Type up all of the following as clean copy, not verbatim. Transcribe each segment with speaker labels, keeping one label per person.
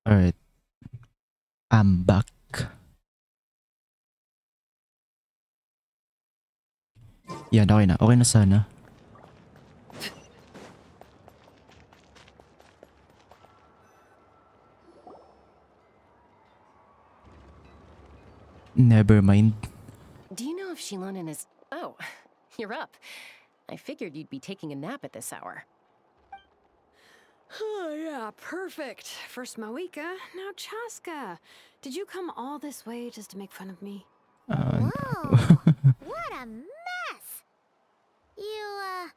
Speaker 1: Alright, I'm back. Yan, okay na. Okay na sana. Never mind.
Speaker 2: Do you know if Shilonen is... Oh, you're up. I figured you'd be taking a nap at this hour.
Speaker 3: Oh, yeah, perfect. First Mawika, now Chaska. Did you come all this way just to make fun of me?
Speaker 1: Uh,
Speaker 4: Whoa! What a mess! You,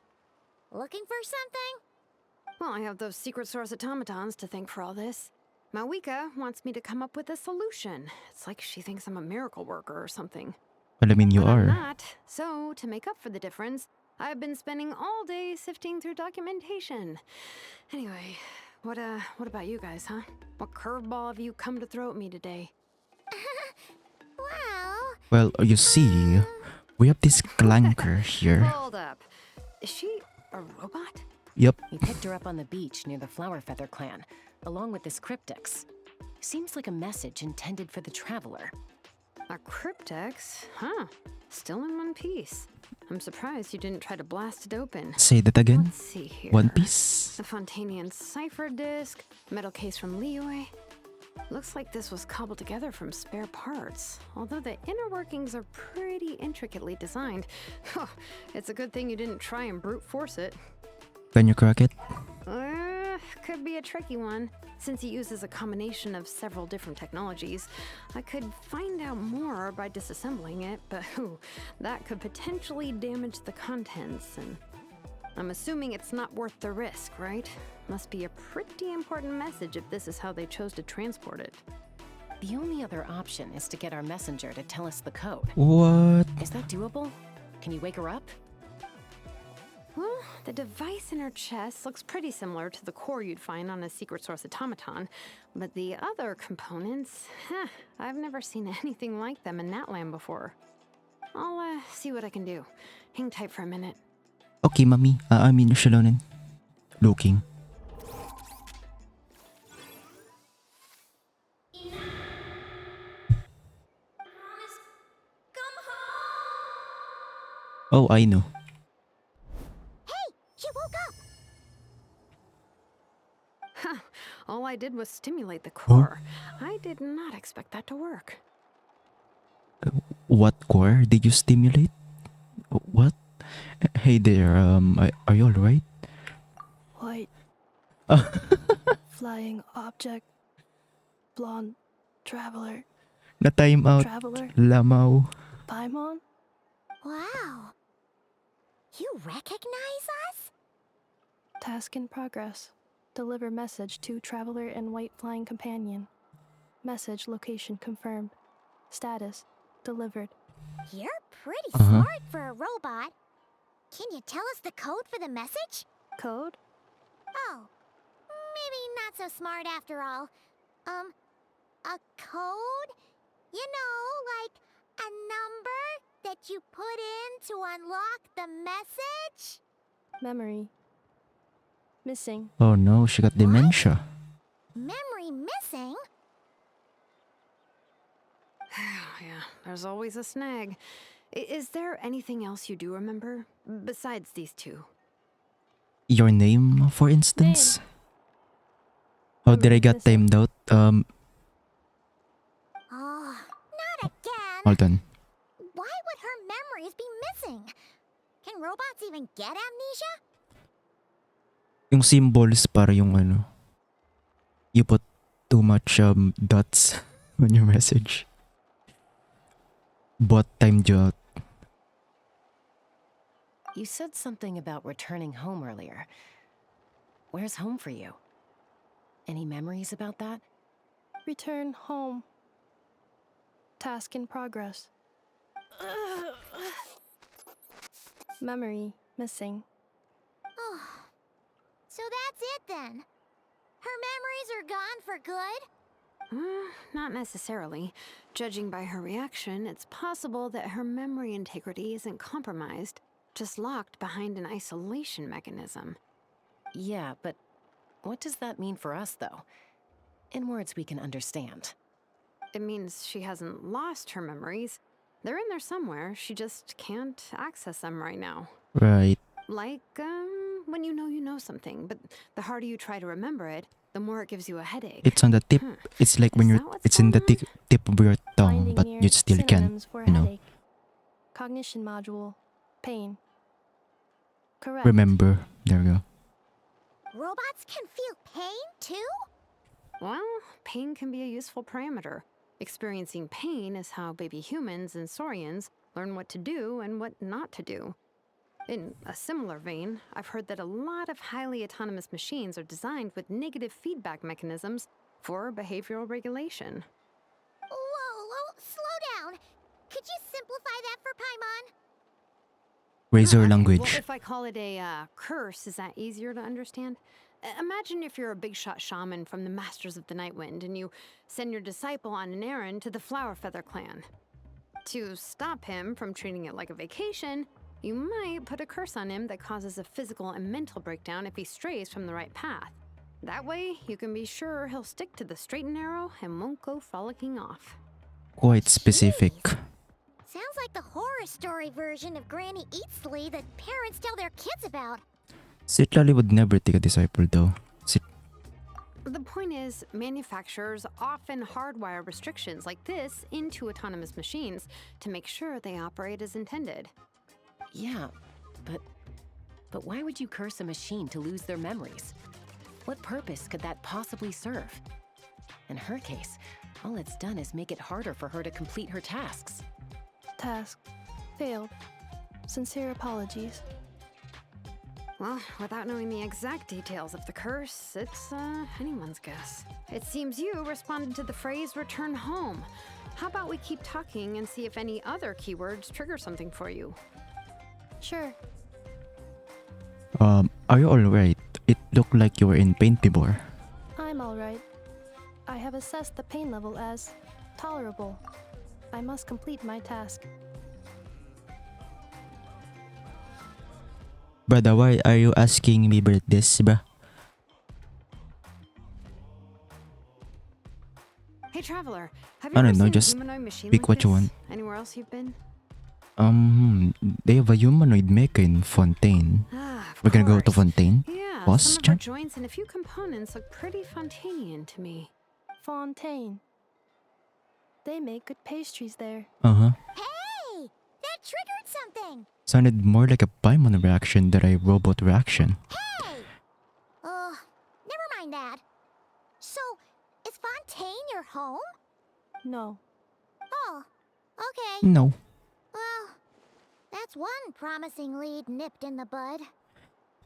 Speaker 4: looking for something?
Speaker 3: Well, I have those secret source automatons to thank for all this. Mawika wants me to come up with a solution. It's like she thinks I'm a miracle worker or something.
Speaker 1: well, I mean, you
Speaker 3: But I'm
Speaker 1: are.
Speaker 3: not. So, to make up for the difference, I've been spending all day sifting through documentation. Anyway, what about you guys, huh? What curveball have you come to throw at me today?
Speaker 1: Well, you see, we have this clanker here.
Speaker 3: Hold up. Is she a robot?
Speaker 1: Yep.
Speaker 2: We picked her up on the beach near the Flower Feather clan, along with this cryptex. Seems like a message intended for the traveler.
Speaker 3: A cryptex? Huh. Still in one piece. I'm surprised you didn't try to blast it open.
Speaker 1: Say that again.
Speaker 3: Let's see here.
Speaker 1: One Piece.
Speaker 3: A Fontanian cipher disc, metal case from Liyue. Looks like this was cobbled together from spare parts, although the inner workings are pretty intricately designed. It's a good thing you didn't try and brute force it.
Speaker 1: Can you crack it?
Speaker 3: Could be a tricky one. Since it uses a combination of several different technologies, I could find out more by disassembling it, but that could potentially damage the contents, and I'm assuming it's not worth the risk, right? Must be a pretty important message if this is how they chose to transport it.
Speaker 2: The only other option is to get our messenger to tell us the code.
Speaker 1: What?
Speaker 2: Is that doable? Can you wake her up?
Speaker 3: Well, the device in her chest looks pretty similar to the core you'd find on a secret source automaton, but the other components, I've never seen anything like them in Natlan before. I'll see what I can do. Hang tight for a minute.
Speaker 1: Okay, mami. I mean, Shilonen. Looking. Oh, I know.
Speaker 4: Hey! She woke up!
Speaker 3: All I did was stimulate the core. I did not expect that to work.
Speaker 1: What core did you stimulate? What? Hey there, are you alright?
Speaker 5: White. Flying object. Blonde. Traveler.
Speaker 1: Na time out.
Speaker 5: Traveler.
Speaker 1: Lamaw.
Speaker 5: Paimon?
Speaker 4: Wow. You recognize us?
Speaker 5: Task in progress. Deliver message to Traveler and White Flying Companion. Message location confirmed. Status. Delivered.
Speaker 4: You're pretty smart for a robot. Can you tell us the code for the message?
Speaker 5: Code?
Speaker 4: Oh, maybe not so smart after all. A code? You know, like a number that you put in to unlock the message?
Speaker 5: Memory. Missing.
Speaker 1: Oh no, she got dementia.
Speaker 4: Memory missing?
Speaker 3: Yeah, there's always a snag. Is there anything else you do remember? Besides these two?
Speaker 1: Your name, for instance? How did I get timed out?
Speaker 4: Oh, not again.
Speaker 1: Hold on.
Speaker 4: Why would her memories be missing? Can robots even get amnesia?
Speaker 1: Yung symbols para yung ano. You put too much dots on your message. Bot timed you out.
Speaker 2: You said something about returning home earlier. Where's home for you? Any memories about that?
Speaker 5: Return home. Task in progress. Memory. Missing.
Speaker 4: Oh, so that's it then. Her memories are gone for good?
Speaker 3: Not necessarily. Judging by her reaction, it's possible that her memory integrity isn't compromised, just locked behind an isolation mechanism.
Speaker 2: Yeah, but what does that mean for us, though? in words we can understand.
Speaker 3: It means she hasn't lost her memories. They're in there somewhere. She just can't access them right now.
Speaker 1: Right.
Speaker 3: Like, when you know something, but the harder you try to remember it, the more it gives you a headache.
Speaker 1: It's on the tip.
Speaker 3: Huh.
Speaker 1: It's like when
Speaker 3: Is
Speaker 1: you're
Speaker 3: that what's
Speaker 1: it's in the
Speaker 3: going on?
Speaker 1: tip of your tongue,
Speaker 5: Finding
Speaker 1: but
Speaker 5: near
Speaker 1: you still can't,
Speaker 5: synonyms for
Speaker 1: you know,
Speaker 5: headache. Cognition module. Pain. Correct.
Speaker 1: remember. There you go.
Speaker 4: Robots can feel pain too?
Speaker 3: Well, pain can be a useful parameter. Experiencing pain is how baby humans and saurians learn what to do and what not to do. In a similar vein, I've heard that a lot of highly autonomous machines are designed with negative feedback mechanisms for behavioral regulation.
Speaker 4: Whoa, slow down. Could you simplify that for Paimon?
Speaker 1: Razor
Speaker 3: Okay,
Speaker 1: language.
Speaker 3: Well, if I call it a curse, is that easier to understand? Imagine if you're a big shot shaman from the Masters of the Night Wind and you send your disciple on an errand to the Flower Feather clan. To stop him from treating it like a vacation, you might put a curse on him that causes a physical and mental breakdown if he strays from the right path. That way, you can be sure he'll stick to the straight and narrow and won't go frolicking off.
Speaker 1: Quite specific.
Speaker 4: Jeez. Sounds like the horror story version of Granny Eatsley that parents tell their kids about.
Speaker 1: Citlali would never take a disciple though.
Speaker 3: The point is, manufacturers often hardwire restrictions like this into autonomous machines to make sure they operate as intended.
Speaker 2: Yeah, but why would you curse a machine to lose their memories? What purpose could that possibly serve? In her case, all it's done is make it harder for her to complete her tasks.
Speaker 5: Task. Failed. Sincere apologies.
Speaker 3: Well, without knowing the exact details of the curse, it's anyone's guess. It seems you responded to the phrase return home. How about we keep talking and see if any other keywords trigger something for you?
Speaker 5: Sure.
Speaker 1: Are you alright? It looked like you were in pain before.
Speaker 5: I'm alright. I have assessed the pain level as tolerable. I must complete my task.
Speaker 1: Brother, why are you asking me about this, bruh?
Speaker 3: Hey, Traveler, have
Speaker 1: I
Speaker 3: you ever
Speaker 1: don't know,
Speaker 3: seen
Speaker 1: just
Speaker 3: a humanoid machine
Speaker 1: pick
Speaker 3: like
Speaker 1: what you
Speaker 3: this
Speaker 1: want.
Speaker 3: anywhere else you've been?
Speaker 1: They have a humanoid mecha in Fontaine.
Speaker 3: Of
Speaker 1: We're gonna go to
Speaker 3: course.
Speaker 1: Fontaine?
Speaker 3: Yeah,
Speaker 1: Boss
Speaker 3: some of her
Speaker 1: Chan?
Speaker 3: joints and a few components look pretty Fontainian to me.
Speaker 5: Fontaine. They make good pastries there.
Speaker 1: Uh-huh.
Speaker 4: Hey! That triggered something!
Speaker 1: Sounded more like a Paimon reaction than a robot reaction.
Speaker 4: Hey! Never mind that. So, is Fontaine your home?
Speaker 5: No.
Speaker 4: Oh, okay.
Speaker 1: No.
Speaker 4: Well, that's one promising lead nipped in the bud.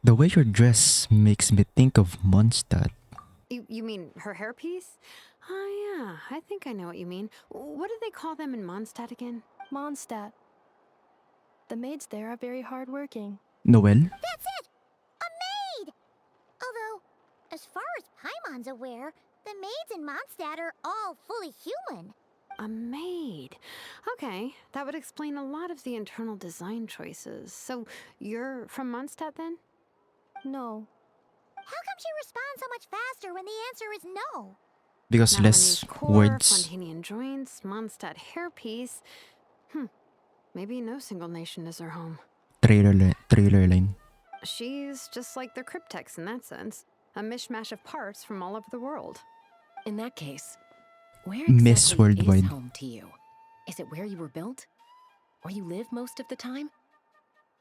Speaker 1: The way you're dressed makes me think of Mondstadt.
Speaker 3: You mean her hairpiece? Oh yeah, I think I know what you mean. What do they call them in Mondstadt again?
Speaker 5: Mondstadt. The maids there are very hardworking.
Speaker 1: Noel?
Speaker 4: That's it! A maid! Although, as far as Paimon's aware, the maids in Mondstadt are all fully human.
Speaker 3: A maid. Okay, that would explain a lot of the internal design choices. So, you're from Mondstadt then?
Speaker 5: No.
Speaker 4: How come she responds so much faster when the answer is no?
Speaker 1: Because
Speaker 3: Natalie's
Speaker 1: less
Speaker 3: core,
Speaker 1: words.
Speaker 3: Fontanian joints, Mondstadt hairpiece. Maybe no single nation is her home.
Speaker 1: Trailer line.
Speaker 3: She's just like the Cryptex in that sense. A mishmash of parts from all over the world.
Speaker 2: In that case, where
Speaker 1: Miss
Speaker 2: exactly
Speaker 1: Worldwide.
Speaker 2: is home to you? Is it where you were built? Where you live most of the time?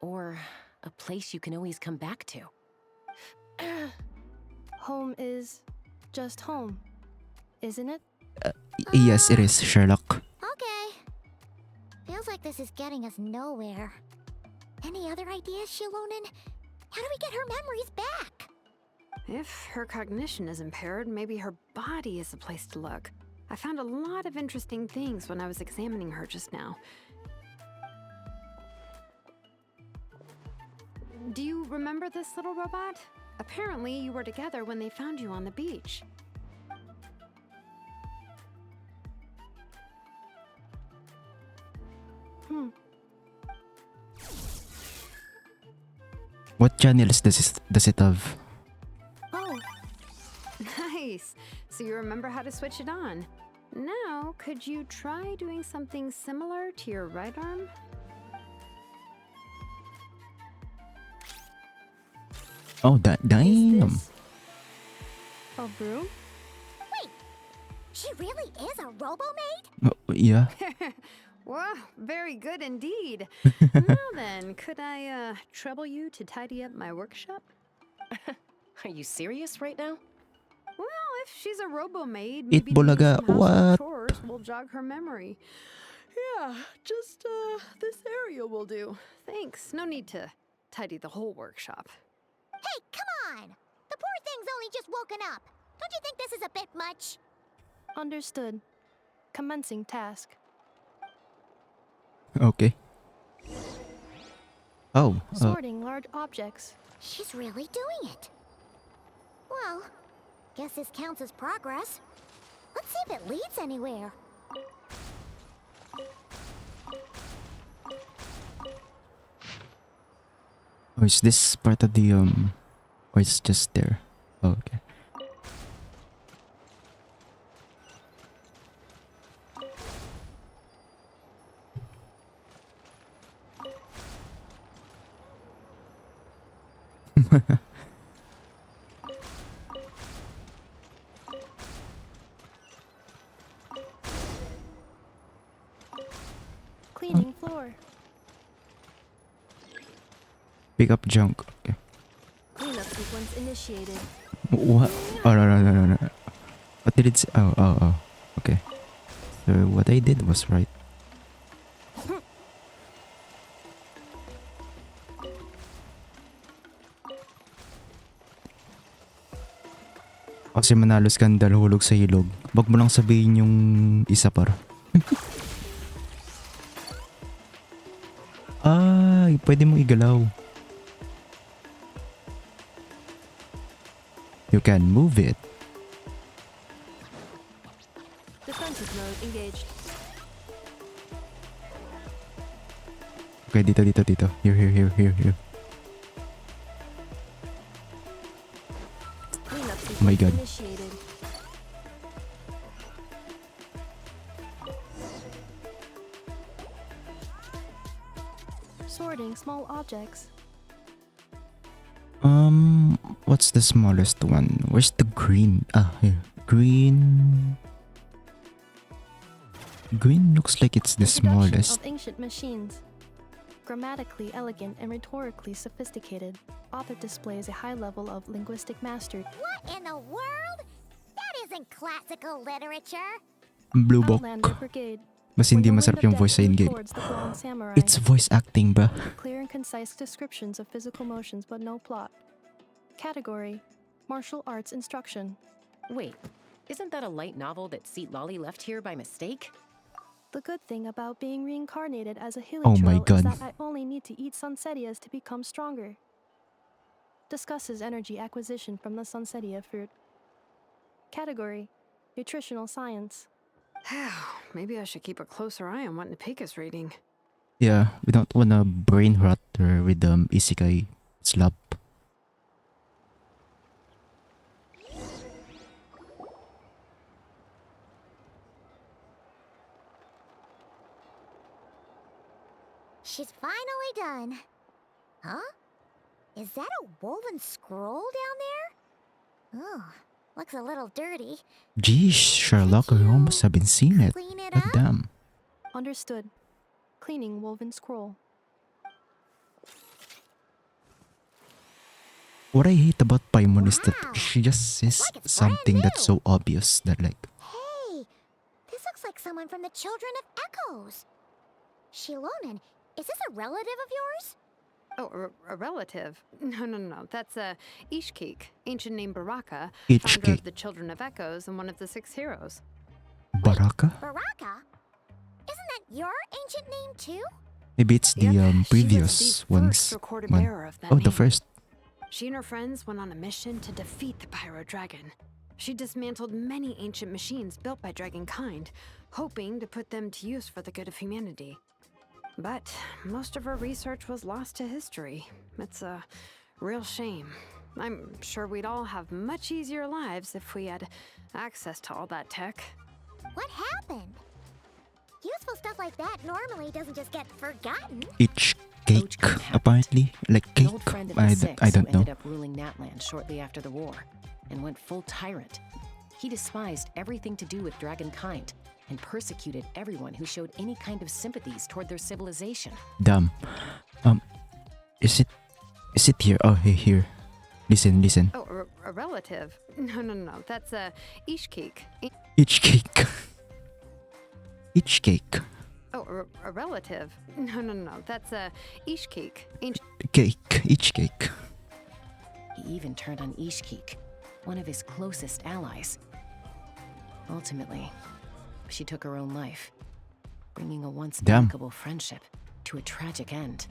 Speaker 2: Or a place you can always come back to?
Speaker 5: Home is just home. Isn't it?
Speaker 1: Yes, it is, Sherlock.
Speaker 4: Okay. Feels like this is getting us nowhere. Any other ideas, Shilonen? How do we get her memories back?
Speaker 3: If her cognition is impaired, maybe her body is the place to look. I found a lot of interesting things when I was examining her just now. Do you remember this little robot? Apparently, you were together when they found you on the beach.
Speaker 1: What channels does it have?
Speaker 5: Oh,
Speaker 3: Nice! so you remember how to switch it on. Now, could you try doing something similar to your right arm?
Speaker 1: Oh, that damn.
Speaker 5: Is this a broom?
Speaker 4: Wait, she really is a robo-maid?
Speaker 1: Oh, yeah.
Speaker 3: Wow, very good indeed. Now then, could I trouble you to tidy up my workshop?
Speaker 2: Are you serious right now?
Speaker 3: Well, if she's a robo-maid,
Speaker 1: Eat
Speaker 3: maybe doing
Speaker 1: bulaga,
Speaker 3: some household
Speaker 1: what?
Speaker 3: chores will jog her memory. Yeah, just this area will do. Thanks. No need to tidy the whole workshop.
Speaker 4: Hey, come on! The poor thing's only just woken up. Don't you think this is a bit much?
Speaker 5: Understood. Commencing task.
Speaker 1: Okay. Oh,
Speaker 5: Sorting large objects.
Speaker 4: She's really doing it. Well, guess this counts as progress. Let's see if it leads anywhere.
Speaker 1: oh, is this part of the or it's just there? Oh, okay.
Speaker 5: Cleaning floor.
Speaker 1: Pick up junk. Okay.
Speaker 5: Cleanup sequence initiated.
Speaker 1: What? Oh, no. What did it say? Oh. Okay. So what I did was right. Kasi manalo skandal hulog sa ilog. Wag mo lang sabihin yung isa par. Ay, pwede mo igalaw. You can move it.
Speaker 5: Defensive mode engaged.
Speaker 1: Okay, dito. Here.
Speaker 5: Cleanup
Speaker 1: Oh my
Speaker 5: sequence
Speaker 1: God.
Speaker 5: initiated. Sorting small objects.
Speaker 1: What's the smallest one? Where's the green? Ah, here. Green looks like it's the
Speaker 5: Introduction
Speaker 1: smallest.
Speaker 5: of ancient machines. Grammatically elegant and rhetorically sophisticated, author displays a high level of linguistic mastery.
Speaker 4: What in the world? That isn't classical literature.
Speaker 1: Blue
Speaker 5: Outlander
Speaker 1: book.
Speaker 5: Brigade.
Speaker 1: Mas hindi masarap yung voice sa in-game. It's voice acting ba?
Speaker 5: Clear and concise descriptions of physical motions but no plot. Category: Martial arts instruction.
Speaker 2: Wait, isn't that a light novel that Seat Lolly left here by mistake?
Speaker 5: The good thing about being reincarnated as a
Speaker 1: Oh my
Speaker 5: hilichurl
Speaker 1: God.
Speaker 5: is that I only need to eat sunsetias to become stronger. Discusses energy acquisition from the sunsetia fruit. Category: Nutritional science.
Speaker 3: Maybe I should keep a closer eye on what Nipika's reading.
Speaker 1: Yeah, we don't wanna brain rot her with isekai slap.
Speaker 4: She's finally done. Huh? Is that a woven scroll down there? Oh, looks a little dirty.
Speaker 1: Geez, Sherlock, I almost haven't seen it.
Speaker 4: Clean it
Speaker 1: God
Speaker 4: up?
Speaker 1: damn.
Speaker 5: Understood. Cleaning woven scroll.
Speaker 1: What I hate about Paimon is that
Speaker 4: Wow.
Speaker 1: she just says
Speaker 4: like it's
Speaker 1: something
Speaker 4: brand
Speaker 1: that's
Speaker 4: new.
Speaker 1: so obvious that like,
Speaker 4: Hey, this looks like someone from the Children of Echoes. Shilonen, is this a relative of yours?
Speaker 3: Oh, a relative? No. That's Ishkik, ancient name Baraka, founder
Speaker 1: Ishkik.
Speaker 3: of the Children of Echoes and one of the 6 heroes.
Speaker 1: Baraka?
Speaker 4: Baraka? Isn't that your ancient name too?
Speaker 1: Maybe it's the
Speaker 3: Yep,
Speaker 1: previous
Speaker 3: she was the
Speaker 1: ones.
Speaker 3: first recorded
Speaker 1: one.
Speaker 3: bearer of that
Speaker 1: Oh, the
Speaker 3: name.
Speaker 1: first.
Speaker 3: She and her friends went on a mission to defeat the Pyro Dragon. She dismantled many ancient machines built by Dragonkind, hoping to put them to use for the good of humanity. But most of her research was lost to history. It's a real shame. I'm sure we'd all have much easier lives if we had access to all that tech.
Speaker 4: What happened? Useful stuff like that normally doesn't just get forgotten.
Speaker 1: Each cake,
Speaker 2: Ochcon happened.
Speaker 1: apparently. Like
Speaker 2: An
Speaker 1: cake.
Speaker 2: old friend of
Speaker 1: I
Speaker 2: the
Speaker 1: d-
Speaker 2: Six
Speaker 1: I don't
Speaker 2: who
Speaker 1: know.
Speaker 2: ended up ruling Natland shortly after the war and went full tyrant. He despised everything to do with dragonkind and persecuted everyone who showed any kind of sympathies toward their civilization.
Speaker 1: Damn. Is it here? Oh, here. Listen.
Speaker 3: Oh, a relative? No. That's a Ishkik.
Speaker 1: Each cake. Each cake.
Speaker 3: Oh, a relative? No. That's a Ishkik. Ancient.
Speaker 1: Cake. Each cake.
Speaker 2: He even turned on Ishkik, one of his closest allies. Ultimately, she took her own life, bringing a once
Speaker 1: Damn.
Speaker 2: amicable friendship to a tragic end.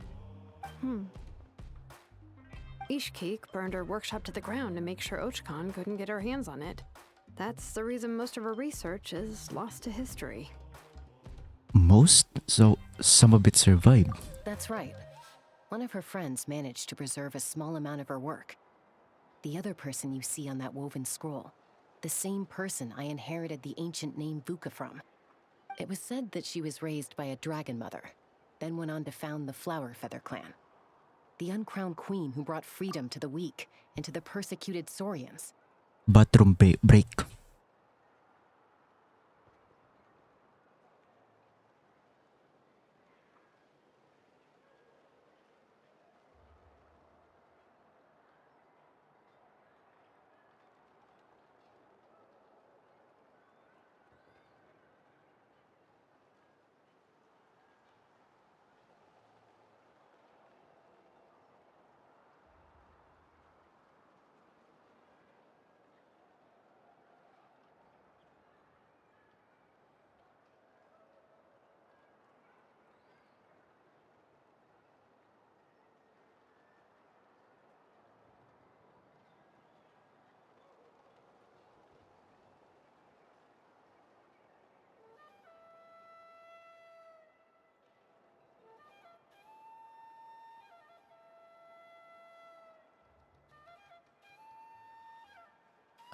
Speaker 3: Ishkik burned her workshop to the ground to make sure Ochcon couldn't get her hands on it. That's the reason most of her research is lost to history.
Speaker 1: Most? So some of it survived.
Speaker 2: That's right. One of her friends managed to preserve a small amount of her work. The other person you see on that woven scroll, the same person I inherited the ancient name Vuka from. It was said that she was raised by a dragon mother, then went on to found the Flower Feather clan. The uncrowned queen who brought freedom to the weak and to the persecuted Saurians.
Speaker 1: Bathroom break.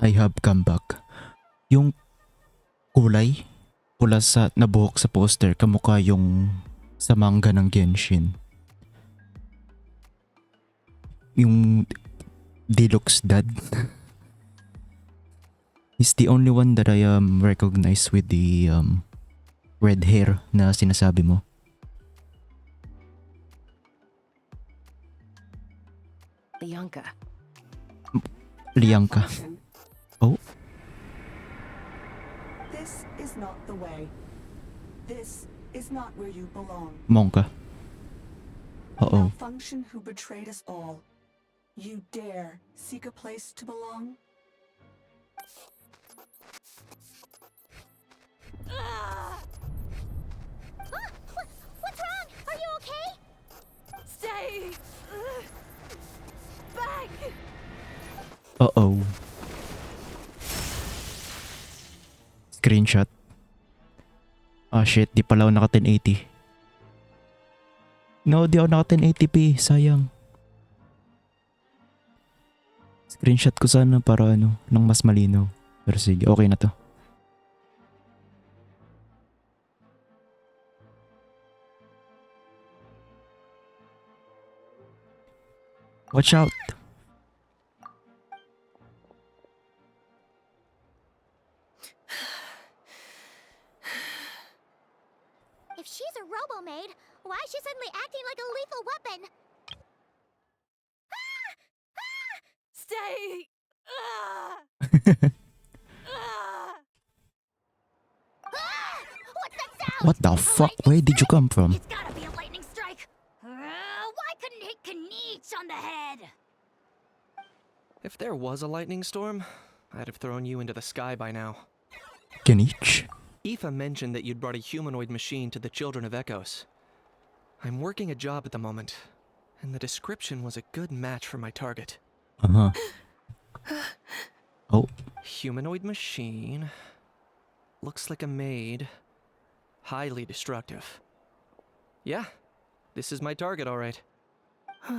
Speaker 1: I have come back. Yung kulay, pula sa nabuhok sa poster, kamukha yung sa manga ng Genshin. Yung Deluxe Dad. He's the only one that I recognize with the red hair na sinasabi mo. Lianka. Oh,
Speaker 6: This is not the way. This is not where you belong.
Speaker 1: Monka. Uh-oh.
Speaker 6: Malfunction who betrayed us all. You dare seek a place to belong?
Speaker 4: What's wrong? Are you okay?
Speaker 5: Stay back.
Speaker 1: Uh-oh. Screenshot. Ah shit, di pala ako naka 1080. No, di ako naka 1080p. Sayang. Screenshot ko sana para nang mas malinaw. Pero sige, okay na to. Watch out!
Speaker 4: If she's a robo-maid, why is she suddenly acting like a lethal weapon?
Speaker 5: Stay.
Speaker 4: What's that sound?
Speaker 1: What the fuck? Where did you come from?
Speaker 4: It's gotta be a lightning strike. Why couldn't it hit Kaniech on the head?
Speaker 7: If there was a lightning storm, I'd have thrown you into the sky by now.
Speaker 1: Kaniech?
Speaker 7: Aoife mentioned that you'd brought a humanoid machine to the Children of Echoes. I'm working a job at the moment, and the description was a good match for my target.
Speaker 1: Uh-huh. Oh,
Speaker 7: Humanoid machine. Looks like a maid. Highly destructive. Yeah, this is my target, all right.
Speaker 4: Wait!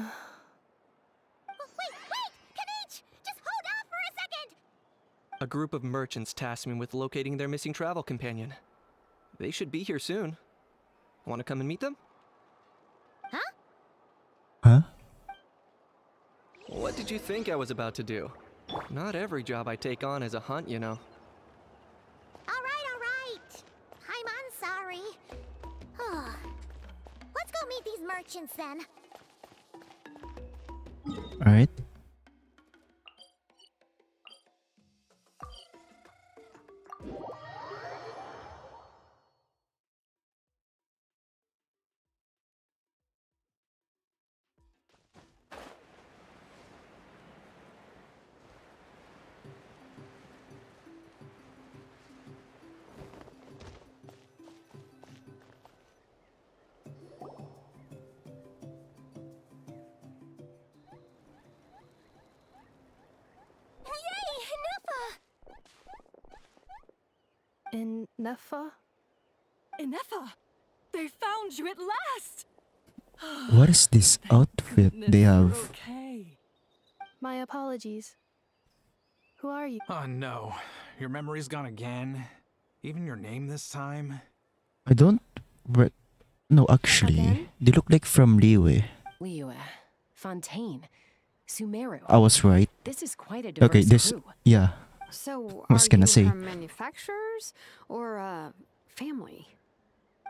Speaker 4: Kaniech!
Speaker 7: a group of merchants tasked me with locating their missing travel companion. They should be here soon. Want to come and meet them?
Speaker 1: Huh?
Speaker 7: What did you think I was about to do? Not every job I take on is a hunt, you know.
Speaker 4: Alright. I'm sorry. Let's go meet these merchants then.
Speaker 1: Alright.
Speaker 5: In Nefa?
Speaker 8: Inefa! They found you at last!
Speaker 1: What is this outfit they
Speaker 8: You're
Speaker 1: have?
Speaker 8: okay.
Speaker 5: My apologies. Who are you?
Speaker 9: Oh no, your memory's gone again? Even your name this time?
Speaker 1: I don't... No, actually,
Speaker 5: Again?
Speaker 1: they look like from Liyue.
Speaker 2: Liyue, Fontaine, Sumeru.
Speaker 1: I was right.
Speaker 2: This is quite a diverse
Speaker 1: Okay, this...
Speaker 2: crew.
Speaker 1: Yeah.
Speaker 3: So,
Speaker 1: I was
Speaker 3: are
Speaker 1: gonna
Speaker 3: you
Speaker 1: say.
Speaker 3: from manufacturers or family?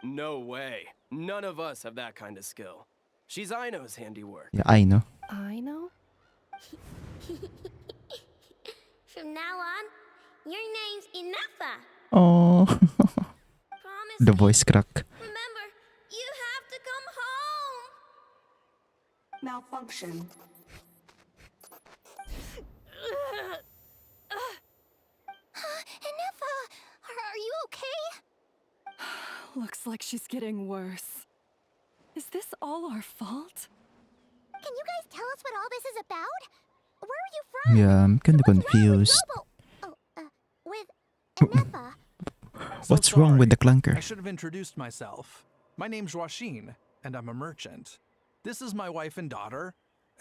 Speaker 10: No way. None of us have that kind of skill. She's Aino's handiwork.
Speaker 1: Yeah, I know.
Speaker 5: I know?
Speaker 4: From now on, your name's Inefa.
Speaker 1: Oh,
Speaker 4: Promise
Speaker 1: the
Speaker 4: me.
Speaker 1: voice crack.
Speaker 4: Remember, you have to come home.
Speaker 6: Malfunction.
Speaker 4: Inefa, are you okay?
Speaker 8: Looks like she's getting worse. Is this all our fault?
Speaker 4: Can you guys tell us what all this is about? Where are you from?
Speaker 1: Yeah, I'm kinda
Speaker 4: What's wrong with
Speaker 1: confused.
Speaker 4: with Inefa?
Speaker 1: What's wrong with the
Speaker 9: I
Speaker 1: clunker?
Speaker 9: should have introduced myself. My name's Joachine, and I'm a merchant. This is my wife and daughter,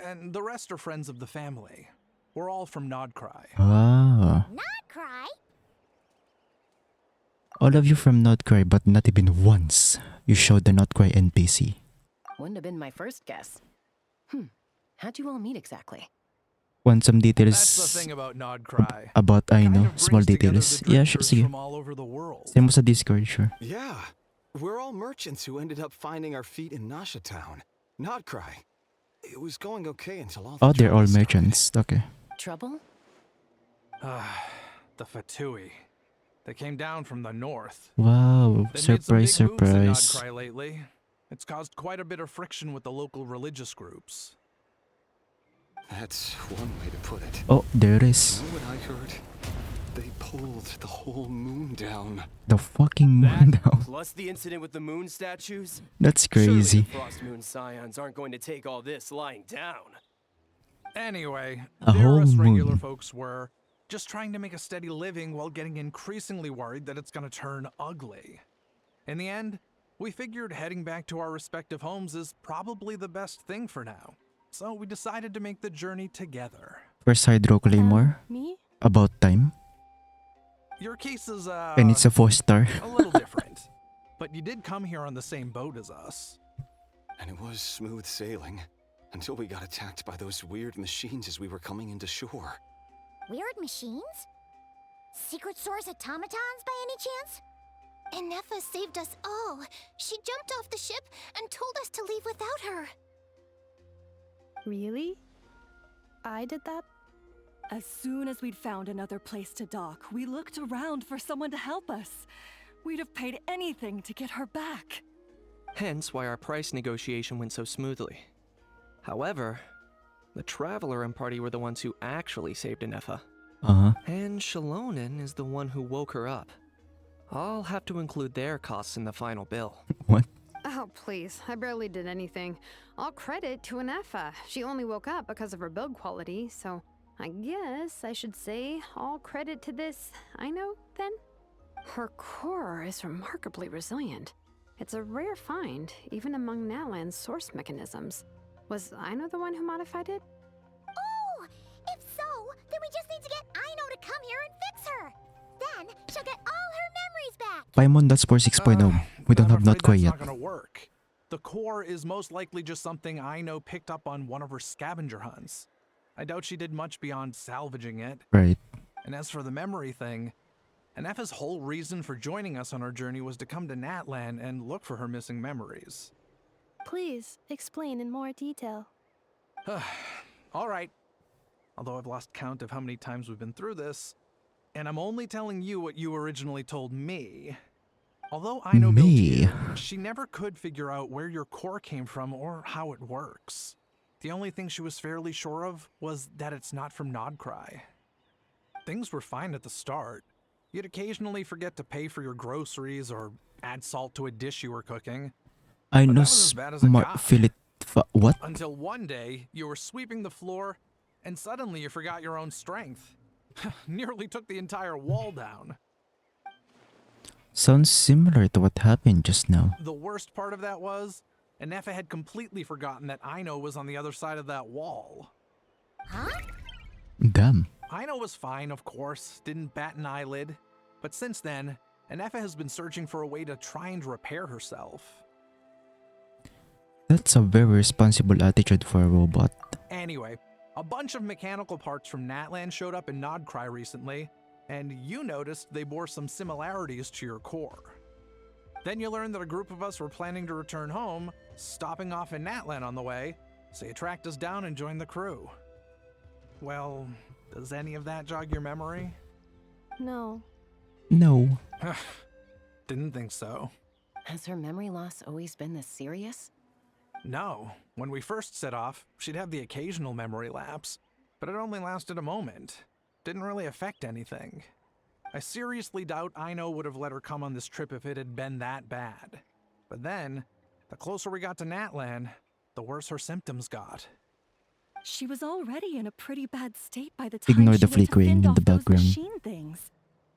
Speaker 9: and the rest are friends of the family. We're all from Nodcry.
Speaker 1: Ah.
Speaker 4: Not cry.
Speaker 1: All of you from Notcry, but not even once you showed the Notcry NPC.
Speaker 2: Wouldn't have been my first guess. How'd you all meet exactly?
Speaker 1: Want some
Speaker 9: That's the
Speaker 1: details
Speaker 9: thing about Nodcry.
Speaker 1: about, I
Speaker 9: Kind
Speaker 1: know,
Speaker 9: of
Speaker 1: small
Speaker 9: brings together
Speaker 1: details?
Speaker 9: the
Speaker 1: Yeah, sure,
Speaker 9: drifters
Speaker 1: sige.
Speaker 9: from all over the world.
Speaker 1: Send mo sa Discord, sure.
Speaker 11: Yeah, we're all merchants who ended up finding our feet in Nasha Town. Not cry. It was going okay until all the
Speaker 1: Oh, they're all
Speaker 11: trouble started.
Speaker 1: merchants. Okay.
Speaker 2: Trouble?
Speaker 9: The Fatui. They came down from the north.
Speaker 1: Wow,
Speaker 9: They made some big
Speaker 1: surprise,
Speaker 9: moves in
Speaker 1: surprise.
Speaker 9: Nodcry lately. It's caused quite a bit of friction with the local religious groups.
Speaker 11: That's one way to put it.
Speaker 1: Oh, there it is.
Speaker 11: You know what I heard? They pulled the whole moon down.
Speaker 1: The fucking moon down.
Speaker 10: Plus the incident with the moon statues?
Speaker 1: That's
Speaker 10: Surely
Speaker 1: crazy.
Speaker 10: the Frost Moon Scions aren't going to take all this lying down.
Speaker 9: Anyway,
Speaker 1: A
Speaker 9: there
Speaker 1: whole
Speaker 9: us regular
Speaker 1: moon.
Speaker 9: folks were just trying to make a steady living while getting increasingly worried that it's gonna turn ugly. In the end, we figured heading back to our respective homes is probably the best thing for now. So we decided to make the journey together.
Speaker 1: First Hydro Claymore.
Speaker 5: Me?
Speaker 1: About time.
Speaker 9: Your case is,
Speaker 1: And it's a 4-star.
Speaker 9: a little different. But you did come here on the same boat as us.
Speaker 11: And it was smooth sailing until we got attacked by those weird machines as we were coming into shore.
Speaker 4: Weird machines? Secret Source automatons by any chance? Inefa saved us all. She jumped off the ship and told us to leave without her.
Speaker 5: Really? I did that?
Speaker 8: As soon as we'd found another place to dock, we looked around for someone to help us. We'd have paid anything to get her back.
Speaker 7: Hence why our price negotiation went so smoothly. However, the Traveler and party were the ones who actually saved Inefa.
Speaker 1: Uh-huh.
Speaker 7: And Shalonen is the one who woke her up. I'll have to include their costs in the final bill.
Speaker 1: What?
Speaker 3: Oh, please. I barely did anything. All credit to Inefa. She only woke up because of her build quality, so I guess I should say all credit to this Aino, then? Her core is remarkably resilient. It's a rare find, even among Nalan's source mechanisms. Was Aino the one who modified it?
Speaker 4: Oh, if so, then we just need to get Aino to come here and fix her. Then she'll get all her memories back.
Speaker 1: Paimon, that's for 6.0. We don't
Speaker 9: I'm
Speaker 1: have not
Speaker 9: afraid
Speaker 1: quite
Speaker 9: that's
Speaker 1: yet.
Speaker 9: not gonna work. The core is most likely just something Aino picked up on one of her scavenger hunts. I doubt she did much beyond salvaging it.
Speaker 1: Right.
Speaker 9: And as for the memory thing, Anefa's whole reason for joining us on our journey was to come to Natlan and look for her missing memories.
Speaker 5: Please explain in more detail.
Speaker 9: All right. Although I've lost count of how many times we've been through this, and I'm only telling you what you originally told me. Although Aino built you, she never could figure out where your core came from or how it works. The only thing she was fairly sure of was that it's not from Nodcry. Things were fine at the start. You'd occasionally forget to pay for your groceries or add salt to a dish you were cooking.
Speaker 1: I
Speaker 9: But
Speaker 1: know
Speaker 9: that was as bad as it got.
Speaker 1: what?
Speaker 9: Until one day, you were sweeping the floor, and suddenly you forgot your own strength. Nearly took the entire wall down.
Speaker 1: Sounds similar to what happened just now.
Speaker 9: The worst part of that was, Anefa had completely forgotten that Aino was on the other side of that wall.
Speaker 4: Huh?
Speaker 1: Damn.
Speaker 9: Aino was fine, of course, didn't bat an eyelid. But since then, Anefa has been searching for a way to try and repair herself.
Speaker 1: That's a very responsible attitude for a robot.
Speaker 9: Anyway, a bunch of mechanical parts from Natlan showed up in Nodcry recently, and you noticed they bore some similarities to your core. Then you learned that a group of us were planning to return home, stopping off in Natlan on the way, so you tracked us down and joined the crew. Well, does any of that jog your memory?
Speaker 5: No.
Speaker 1: No.
Speaker 9: Didn't think so.
Speaker 2: Has her memory loss always been this serious?
Speaker 9: No. When we first set off, she'd have the occasional memory lapse, but it only lasted a moment. Didn't really affect anything. I seriously doubt Aino would have let her come on this trip if it had been that bad. But then, the closer we got to Natlan, the worse her symptoms got.
Speaker 8: She was already in a pretty bad state by the time
Speaker 1: Ignore
Speaker 8: she
Speaker 1: the
Speaker 8: went to
Speaker 1: flickering
Speaker 8: fend
Speaker 1: in
Speaker 8: off
Speaker 1: the
Speaker 8: those
Speaker 1: background.
Speaker 8: machine things.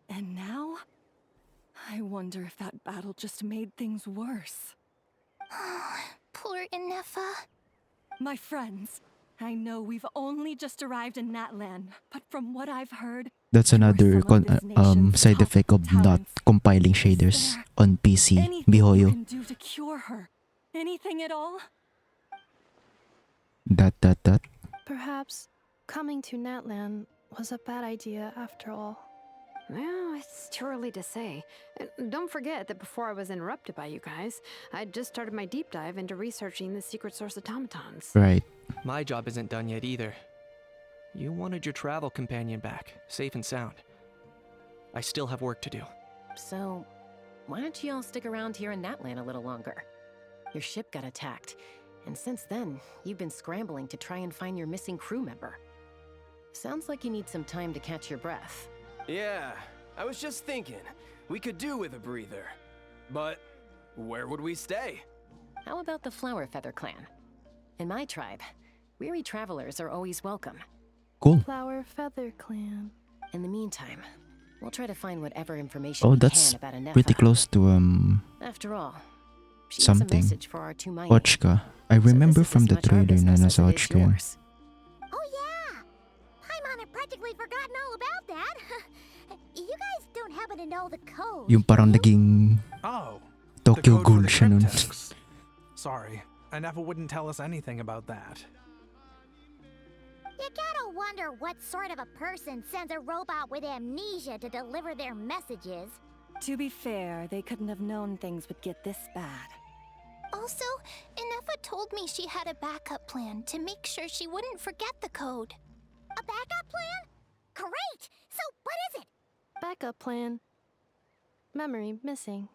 Speaker 8: And now, I wonder if that battle just made things worse.
Speaker 4: Poor Anefa.
Speaker 8: My friends, I know we've only just arrived in Natlan, but from what I've heard,
Speaker 1: That's another
Speaker 8: some of this nation's
Speaker 1: side
Speaker 8: top
Speaker 1: effect of not
Speaker 8: talents.
Speaker 1: compiling
Speaker 8: Is
Speaker 1: shaders
Speaker 8: there
Speaker 1: on PC.
Speaker 8: anything you
Speaker 1: Bihoyo.
Speaker 8: can do to cure her? Anything at all?
Speaker 1: That.
Speaker 5: Perhaps coming to Natlan was a bad idea after all.
Speaker 3: Well, it's too early to say. And don't forget that before I was interrupted by you guys, I'd just started my deep dive into researching the secret source automatons.
Speaker 1: Right.
Speaker 7: My job isn't done yet either. You wanted your travel companion back, safe and sound. I still have work to do.
Speaker 2: So, why don't you all stick around here in Natlan a little longer? Your ship got attacked, and since then, you've been scrambling to try and find your missing crew member. Sounds like you need some time to catch your breath.
Speaker 10: Yeah, I was just thinking, we could do with a breather. But where would we stay?
Speaker 2: How about the Flower Feather Clan? In my tribe, weary travelers are always welcome.
Speaker 1: Cool.
Speaker 5: Flower Feather Clan.
Speaker 2: In the meantime, we'll try to find whatever information
Speaker 1: Oh,
Speaker 2: we
Speaker 1: that's
Speaker 2: can about Anefa.
Speaker 1: pretty close to
Speaker 2: After all, she has
Speaker 1: something.
Speaker 2: a message for our two mighty.
Speaker 1: Ochka. I remember
Speaker 2: this is
Speaker 1: from
Speaker 2: as
Speaker 1: the
Speaker 2: much our
Speaker 1: trailer na
Speaker 2: business
Speaker 1: nasa
Speaker 2: as it is
Speaker 1: Ochka yun.
Speaker 2: yours.
Speaker 4: Oh yeah! Paimon had practically forgotten all about that. You guys don't happen to know the code.
Speaker 1: Yung parang
Speaker 4: do you?
Speaker 1: naging
Speaker 9: Oh,
Speaker 1: Tokyo
Speaker 9: the code for
Speaker 1: Ghoul
Speaker 9: the
Speaker 1: siya nun.
Speaker 9: cryptex. Sorry, Anefa wouldn't tell us anything about that.
Speaker 4: You gotta wonder what sort of a person sends a robot with amnesia to deliver their messages.
Speaker 8: To be fair, they couldn't have known things would get this bad.
Speaker 4: Also, Anefa told me she had a backup plan to make sure she wouldn't forget the code. A backup plan? Great! So what is it?
Speaker 5: Backup plan. Memory missing.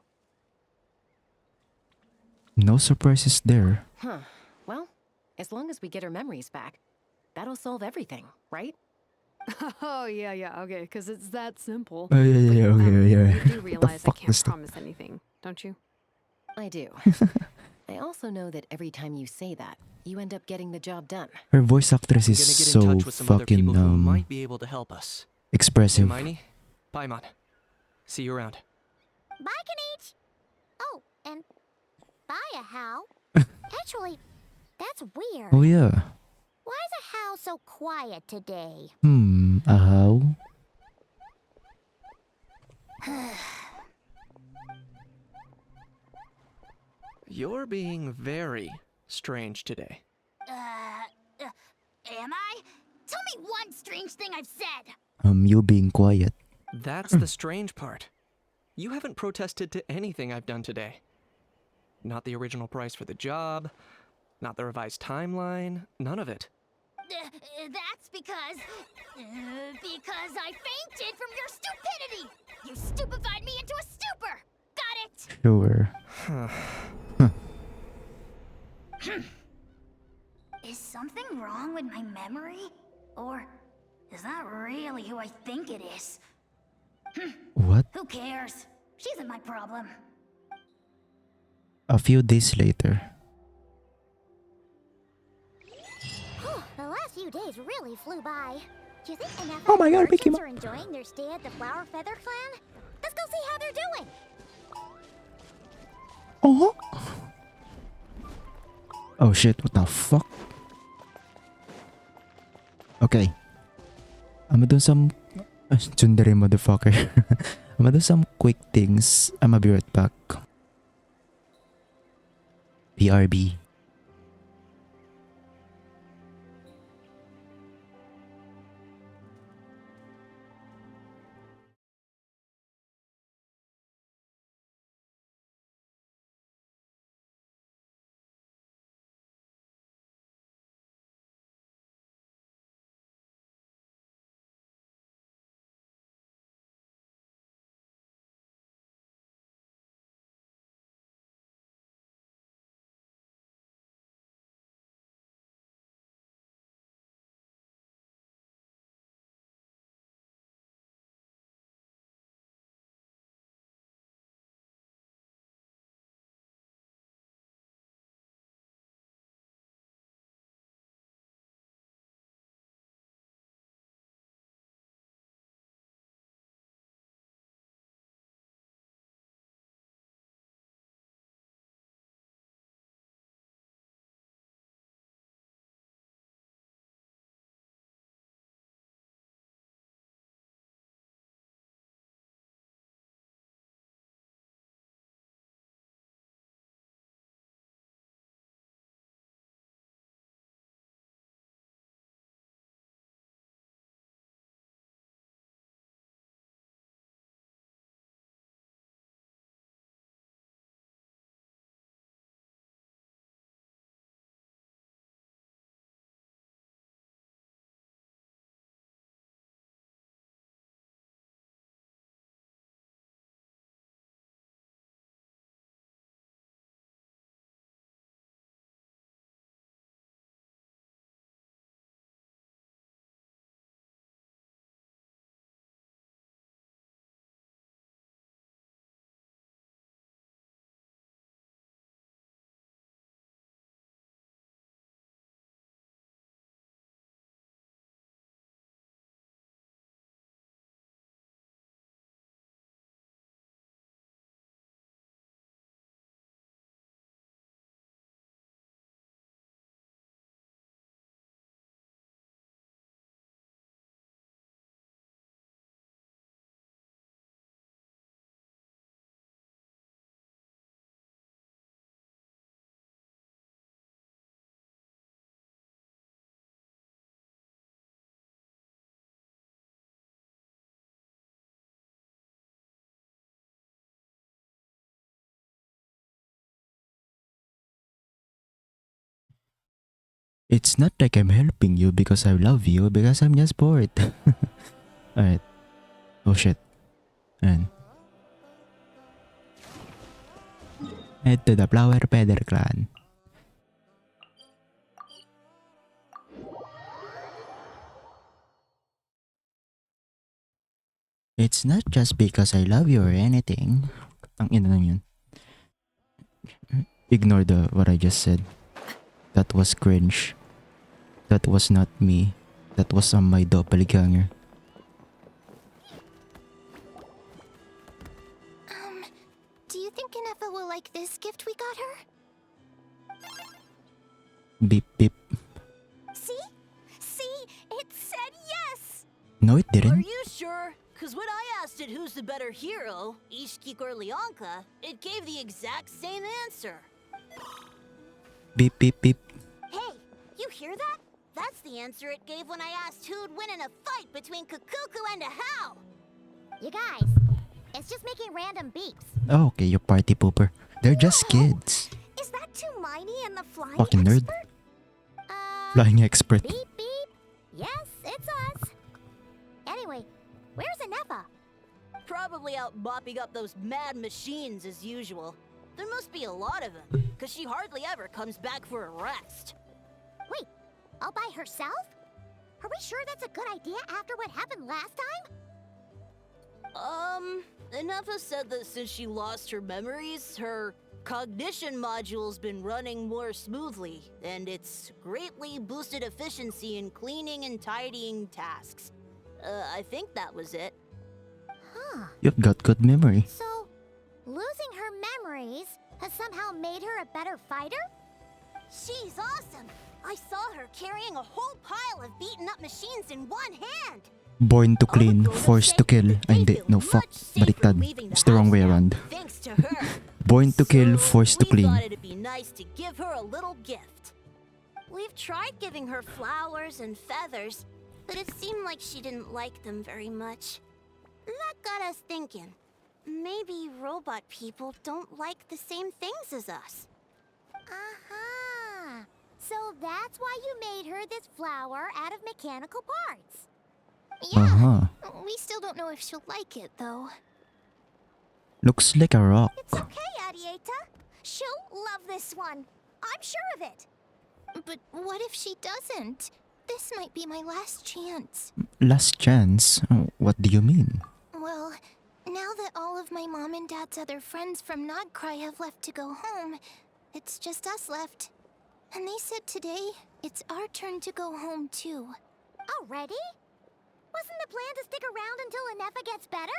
Speaker 1: No surprises there.
Speaker 2: Huh. Well, as long as we get her memories back, that'll solve everything, right?
Speaker 3: Oh, yeah, okay, because it's that simple.
Speaker 1: Oh, yeah, okay, yeah.
Speaker 3: You do realize I
Speaker 1: fuck
Speaker 3: can't
Speaker 1: was that?
Speaker 3: promise anything, don't you?
Speaker 2: I do. I also know that every time you say that, you end up getting the job done.
Speaker 1: Her voice actress
Speaker 7: I'm
Speaker 1: is
Speaker 7: gonna get
Speaker 1: so
Speaker 7: in touch with some other
Speaker 1: fucking
Speaker 7: people who might be able to help us.
Speaker 1: expressive.
Speaker 7: Hermione, Paimon, see you around.
Speaker 4: Bye, Kanich! Oh, and bye, a How. Actually, that's weird.
Speaker 1: Oh yeah.
Speaker 4: Why is a How so quiet today?
Speaker 1: Ahaw.
Speaker 7: You're being very strange today.
Speaker 4: Am I? Tell me one strange thing I've said.
Speaker 1: You being quiet.
Speaker 7: That's the strange part. You haven't protested to anything I've done today. Not the original price for the job, not the revised timeline, none of it.
Speaker 4: That's because I fainted from your stupidity. You stupefied me into a stupor. Got it?
Speaker 1: Sure.
Speaker 4: Is something wrong with my memory? Or is that really who I think it is?
Speaker 1: What?
Speaker 4: Who cares? She isn't my problem.
Speaker 1: A few days later.
Speaker 4: The last few days really flew by. Do you think enough
Speaker 1: Oh my God, Mickey
Speaker 4: merchants are enjoying their stay at the Flower Feather Clan? Let's go see how they're doing.
Speaker 1: Oh. Oh shit, what the fuck? Okay. I'm gonna do some tsundere motherfucker. I'm gonna do some quick things. I'm gonna be right back. BRB. It's not like I'm helping you because I love you, because I'm just bored. Alright. Oh shit. And head to the Flower Feather Clan. It's not just because I love you or anything. Ang ina lang yun. Ignore what I just said. That was cringe. That was not me. That was my doppelganger.
Speaker 4: Do you think Kanefa will like this gift we got her?
Speaker 1: Beep beep.
Speaker 4: See? See? It said yes!
Speaker 1: No, it
Speaker 12: Are
Speaker 1: didn't.
Speaker 12: you sure? Because when I asked it who's the better hero, Ishkik or Leonka, it gave the exact same answer.
Speaker 1: Beep, beep, beep.
Speaker 4: Hey, you hear that? That's the answer it gave when I asked who'd win in a fight between Kukuku and Ahau. You guys, it's just making random beeps.
Speaker 1: Oh, okay, you party pooper. They're just kids.
Speaker 4: Is that Tumaini and the flying
Speaker 1: Fucking nerd.
Speaker 4: expert?
Speaker 1: Flying expert.
Speaker 4: Beep beep. Yes, it's us. Anyway, where's Anefa?
Speaker 12: Probably out mopping up those mad machines as usual. There must be a lot of them, because she hardly ever comes back for a rest.
Speaker 4: Wait, all by herself? Are we sure that's a good idea after what happened last time?
Speaker 12: Anefa said that since she lost her memories, her cognition module's been running more smoothly, and it's greatly boosted efficiency in cleaning and tidying tasks. I think that was it.
Speaker 4: Huh.
Speaker 1: You've got good memory.
Speaker 4: So, losing her memories has somehow made her a better fighter? She's awesome! I saw her carrying a whole pile of beaten up machines in one hand!
Speaker 1: Born to clean, forced to kill. Ay, hindi. No, fuck. Baliktad. It's the wrong way around.
Speaker 12: Thanks to her.
Speaker 1: Born to kill, forced to
Speaker 12: We
Speaker 1: clean.
Speaker 12: thought it'd be nice to give her a little gift.
Speaker 4: We've tried giving her flowers and feathers, but it seemed like she didn't like them very much. That got us thinking. Maybe robot people don't like the same things as us. Aha! So that's why you made her this flower out of mechanical parts.
Speaker 1: Uh-huh.
Speaker 4: We still don't know if she'll like it, though.
Speaker 1: Looks like a rock.
Speaker 4: It's okay, Arieta. She'll love this one. I'm sure of it. But what if she doesn't? This might be my last chance.
Speaker 1: Last chance? What do you mean?
Speaker 4: Well, now that all of my mom and dad's other friends from Nodcry have left to go home, it's just us left. And they said today, it's our turn to go home too. Already? Wasn't the plan to stick around until Anefa gets better?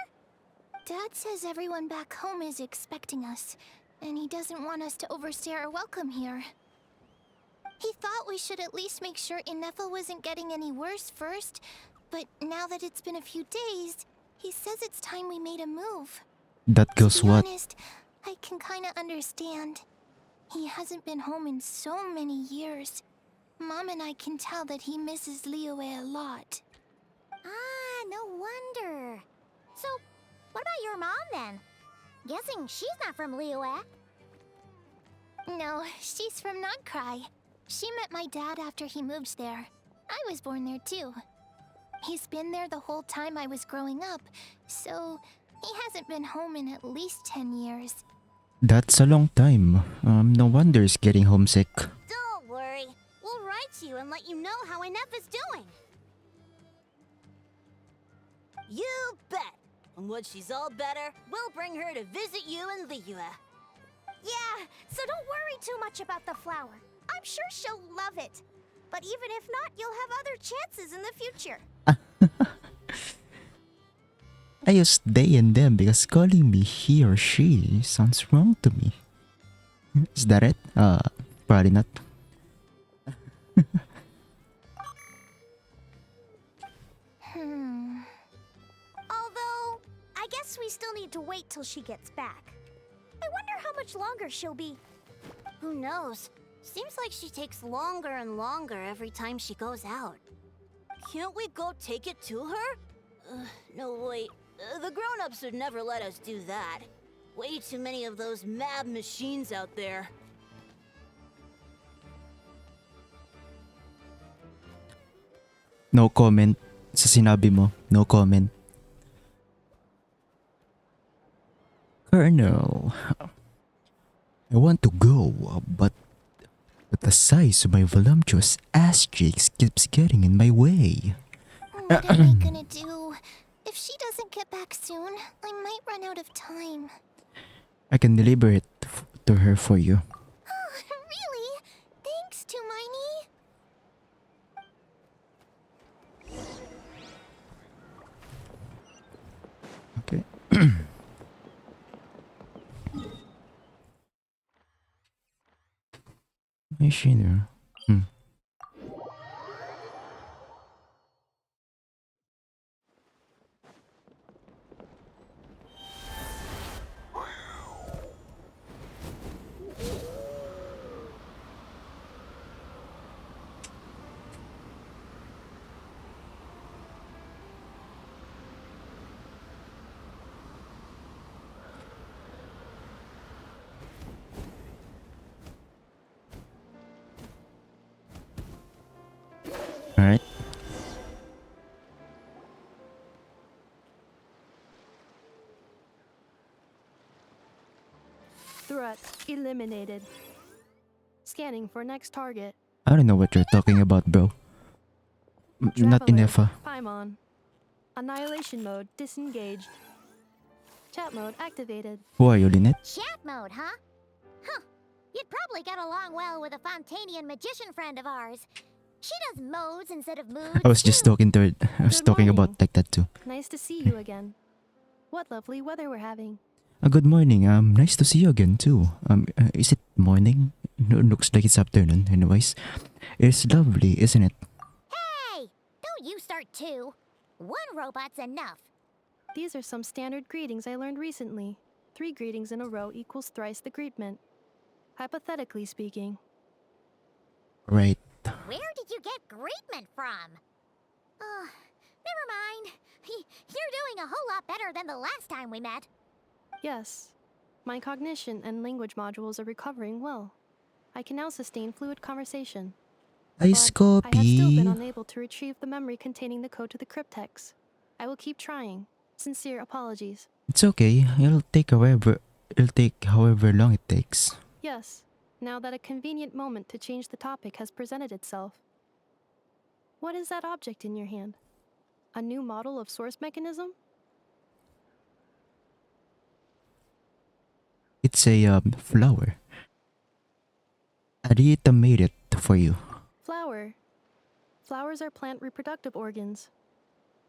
Speaker 4: Dad says everyone back home is expecting us, and he doesn't want us to overstay our welcome here. He thought we should at least make sure Inefa wasn't getting any worse first, but now that it's been a few days, he says it's time we made a move.
Speaker 1: That goes
Speaker 4: To be
Speaker 1: what?
Speaker 4: honest, I can kinda understand. He hasn't been home in so many years. Mom and I can tell that he misses Liyue a lot. Ah, no wonder. So, what about your mom then? Guessing she's not from Liyue. No, she's from Nodcry. She met my dad after he moved there. I was born there too. He's been there the whole time I was growing up, so he hasn't been home in at least 10 years.
Speaker 1: That's a long time. No wonder he's getting homesick.
Speaker 4: Don't worry. We'll write to you and let you know how Inefa's doing.
Speaker 12: You bet! And when she's all better, we'll bring her to visit you in Liyue.
Speaker 4: Yeah, so don't worry too much about the flower. I'm sure she'll love it. But even if not, you'll have other chances in the future.
Speaker 1: I use they and them because calling me he or she sounds wrong to me. Is that it? Probably not.
Speaker 4: Although, I guess we still need to wait till she gets back. I wonder how much longer she'll be. Who knows? Seems like she takes longer and longer every time she goes out.
Speaker 12: Can't we go take it to her? No, wait. The grown-ups would never let us do that. Way too many of those mad machines out there.
Speaker 1: No comment sa sinabi mo. No comment. Colonel, I want to go, but the size of my voluptuous ass cheeks keeps getting in my way.
Speaker 4: What am I gonna do? If she doesn't get back soon, I might run out of time.
Speaker 1: I can deliver it to her for you.
Speaker 4: Really? Thanks, Tumaini.
Speaker 1: Okay. Machinery.
Speaker 5: Eliminated. Scanning for next target.
Speaker 1: I don't know what you're talking about, bro. Not
Speaker 5: Traveler,
Speaker 1: Inefa.
Speaker 5: Paimon. Annihilation mode disengaged. Chat mode activated.
Speaker 1: Who are you, Lynette?
Speaker 4: Chat mode, huh? Huh. You'd probably get along well with a Fontanian magician friend of ours. She does modes instead of moods.
Speaker 1: I was just talking to her. I was
Speaker 5: Good
Speaker 1: talking
Speaker 5: morning.
Speaker 1: about like that too.
Speaker 5: Nice to see you again. What lovely weather we're having.
Speaker 1: Good morning. Nice to see you again too. Is it morning? No, looks like it's afternoon. Anyways, it's lovely, isn't it?
Speaker 4: Hey! Don't you start too. One robot's enough.
Speaker 5: These are some standard greetings I learned recently. 3 greetings in a row equals thrice the greetment. Hypothetically speaking.
Speaker 1: Right.
Speaker 4: Where did you get greetment from? Never mind. You're doing a whole lot better than the last time we met.
Speaker 5: Yes. My cognition and language modules are recovering well. I can now sustain fluid conversation.
Speaker 1: Ice
Speaker 5: But I have still been
Speaker 1: copy.
Speaker 5: unable to retrieve the memory containing the code to the cryptex. I will keep trying. Sincere apologies.
Speaker 1: It's okay. It'll take however long it takes.
Speaker 5: Yes, now that a convenient moment to change the topic has presented itself. What is that object in your hand? A new model of source mechanism?
Speaker 1: It's a flower. Arita made it for you.
Speaker 5: Flower. Flowers are plant reproductive organs.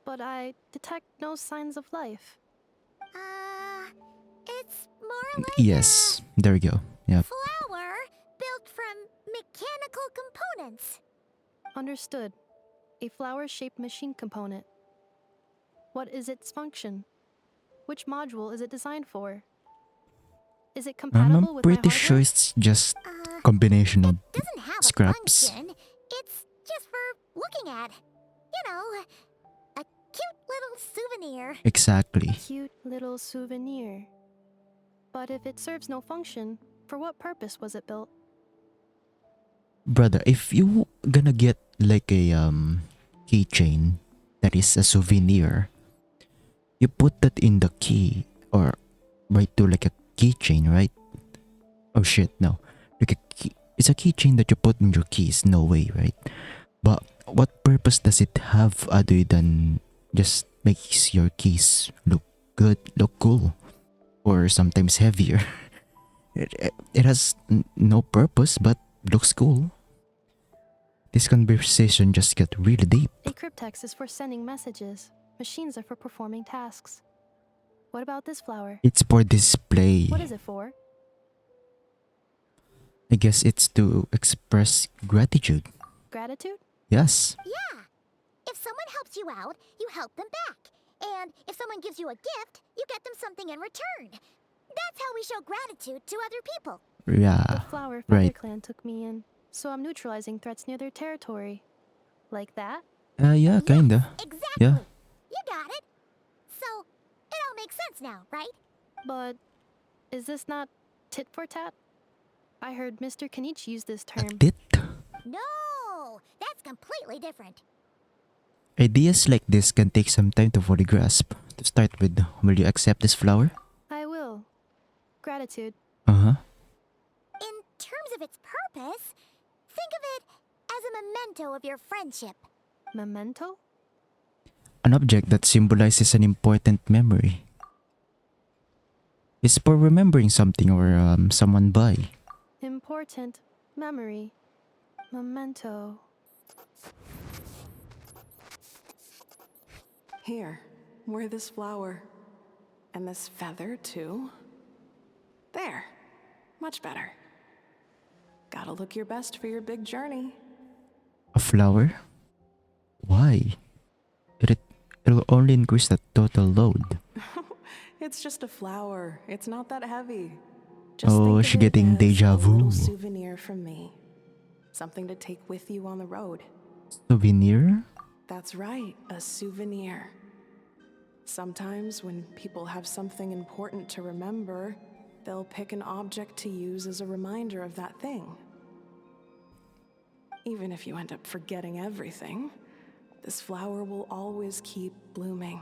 Speaker 5: But I detect no signs of life.
Speaker 4: It's more like
Speaker 1: Yes, there we go.
Speaker 4: a
Speaker 1: Yep.
Speaker 4: flower built from mechanical components.
Speaker 5: Understood. A flower-shaped machine component. What is its function? Which module is it designed for? Is it
Speaker 1: I'm
Speaker 5: compatible with my
Speaker 1: pretty
Speaker 5: hardware?
Speaker 1: sure it's just combination of
Speaker 4: Doesn't have
Speaker 1: scraps.
Speaker 4: a function. It's just for looking at. You know, a cute little souvenir.
Speaker 1: Exactly.
Speaker 5: Cute little souvenir. But if it serves no function, for what purpose was it built?
Speaker 1: Brother, if you gonna get like a keychain that is a souvenir, you put that in the key or right to like a keychain, right? Oh shit, no. Like it's a keychain that you put in your keys, no way, right? But what purpose does it have other than just makes your keys look good, look cool, or sometimes heavier? It has no purpose but looks cool. This conversation just got really deep.
Speaker 5: A cryptex is for sending messages. Machines are for performing tasks. What about this flower?
Speaker 1: It's for display.
Speaker 5: What is it for?
Speaker 1: I guess it's to express gratitude.
Speaker 5: Gratitude?
Speaker 1: Yes.
Speaker 4: Yeah. If someone helps you out, you help them back. And if someone gives you a gift, you get them something in return. That's how we show gratitude to other people.
Speaker 1: Yeah.
Speaker 5: The flower Feather
Speaker 1: Right.
Speaker 5: Clan took me in, so I'm neutralizing threats near their territory. Like that?
Speaker 1: Yeah, kinda.
Speaker 4: Exactly.
Speaker 1: Yeah.
Speaker 4: You got it. So, it all makes sense now, right?
Speaker 5: But is this not tit for tat? I heard Mr. Kenichi use this term.
Speaker 1: Tit?
Speaker 4: No, that's completely different.
Speaker 1: Ideas like this can take some time to fully grasp. To start with, will you accept this flower?
Speaker 5: I will. Gratitude.
Speaker 1: Uh-huh.
Speaker 4: In terms of its purpose, think of it as a memento of your friendship.
Speaker 5: Memento?
Speaker 1: An object that symbolizes an important memory. It's for remembering something or someone by.
Speaker 5: Important memory. Memento.
Speaker 6: Here, wear this flower. And this feather, too. There. Much better. Gotta look your best for your big journey.
Speaker 1: A flower? Why? It'll only increase the total load.
Speaker 6: It's just a flower. It's not that heavy.
Speaker 1: Oh,
Speaker 6: think
Speaker 1: she
Speaker 6: of it
Speaker 1: getting
Speaker 6: as
Speaker 1: deja
Speaker 6: a little
Speaker 1: vu.
Speaker 6: souvenir from me. Something to take with you on the road.
Speaker 1: Souvenir?
Speaker 6: That's right, a souvenir. Sometimes when people have something important to remember, they'll pick an object to use as a reminder of that thing. Even if you end up forgetting everything, this flower will always keep blooming.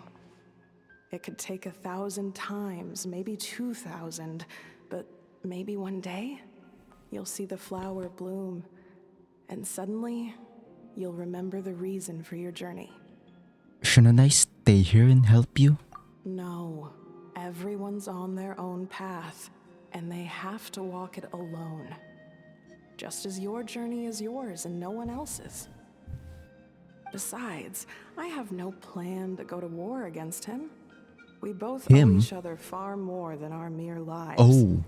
Speaker 6: It could take 1,000 times, maybe 2,000, but maybe one day you'll see the flower bloom, and suddenly, you'll remember the reason for your journey.
Speaker 1: Shouldn't I stay here and help you?
Speaker 6: No, everyone's on their own path, and they have to walk it alone. Just as your journey is yours and no one else's. Besides, I have no plan to go to war against him. We both owe
Speaker 1: Him?
Speaker 6: each other far more than our mere lives.
Speaker 1: Oh,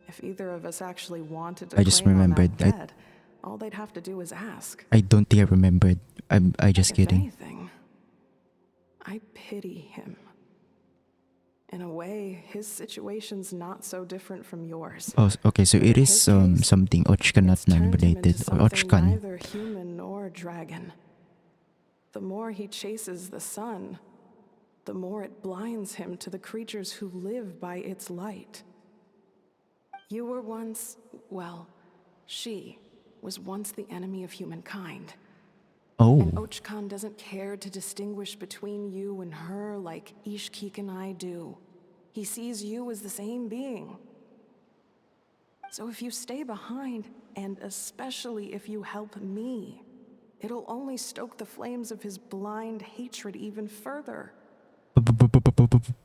Speaker 6: If either of us actually wanted to
Speaker 1: I just
Speaker 6: claim on
Speaker 1: remembered.
Speaker 6: that debt, all they'd have to do is ask.
Speaker 1: I don't think I remembered. I just
Speaker 6: If
Speaker 1: kidding.
Speaker 6: anything, I pity him. In a way, his situation's not so different from yours.
Speaker 1: Oh, okay. So it
Speaker 6: In
Speaker 1: is
Speaker 6: his case,
Speaker 1: something Ochkanatnan
Speaker 6: turned him
Speaker 1: related
Speaker 6: into
Speaker 1: or
Speaker 6: something
Speaker 1: Ochkan.
Speaker 6: neither human nor dragon. The more he chases the sun, the more it blinds him to the creatures who live by its light. You were once, well, she was once the enemy of humankind. And
Speaker 1: Oh,
Speaker 6: Ochkan doesn't care to distinguish between you and her like Ishkik and I do. He sees you as the same being. So if you stay behind, and especially if you help me, it'll only stoke the flames of his blind hatred even further.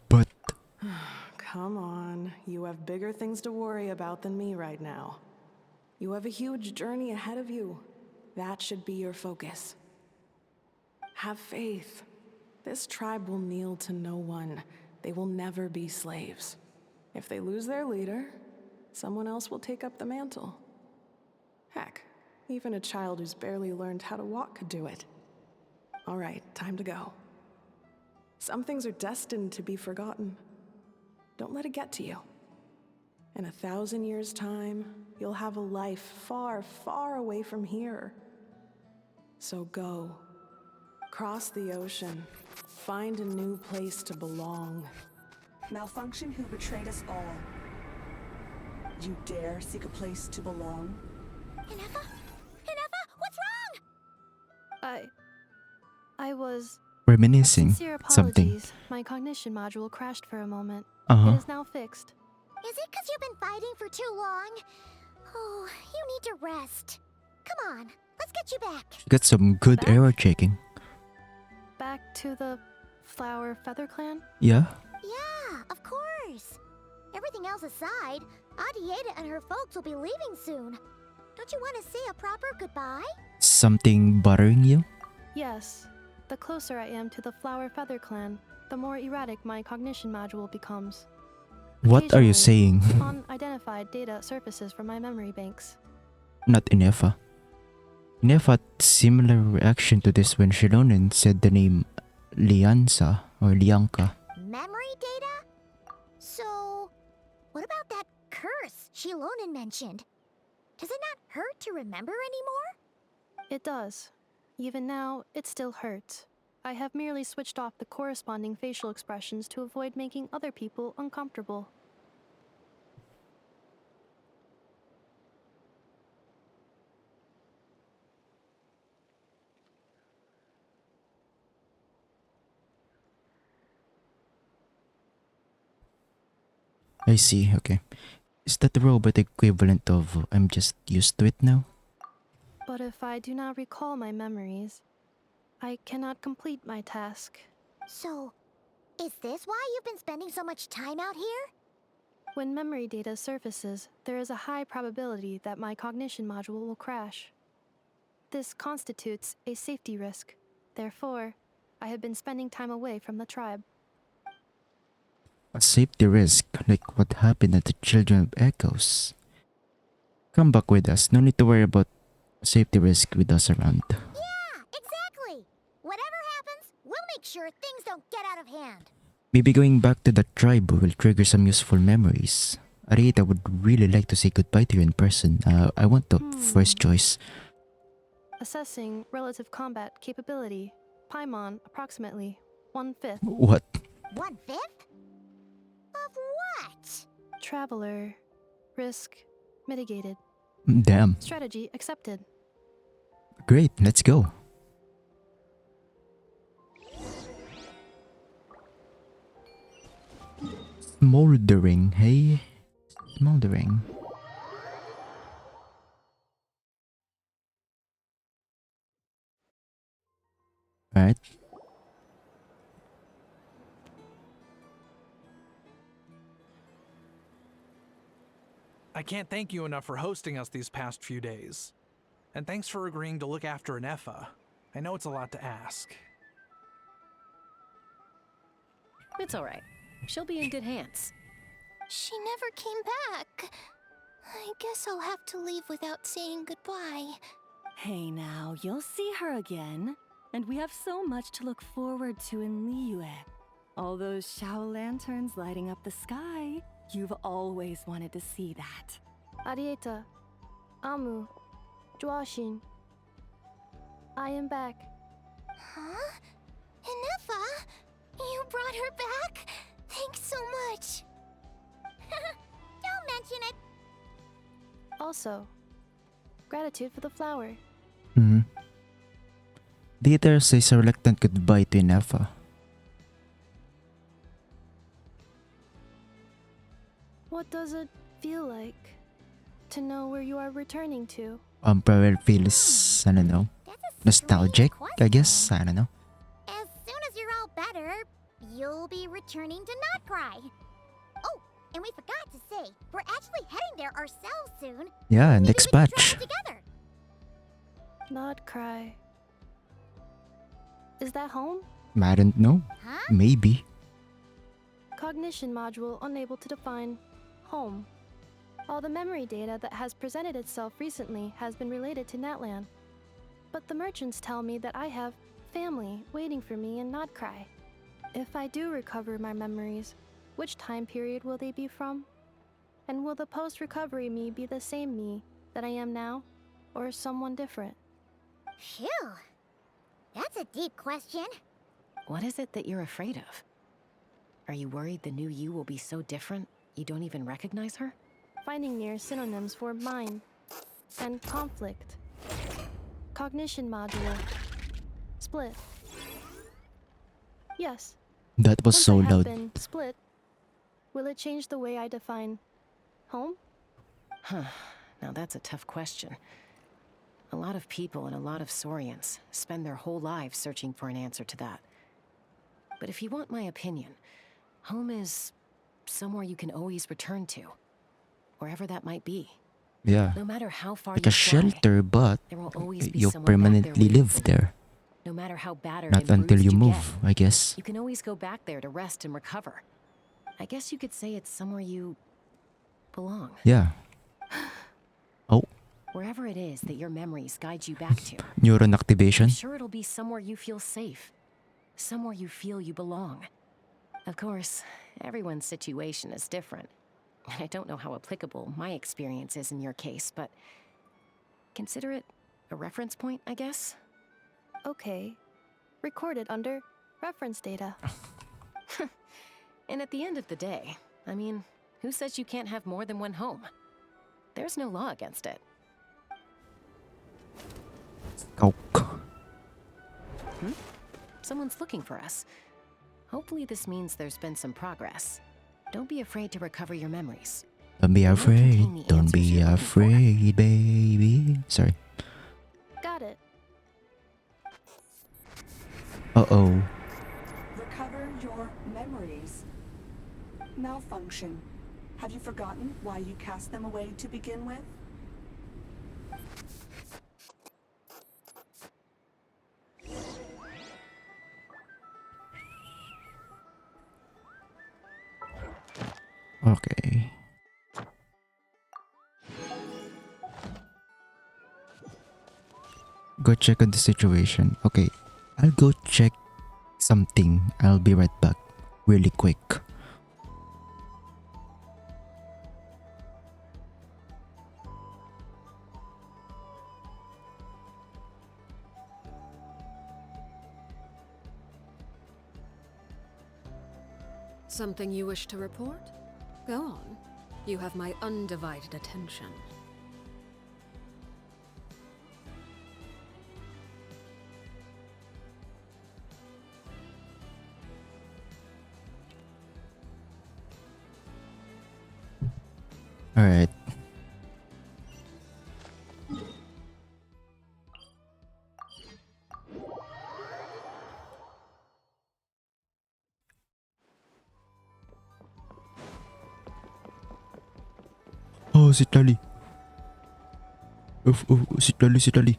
Speaker 1: but
Speaker 6: Come on, you have bigger things to worry about than me right now. You have a huge journey ahead of you. That should be your focus. Have faith. This tribe will kneel to no one. They will never be slaves. If they lose their leader, someone else will take up the mantle. Heck, even a child who's barely learned how to walk could do it. All right, time to go. Some things are destined to be forgotten. Don't let it get to you. In 1,000 years' time, you'll have a life far, far away from here. So go. Cross the ocean. Find a new place to belong.
Speaker 13: Malfunction who betrayed us all. You dare seek a place to belong?
Speaker 4: Hinefa? Hinefa, what's wrong?
Speaker 5: I was...
Speaker 1: reminiscing
Speaker 5: Sincere
Speaker 1: something.
Speaker 5: apologies. My cognition module crashed for a moment.
Speaker 1: Uh-huh.
Speaker 5: It is now fixed.
Speaker 4: Is it because you've been fighting for too long? Oh, you need to rest. Come on, let's get you back.
Speaker 1: Got some good
Speaker 5: Back?
Speaker 1: error checking.
Speaker 5: Back to the Flower Feather Clan?
Speaker 1: Yeah?
Speaker 4: Yeah, of course. Everything else aside, Adieta and her folks will be leaving soon. Don't you want to say a proper goodbye?
Speaker 1: Something bothering you?
Speaker 5: Yes. The closer I am to the Flower Feather Clan, the more erratic my cognition module becomes.
Speaker 1: What are you saying?
Speaker 5: Occasionally, unidentified data surfaces from my memory banks.
Speaker 1: Not Inefa. Inefa had similar reaction to this when Shilonen said the name Lianza or Lianka.
Speaker 4: Memory data? So, what about that curse Shilonen mentioned? Does it not hurt to remember anymore?
Speaker 5: It does. Even now, it still hurts. I have merely switched off the corresponding facial expressions to avoid making other people uncomfortable.
Speaker 1: I see, okay. Is that the robot equivalent of I'm just used to it now?
Speaker 5: But if I do not recall my memories, I cannot complete my task.
Speaker 4: So, is this why you've been spending so much time out here?
Speaker 5: When memory data surfaces, there is a high probability that my cognition module will crash. This constitutes a safety risk. Therefore, I have been spending time away from the tribe.
Speaker 1: A safety risk, like what happened at the Children of Echoes. Come back with us, no need to worry about safety risk with us around.
Speaker 4: Yeah, exactly. Whatever happens, we'll make sure things don't get out of hand.
Speaker 1: Maybe going back to the tribe will trigger some useful memories. Arita would really like to say goodbye to you in person. I want the first choice.
Speaker 5: Assessing relative combat capability. Paimon, approximately 1/5.
Speaker 1: What?
Speaker 4: 1/5? Of what?
Speaker 5: Traveler. Risk mitigated.
Speaker 1: Damn.
Speaker 5: Strategy accepted.
Speaker 1: Great, let's go. Smoldering, hey? Smoldering. Alright.
Speaker 9: I can't thank you enough for hosting us these past few days. And thanks for agreeing to look after Anefa. I know it's a lot to ask.
Speaker 2: It's all right. She'll be in good hands.
Speaker 4: She never came back. I guess I'll have to leave without saying goodbye.
Speaker 8: Hey now, you'll see her again. And we have so much to look forward to in Liyue. All those Shao lanterns lighting up the sky. You've always wanted to see that.
Speaker 5: Arieta, Amu, Joashin. I am back.
Speaker 4: Huh? Inefa? You brought her back? Thanks so much. Don't mention it.
Speaker 5: Also, gratitude for the flower.
Speaker 1: Mm-hmm. Dieter says a reluctant goodbye to Nefa.
Speaker 5: What does it feel like to know where you are returning to?
Speaker 1: Probably feels, I don't know, nostalgic, I guess. I don't know.
Speaker 4: As soon as you're all better, you'll be returning to Not Cry. Oh, and we forgot to say, we're actually heading there ourselves soon.
Speaker 1: Yeah,
Speaker 4: Maybe
Speaker 1: next
Speaker 4: we can
Speaker 1: batch.
Speaker 4: travel together.
Speaker 5: Not cry. Is that home?
Speaker 1: I don't know.
Speaker 4: Huh?
Speaker 1: Maybe.
Speaker 5: Cognition module unable to define home. All the memory data that has presented itself recently has been related to Natlan. But the merchants tell me that I have family waiting for me in Not Cry. If I do recover my memories, which time period will they be from? And will the post-recovery me be the same me that I am now, or someone different?
Speaker 4: Phew. That's a deep question.
Speaker 2: What is it that you're afraid of? Are you worried the new you will be so different you don't even recognize her?
Speaker 5: Finding near synonyms for mind and conflict. Cognition module. Split. Yes.
Speaker 1: That was
Speaker 5: Once
Speaker 1: so
Speaker 5: I have
Speaker 1: loud.
Speaker 5: been split, will it change the way I define home?
Speaker 2: Huh. Now that's a tough question. A lot of people and a lot of Saurians spend their whole lives searching for an answer to that. But if you want my opinion, home is somewhere you can always return to, wherever that might be.
Speaker 1: Yeah.
Speaker 2: No matter how far
Speaker 1: Like
Speaker 2: you
Speaker 1: a
Speaker 2: fly,
Speaker 1: shelter, but
Speaker 2: there will always be
Speaker 1: you
Speaker 2: someone back there
Speaker 1: permanently
Speaker 2: waiting
Speaker 1: live
Speaker 2: for you.
Speaker 1: there.
Speaker 2: No matter how battered
Speaker 1: Not
Speaker 2: and
Speaker 1: until
Speaker 2: bruised
Speaker 1: you
Speaker 2: get,
Speaker 1: move, I guess.
Speaker 2: you can always go back there to rest and recover. I guess you could say it's somewhere you belong.
Speaker 1: Yeah. Oh,
Speaker 2: Wherever it is that your memories guide you back to.
Speaker 1: neuron
Speaker 2: I'm
Speaker 1: activation.
Speaker 2: sure it'll be somewhere you feel safe. Somewhere you feel you belong. Of course, everyone's situation is different. And I don't know how applicable my experience is in your case, but consider it a reference point, I guess.
Speaker 5: Okay. Recorded under reference data.
Speaker 2: And at the end of the day, I mean, who says you can't have more than one home? There's no law against it.
Speaker 1: Coke.
Speaker 2: Someone's looking for us. Hopefully this means there's been some progress. Don't be afraid to recover your memories.
Speaker 1: Don't be
Speaker 2: They will
Speaker 1: afraid.
Speaker 2: contain the
Speaker 1: Don't
Speaker 2: answers
Speaker 1: be
Speaker 2: you're looking for.
Speaker 1: afraid, baby. Sorry.
Speaker 5: Got it.
Speaker 1: Uh-oh.
Speaker 13: Recover your memories. Malfunction. Have you forgotten why you cast them away to begin with?
Speaker 1: Okay. Go check on the situation. Okay. I'll go check something. I'll be right back. Really quick.
Speaker 14: Something you wish to report? Go on. You have my undivided attention.
Speaker 1: Alright. Oh, si Tali. Si Tali, si Tali.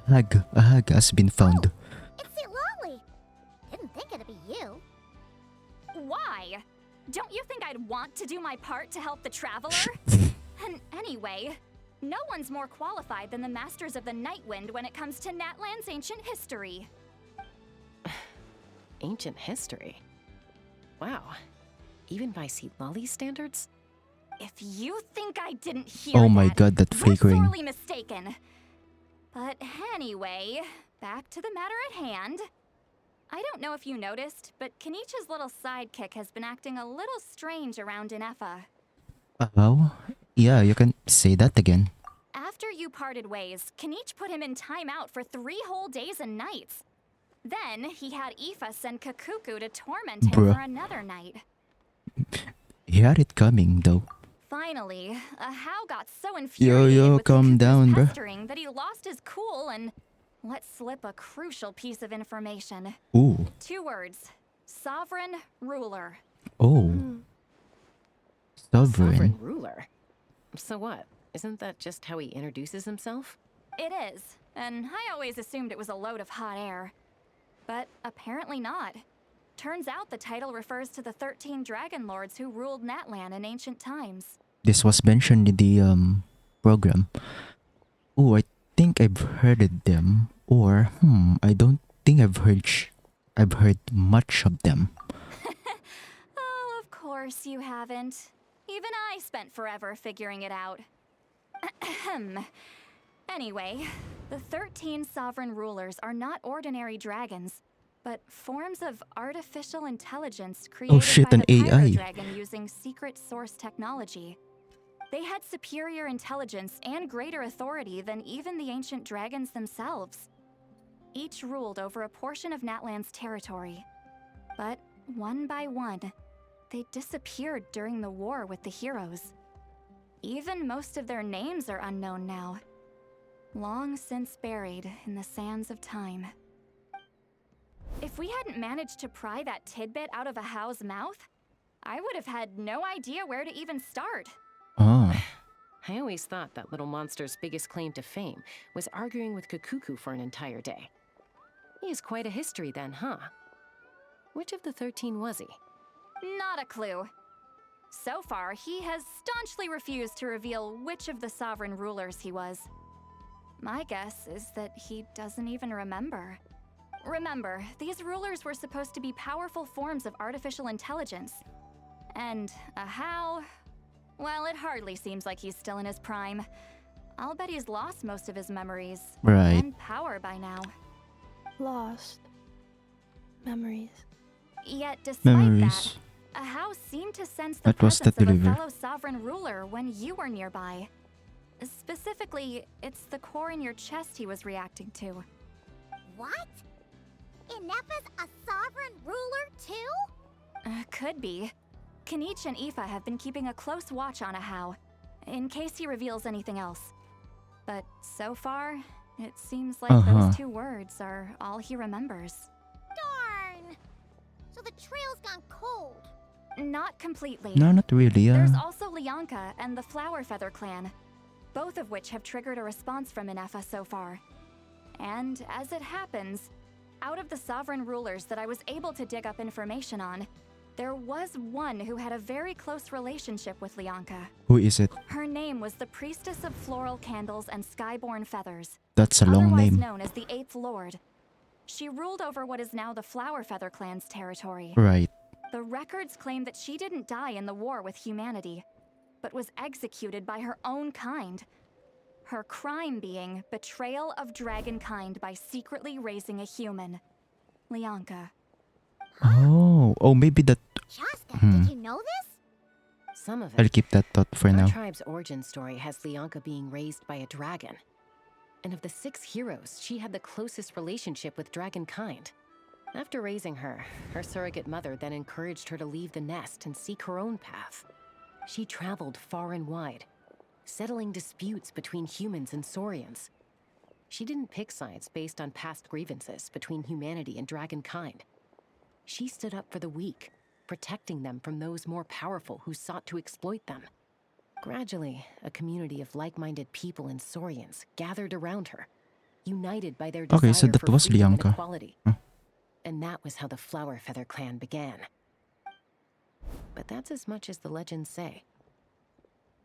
Speaker 1: A hag has been found.
Speaker 4: It's the lolly. Didn't think it'd be you.
Speaker 15: Why? Don't you think I'd want to do my part to help the traveler? And anyway, no one's more qualified than the Masters of the Nightwind when it comes to Natlan's ancient history.
Speaker 2: Ancient history? Wow. Even by Lolly standards?
Speaker 15: If you think I didn't hear
Speaker 1: Oh my god, that
Speaker 15: you're
Speaker 1: flickering.
Speaker 15: sorely mistaken. But anyway, back to the matter at hand. I don't know if you noticed, but Kenichi's little sidekick has been acting a little strange around Inefa.
Speaker 1: Oh? Yeah, you can say that again.
Speaker 15: After you parted ways, Kenichi put him in timeout for 3 whole days and nights. Then he had Aoife send Kakuku to torment him
Speaker 1: Bruh.
Speaker 15: for another night.
Speaker 1: He had it coming though.
Speaker 15: Finally, Ahau got so infuriated
Speaker 1: Yo,
Speaker 15: with
Speaker 1: calm
Speaker 15: Kakuku's
Speaker 1: down, bruh.
Speaker 15: pestering that he lost his cool and let slip a crucial piece of information.
Speaker 1: Ooh.
Speaker 15: 2 words. Sovereign ruler.
Speaker 1: Oh. Sovereign.
Speaker 2: ruler? So what? Isn't that just how he introduces himself?
Speaker 15: It is, and I always assumed it was a load of hot air. But apparently not. Turns out the title refers to the 13 dragon lords who ruled Natlan in ancient times.
Speaker 1: This was mentioned in the program. Oh, I think I've heard of them. Or I don't think I've heard much of them.
Speaker 15: Oh, of course you haven't. Even I spent forever figuring it out. Anyway, the 13 sovereign rulers are not ordinary dragons, but forms of artificial intelligence created
Speaker 1: shit,
Speaker 15: by
Speaker 1: an
Speaker 15: the Pyro
Speaker 1: AI.
Speaker 15: Dragon using secret source technology. They had superior intelligence and greater authority than even the ancient dragons themselves. Each ruled over a portion of Natlan's territory. But one by one, they disappeared during the war with the heroes. Even most of their names are unknown now. Long since buried in the sands of time. If we hadn't managed to pry that tidbit out of Ahau's mouth, I would have had no idea where to even start.
Speaker 1: Ah.
Speaker 2: I always thought that little monster's biggest claim to fame was arguing with Kakuku for an entire day. He has quite a history then, huh? Which of the 13 was he?
Speaker 15: Not a clue. So far, he has staunchly refused to reveal which of the sovereign rulers he was. My guess is that he doesn't even remember. Remember, these rulers were supposed to be powerful forms of artificial intelligence. And Ahau, well, it hardly seems like he's still in his prime. I'll bet he's lost most of his memories.
Speaker 1: Right.
Speaker 15: And power by now.
Speaker 5: Lost. Memories.
Speaker 15: Yet despite
Speaker 1: Memories.
Speaker 15: that, Ahau seemed to sense the
Speaker 1: That was
Speaker 15: presence
Speaker 1: the
Speaker 15: of a
Speaker 1: deliver.
Speaker 15: fellow sovereign ruler when you were nearby. Specifically, it's the core in your chest he was reacting to.
Speaker 4: What? Inepa's a sovereign ruler too?
Speaker 15: Could be. Kenichi and Aoife have been keeping a close watch on Ahau, in case he reveals anything else. But so far, it seems like those 2 words are all he remembers.
Speaker 4: Darn! So the trail's gone cold.
Speaker 15: Not completely.
Speaker 1: No, not really.
Speaker 15: There's also Lianka and the Flower Feather clan, both of which have triggered a response from Inefa so far. And as it happens, out of the sovereign rulers that I was able to dig up information on, there was one who had a very close relationship with Lianka.
Speaker 1: Who is it?
Speaker 15: Her name was the Priestess of Floral Candles and Skyborn Feathers.
Speaker 1: That's a long
Speaker 15: otherwise
Speaker 1: name.
Speaker 15: known as the 8th Lord. She ruled over what is now the Flower Feather clan's territory.
Speaker 1: Right.
Speaker 15: The records claim that she didn't die in the war with humanity, but was executed by her own kind. Her crime being betrayal of dragonkind by secretly raising a human. Lianka.
Speaker 1: Oh, maybe that.
Speaker 4: Shaska, did you know this?
Speaker 2: Some of
Speaker 1: I'll
Speaker 2: it.
Speaker 1: keep that thought for
Speaker 2: Our
Speaker 1: now.
Speaker 2: tribe's origin story has Lianka being raised by a dragon. And of the 6 heroes, she had the closest relationship with dragonkind. After raising her, her surrogate mother then encouraged her to leave the nest and seek her own path. She traveled far and wide, settling disputes between humans and Saurians. She didn't pick sides based on past grievances between humanity and dragonkind. She stood up for the weak, protecting them from those more powerful who sought to exploit them. Gradually, a community of like-minded people and Saurians gathered around her, united by their
Speaker 1: Okay, so
Speaker 2: desire
Speaker 1: that
Speaker 2: for
Speaker 1: was
Speaker 2: freedom and
Speaker 1: Lianka.
Speaker 2: equality. And that was how the Flower Feather clan began. But that's as much as the legends say.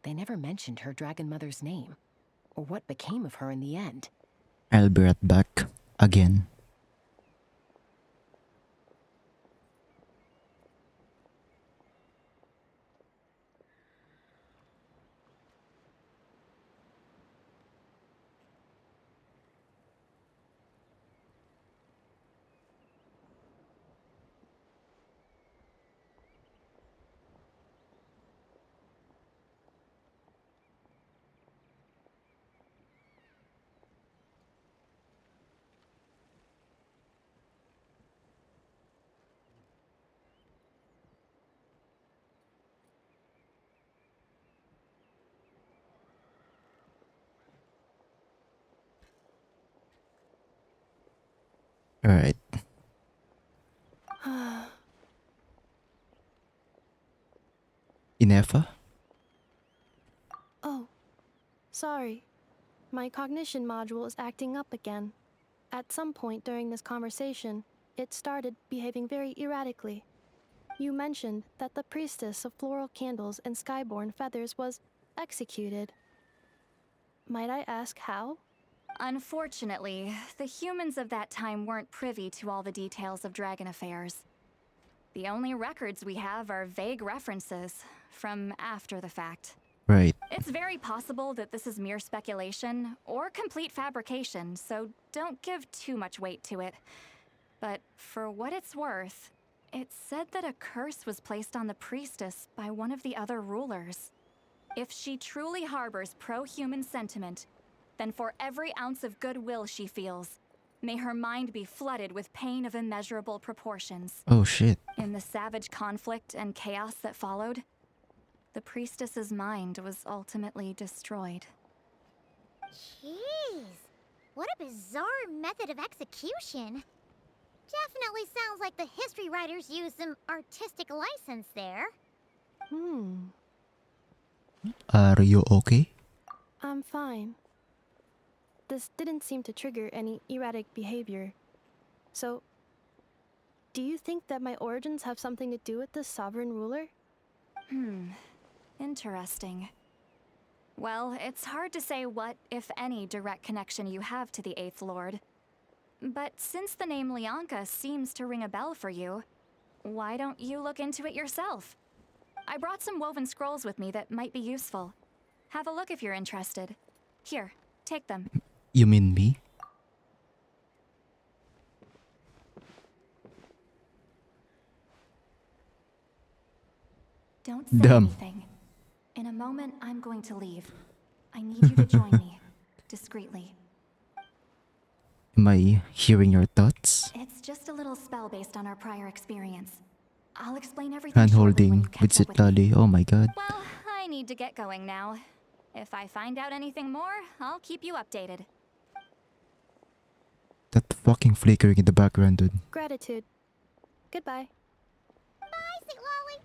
Speaker 2: They never mentioned her dragon mother's name, or what became of her in the end.
Speaker 1: I'll be right back again. Alright. Inefa?
Speaker 5: Oh, sorry. My cognition module is acting up again. At some point during this conversation, it started behaving very erratically. You mentioned that the priestess of floral candles and skyborn feathers was executed. Might I ask how?
Speaker 15: Unfortunately, the humans of that time weren't privy to all the details of dragon affairs. The only records we have are vague references from after the fact.
Speaker 1: Right.
Speaker 15: It's very possible that this is mere speculation or complete fabrication, so don't give too much weight to it. But for what it's worth, it's said that a curse was placed on the priestess by one of the other rulers. If she truly harbors pro-human sentiment, then for every ounce of goodwill she feels, may her mind be flooded with pain of immeasurable proportions.
Speaker 1: Oh shit.
Speaker 15: In the savage conflict and chaos that followed, the priestess's mind was ultimately destroyed.
Speaker 4: Jeez, what a bizarre method of execution. Definitely sounds like the history writers used some artistic license there.
Speaker 1: Are you okay?
Speaker 5: I'm fine. This didn't seem to trigger any erratic behavior. So, do you think that my origins have something to do with this sovereign ruler?
Speaker 15: Interesting. Well, it's hard to say what, if any, direct connection you have to the Eighth Lord. But since the name Lianka seems to ring a bell for you, why don't you look into it yourself? I brought some woven scrolls with me that might be useful. Have a look if you're interested. Here, take them.
Speaker 1: You mean me?
Speaker 15: Don't say
Speaker 1: Damn.
Speaker 15: anything. In a moment, I'm going to leave. I need you to join me, discreetly.
Speaker 1: Am I hearing your thoughts?
Speaker 15: It's just a little spell based on our prior experience. I'll explain everything
Speaker 1: Hand
Speaker 15: shortly when
Speaker 1: holding
Speaker 15: you
Speaker 1: with
Speaker 15: catch up with me.
Speaker 1: Citlali. Oh my god.
Speaker 15: Well, I need to get going now. If I find out anything more, I'll keep you updated.
Speaker 1: That fucking flickering in the background, dude.
Speaker 5: Gratitude. Goodbye.
Speaker 4: Bye, Citlali.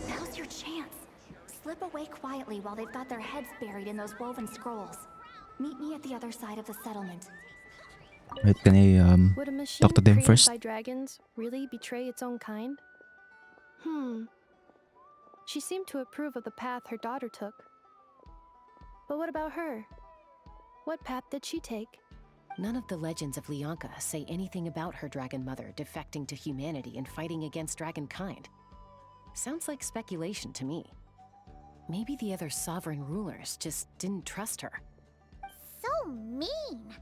Speaker 15: Now's your chance. Slip away quietly while they've got their heads buried in those woven scrolls. Meet me at the other side of the settlement.
Speaker 1: Right, can I
Speaker 5: Would a machine
Speaker 1: talk to them
Speaker 5: created
Speaker 1: first?
Speaker 5: by dragons really betray its own kind? She seemed to approve of the path her daughter took. But what about her? What path did she take?
Speaker 2: None of the legends of Lianka say anything about her dragon mother defecting to humanity and fighting against dragonkind. Sounds like speculation to me. Maybe the other sovereign rulers just didn't trust her.
Speaker 4: So mean.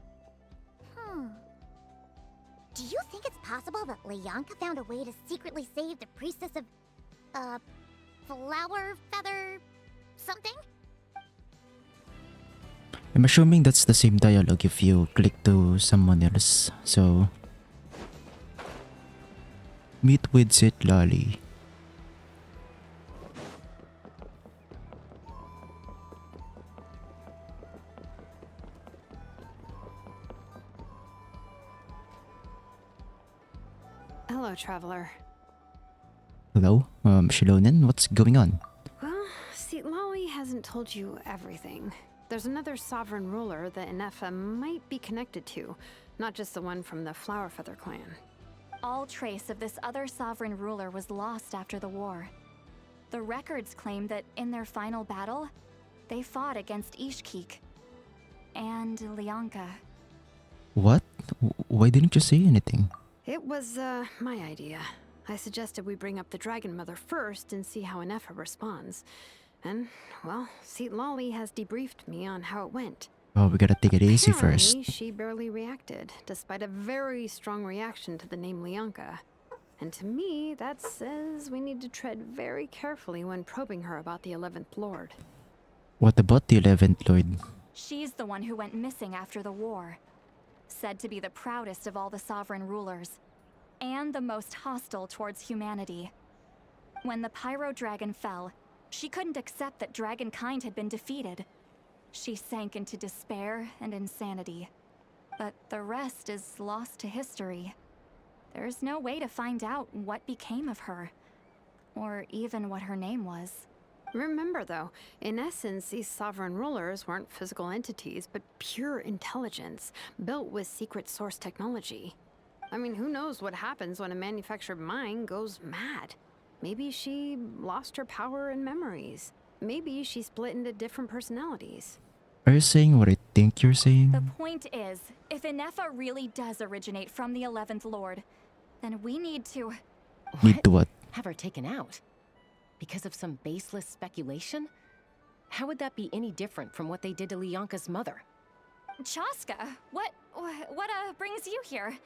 Speaker 4: Do you think it's possible that Lianka found a way to secretly save the priestess of, flower feather something?
Speaker 1: I'm assuming that's the same dialogue if you click to someone else. So, meet with Citlali.
Speaker 3: Hello, traveler.
Speaker 1: Hello, Shilonen, what's going on?
Speaker 3: haven't told you everything. There's another sovereign ruler that Inefa might be connected to, not just the one from the Flowerfeather clan.
Speaker 15: All trace of this other sovereign ruler was lost after the war. The records claim that in their final battle, they fought against Ishkik and Lyanka.
Speaker 1: What? Why didn't you say anything?
Speaker 3: It was, my idea. I suggested we bring up the Dragon Mother first and see how Inefa responds. And, well, Seat Lolly has debriefed me on how it went.
Speaker 1: Oh, we gotta take it easy first.
Speaker 3: Apparently, she barely reacted, despite a very strong reaction to the name Lyanka. And to me, that says we need to tread very carefully when probing her about the 11th Lord.
Speaker 1: What about the 11th Lord?
Speaker 15: She's the one who went missing after the war. Said to be the proudest of all the sovereign rulers, and the most hostile towards humanity. When the Pyro Dragon fell, she couldn't accept that dragonkind had been defeated. She sank into despair and insanity. But the rest is lost to history. There's no way to find out what became of her, or even what her name was.
Speaker 3: Remember, though, in essence, these sovereign rulers weren't physical entities, but pure intelligence, built with secret source technology. I mean, who knows what happens when a manufactured mind goes mad? Maybe she lost her power and memories. Maybe she split into different personalities.
Speaker 1: Are you saying what I think you're saying?
Speaker 15: The point is, if Inefa really does originate from the 11th Lord, then we need to...
Speaker 1: Need to what?
Speaker 2: Have her taken out? Because of some baseless speculation? How would that be any different from what they did to Lyanka's mother?
Speaker 15: Chaska, what brings you here?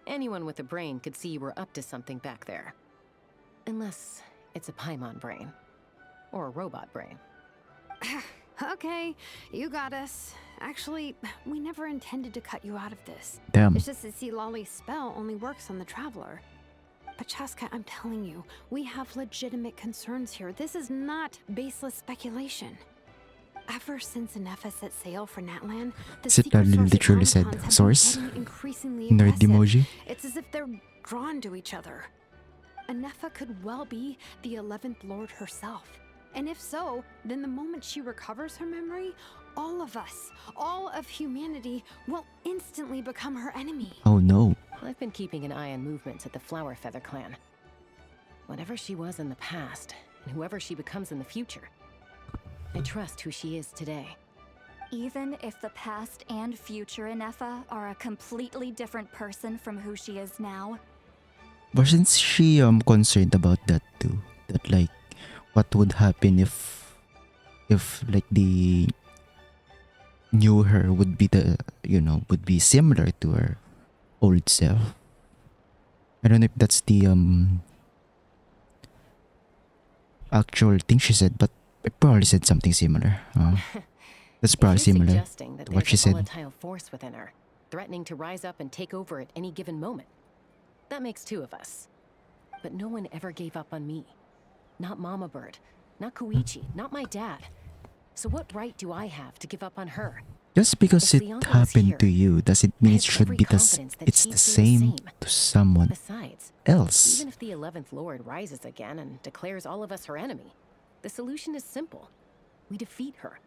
Speaker 2: Anyone with a brain could see you were up to something back there. Unless it's a Paimon brain. Or a robot brain.
Speaker 3: Okay, you got us. Actually, we never intended to cut you out of this.
Speaker 1: Damn.
Speaker 3: It's just that see, Lolly's spell only works on the Traveler. But Chaska, I'm telling you, we have legitimate concerns here. This is not baseless speculation. Ever since Inefa set sail for Natlan, the
Speaker 1: Sit
Speaker 3: secret source
Speaker 1: literally said
Speaker 3: automatons have been
Speaker 1: source.
Speaker 3: getting increasingly
Speaker 1: Nerd
Speaker 3: aggressive.
Speaker 1: emoji.
Speaker 3: It's as if they're drawn to each other. Inefa could well be the 11th Lord herself. And if so, then the moment she recovers her memory, all of us, all of humanity, will instantly become her enemy.
Speaker 1: Oh no.
Speaker 2: I've been keeping an eye on movements at the Flowerfeather clan. Whatever she was in the past, and whoever she becomes in the future, I trust who she is today.
Speaker 15: Even if the past and future Inefa are a completely different person from who she is now.
Speaker 1: Wasn't she concerned about that too? That like, what would happen if like the new her would be would be similar to her old self? I don't know if that's the actual thing she said, but it probably said something similar. That's probably
Speaker 2: If you're
Speaker 1: similar
Speaker 2: suggesting that
Speaker 1: to what
Speaker 2: there's
Speaker 1: she
Speaker 2: a
Speaker 1: said.
Speaker 2: volatile force within her, threatening to rise up and take over at any given moment. That makes two of us. But no one ever gave up on me. Not Mama Bird, not Koichi, not my dad. So what right do I have to give up on her?
Speaker 1: Just because
Speaker 2: If
Speaker 1: it
Speaker 2: Lyanka was
Speaker 1: happened
Speaker 2: here,
Speaker 1: to you doesn't mean
Speaker 2: I
Speaker 1: it
Speaker 2: have
Speaker 1: should
Speaker 2: every
Speaker 1: be
Speaker 2: confidence that
Speaker 1: it's
Speaker 2: she'd
Speaker 1: the
Speaker 2: do
Speaker 1: same to someone
Speaker 2: Besides,
Speaker 1: else.
Speaker 2: even if the 11th Lord rises again and declares all of us her enemy, the solution is simple. We defeat her.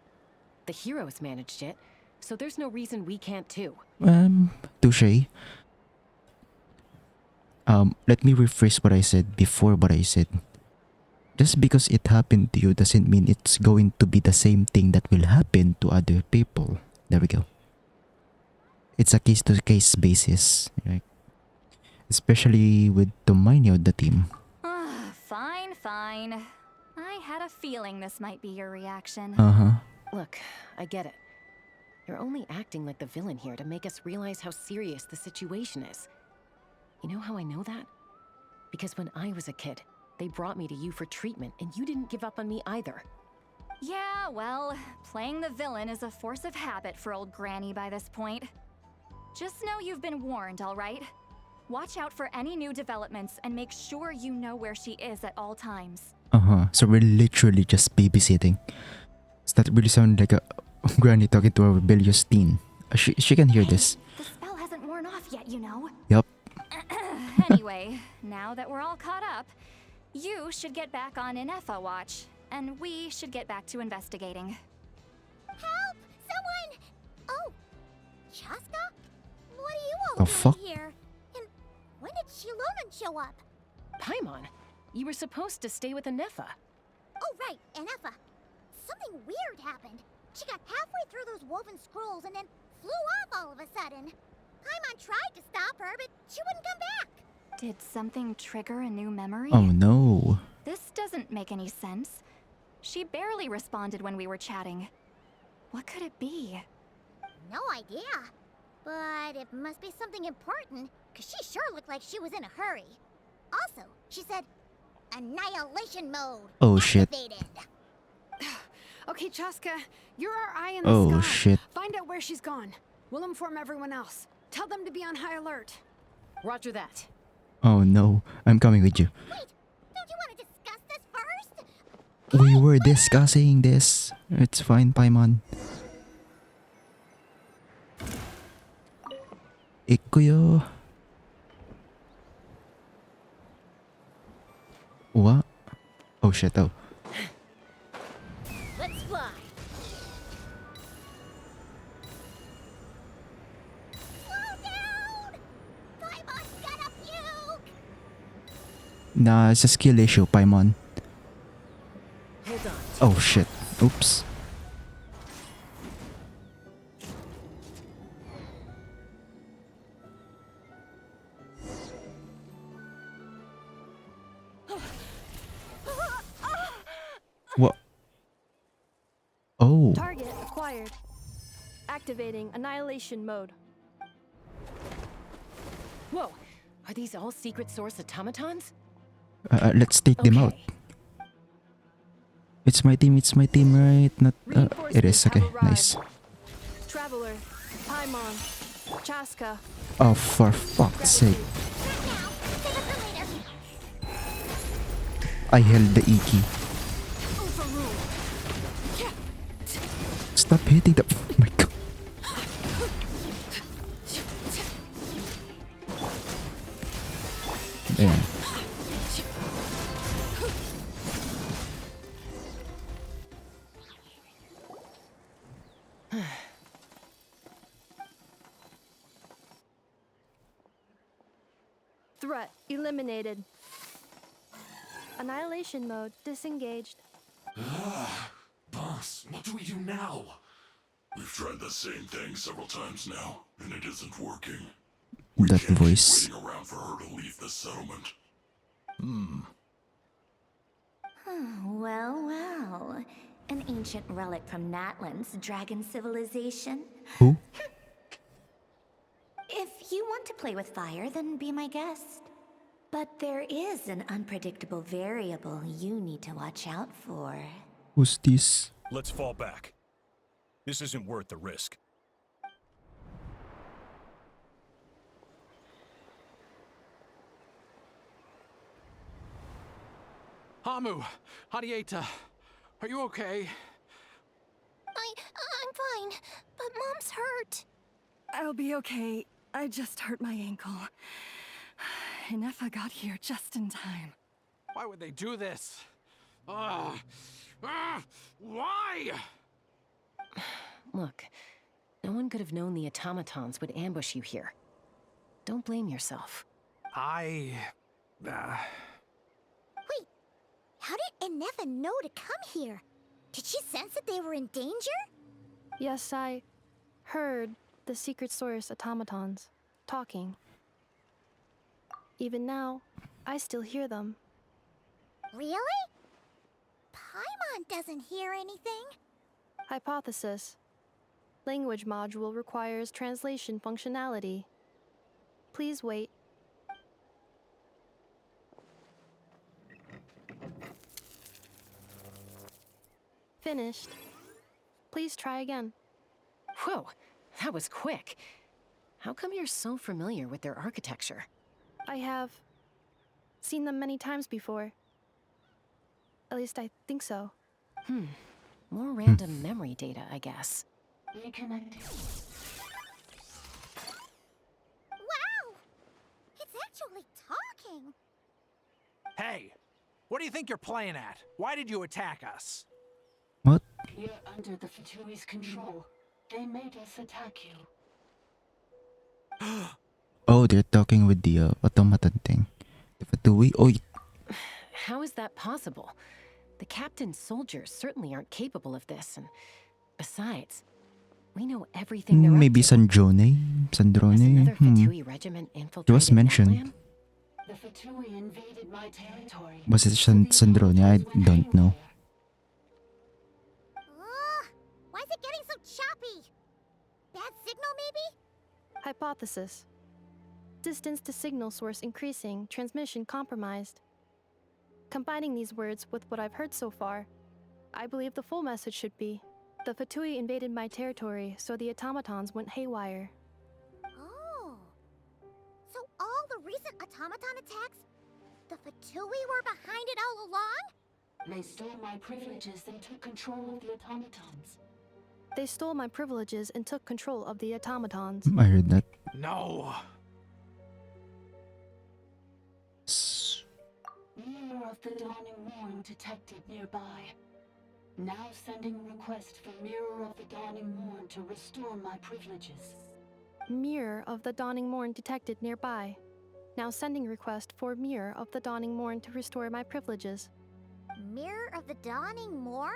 Speaker 2: The heroes managed it, so there's no reason we can't too.
Speaker 1: Touche. Let me rephrase what I said before what I said. Just because it happened to you doesn't mean it's going to be the same thing that will happen to other people. There we go. It's a case-to-case basis, right? Especially with Tomaino, the team.
Speaker 15: Fine. I had a feeling this might be your reaction.
Speaker 2: Look, I get it. You're only acting like the villain here to make us realize how serious the situation is. You know how I know that? Because when I was a kid, they brought me to you for treatment, and you didn't give up on me either.
Speaker 15: Yeah, well, playing the villain is a force of habit for old Granny by this point. Just know you've been warned, all right? Watch out for any new developments and make sure you know where she is at all times.
Speaker 1: So we're literally just babysitting. Does that really sound like a granny talking to a rebellious teen? She can hear this.
Speaker 15: The spell hasn't worn off yet, you know.
Speaker 1: Yup.
Speaker 15: Anyway, now that we're all caught up, you should get back on Inefa watch and we should get back to investigating.
Speaker 4: Help! Someone! Oh, Chaska? What are you all
Speaker 1: The
Speaker 4: doing
Speaker 1: fuck?
Speaker 4: here? And when did Shilonan show up?
Speaker 2: Paimon, you were supposed to stay with Anefa.
Speaker 4: Oh, right, Anefa. Something weird happened. She got halfway through those woven scrolls and then flew off all of a sudden. Paimon tried to stop her, but she wouldn't come back.
Speaker 15: Did something trigger a new memory?
Speaker 1: Oh no.
Speaker 15: This doesn't make any sense. She barely responded when we were chatting. What could it be?
Speaker 4: No idea. But it must be something important, because she sure looked like she was in a hurry. Also, she said, annihilation mode.
Speaker 1: Oh shit.
Speaker 4: Activated.
Speaker 3: Okay, Chaska, you're our eye in the
Speaker 1: Oh
Speaker 3: sky.
Speaker 1: shit.
Speaker 3: Find out where she's gone. We'll inform everyone else. Tell them to be on high alert.
Speaker 2: Roger that.
Speaker 1: Oh no. I'm coming with you.
Speaker 4: Wait, don't you want to discuss this first?
Speaker 1: We were discussing this. It's fine, Paimon. Ikuyo. What? Oh shit, oh.
Speaker 4: Let's fly. Slow down! Paimon's gonna puke!
Speaker 1: Nah, it's a skill issue, Paimon.
Speaker 2: Hold on.
Speaker 1: Oh shit. Oops. What? Oh.
Speaker 5: Target acquired. Activating annihilation mode.
Speaker 2: Whoa, are these all secret source automatons?
Speaker 1: Let's take them out. It's my team, right? Not. It is, okay, nice.
Speaker 5: Traveler, Paimon, Chaska.
Speaker 1: Oh, for fuck's sake. I held the E key. Stop hitting the. Oh my god. Yeah.
Speaker 5: Threat eliminated. Annihilation mode disengaged.
Speaker 16: Boss, what do we do now? We've tried the same thing several times now, and it isn't working.
Speaker 1: That voice.
Speaker 16: Waiting around for her to leave the settlement.
Speaker 15: Well, well. An ancient relic from Natlan's dragon civilization.
Speaker 1: Who?
Speaker 15: If you want to play with fire, then be my guest. But there is an unpredictable variable you need to watch out for.
Speaker 1: Who's this?
Speaker 17: Let's fall back. This isn't worth the risk.
Speaker 9: Hamu, Hadieta, are you okay?
Speaker 4: I'm fine, but Mom's hurt.
Speaker 8: I'll be okay. I just hurt my ankle. Anefa got here just in time.
Speaker 9: Why would they do this? Why?
Speaker 2: Look, no one could have known the automatons would ambush you here. Don't blame yourself.
Speaker 4: Wait, how did Anefa know to come here? Did she sense that they were in danger?
Speaker 5: Yes, I heard the secret source automatons talking. Even now, I still hear them.
Speaker 4: Really? Paimon doesn't hear anything.
Speaker 5: Hypothesis. Language module requires translation functionality. Please wait. Finished. Please try again.
Speaker 2: Whoa, that was quick. How come you're so familiar with their architecture?
Speaker 5: I have seen them many times before. At least I think so.
Speaker 2: More random memory data, I guess.
Speaker 4: Reconnecting. Wow! It's actually talking.
Speaker 9: Hey, What do you think you're playing at? Why did you attack us?
Speaker 1: What?
Speaker 13: You're under the Fatui's control. They made us attack you.
Speaker 1: Oh, they're talking with the automaton thing. The Fatui. Oh,
Speaker 2: How is that possible? The captain's soldiers certainly aren't capable of this, and besides, we know everything they're
Speaker 1: maybe
Speaker 2: up to.
Speaker 1: Sandrone.
Speaker 2: Has another Fatui regiment
Speaker 1: It
Speaker 2: infiltrated
Speaker 1: was mentioned.
Speaker 2: Natlan?
Speaker 13: The Fatui invaded my territory.
Speaker 1: Was it Sandrone? I don't know.
Speaker 4: Why is it getting so choppy? Bad signal, maybe?
Speaker 5: Hypothesis. Distance to signal source increasing, transmission compromised. Combining these words with what I've heard so far, I believe the full message should be, the Fatui invaded my territory, so the automatons went haywire.
Speaker 4: Oh. So all the recent automaton attacks, the Fatui were behind it all along?
Speaker 13: They stole my privileges and took control of the automatons.
Speaker 5: They stole my privileges and took control of the automatons.
Speaker 1: I heard that.
Speaker 9: No.
Speaker 13: Mirror of the Dawning Morn detected nearby. Now sending request for Mirror of the Dawning Morn to restore my privileges.
Speaker 5: Mirror of the Dawning Morn detected nearby. Now sending request for Mirror of the Dawning Morn to restore my privileges.
Speaker 4: Mirror of the Dawning Morn?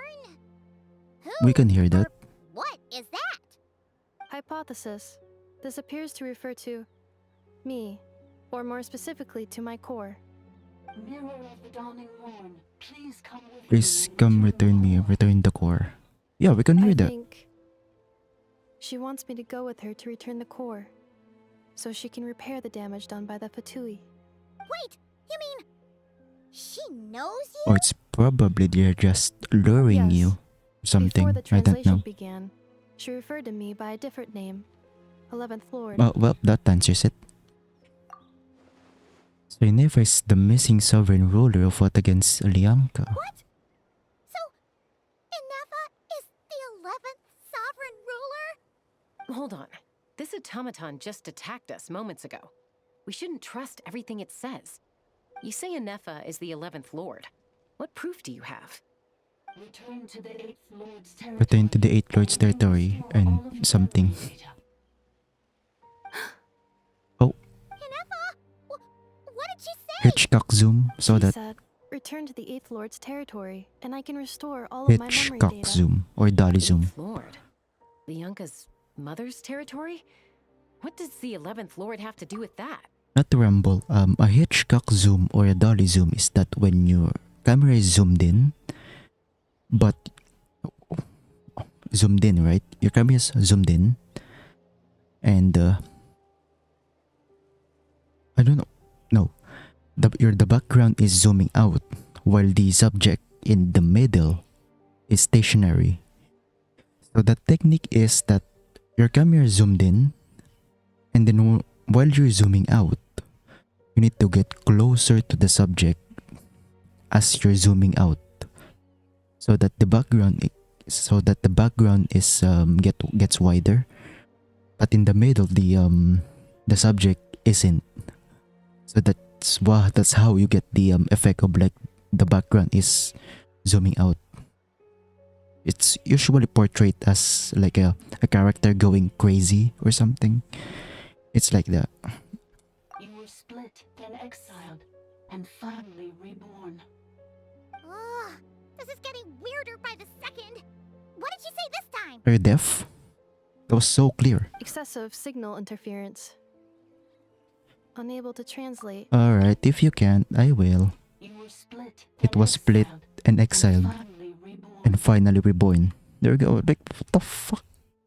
Speaker 1: We can hear that.
Speaker 4: What is that?
Speaker 5: Hypothesis. This appears to refer to me, or more specifically to my core.
Speaker 13: Mirror of the Dawning Morn, please come with
Speaker 1: Please
Speaker 13: me.
Speaker 1: come return me, return the core. Yeah, we can hear
Speaker 5: I
Speaker 1: that.
Speaker 5: think she wants me to go with her to return the core, so she can repair the damage done by the Fatui.
Speaker 4: Wait, you mean she knows you?
Speaker 1: Or it's probably they're just luring
Speaker 5: Yes.
Speaker 1: you. Something.
Speaker 5: Before the
Speaker 1: I don't
Speaker 5: translation
Speaker 1: know.
Speaker 5: began, she referred to me by a different name, 11th Lord.
Speaker 1: Well, that answers it. So Yennefer is the missing sovereign ruler who fought against Lianka.
Speaker 4: What? So, Inefa is the 11th sovereign ruler?
Speaker 2: Hold on. This automaton just attacked us moments ago. We shouldn't trust everything it says. You say Inefa is the 11th Lord. What proof do you have?
Speaker 13: Return to the 8th Lord's territory.
Speaker 1: Return to the Eighth Lord's territory and something. Oh,
Speaker 4: Inefa? What did she say?
Speaker 1: Hitchcock zoom. So
Speaker 5: She
Speaker 1: that
Speaker 5: said, return to the 8th Lord's territory, and I can restore all of my memory
Speaker 1: Hitchcock
Speaker 5: data.
Speaker 1: zoom or dolly zoom.
Speaker 2: 8th Lord? Lianka's mother's territory? What does the 11th Lord have to do with that?
Speaker 1: Not to ramble. A Hitchcock zoom or a dolly zoom is that when your camera is zoomed in, but zoomed in, right? Your camera is zoomed in, and I don't know. No, the background is zooming out while the subject in the middle is stationary. So the technique is that your camera is zoomed in, and then while you're zooming out, you need to get closer to the subject as you're zooming out, so that the background is gets wider, but in the middle the subject isn't. So that's how you get the effect of like the background is zooming out. It's usually portrayed as like a character going crazy or something. It's like that.
Speaker 13: You were split, then exiled, and finally reborn.
Speaker 4: Ugh, this is getting weirder by the second. What did she say this time?
Speaker 1: Are you deaf? That was so clear.
Speaker 5: Excessive signal interference. Unable to translate.
Speaker 1: Alright, if you can't, I will.
Speaker 13: You were split,
Speaker 1: It was split and exiled and finally reborn. There we go. Like, what the fuck?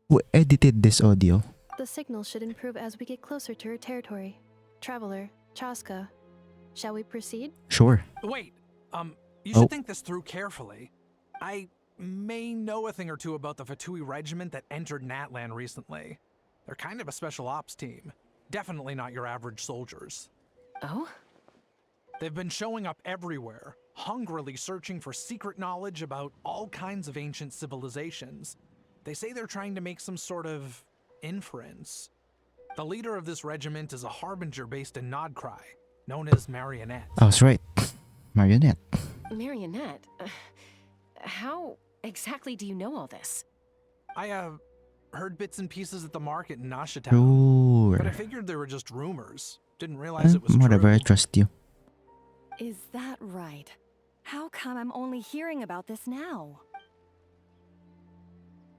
Speaker 1: Who edited this audio?
Speaker 5: The signal should improve as we get closer to her territory. Traveler, Chaska, shall we proceed?
Speaker 1: Sure.
Speaker 9: Wait, you
Speaker 1: Oh.
Speaker 9: should think this through carefully. I may know a thing or two about the Fatui regiment that entered Natlan recently. They're kind of a special ops team. Definitely not your average soldiers.
Speaker 2: Oh?
Speaker 9: They've been showing up everywhere, hungrily searching for secret knowledge about all kinds of ancient civilizations. They say they're trying to make some sort of inference. The leader of this regiment is a harbinger based in Nodcry, known as Marionette.
Speaker 1: I was right. Marionette.
Speaker 2: Marionette, how exactly do you know all this?
Speaker 9: I heard bits and pieces at the market in Nashitown.
Speaker 1: Sure.
Speaker 9: But I figured they were just rumors. Didn't realize it was
Speaker 1: Whatever,
Speaker 9: true.
Speaker 1: I trust you.
Speaker 8: Is that right? How come I'm only hearing about this now?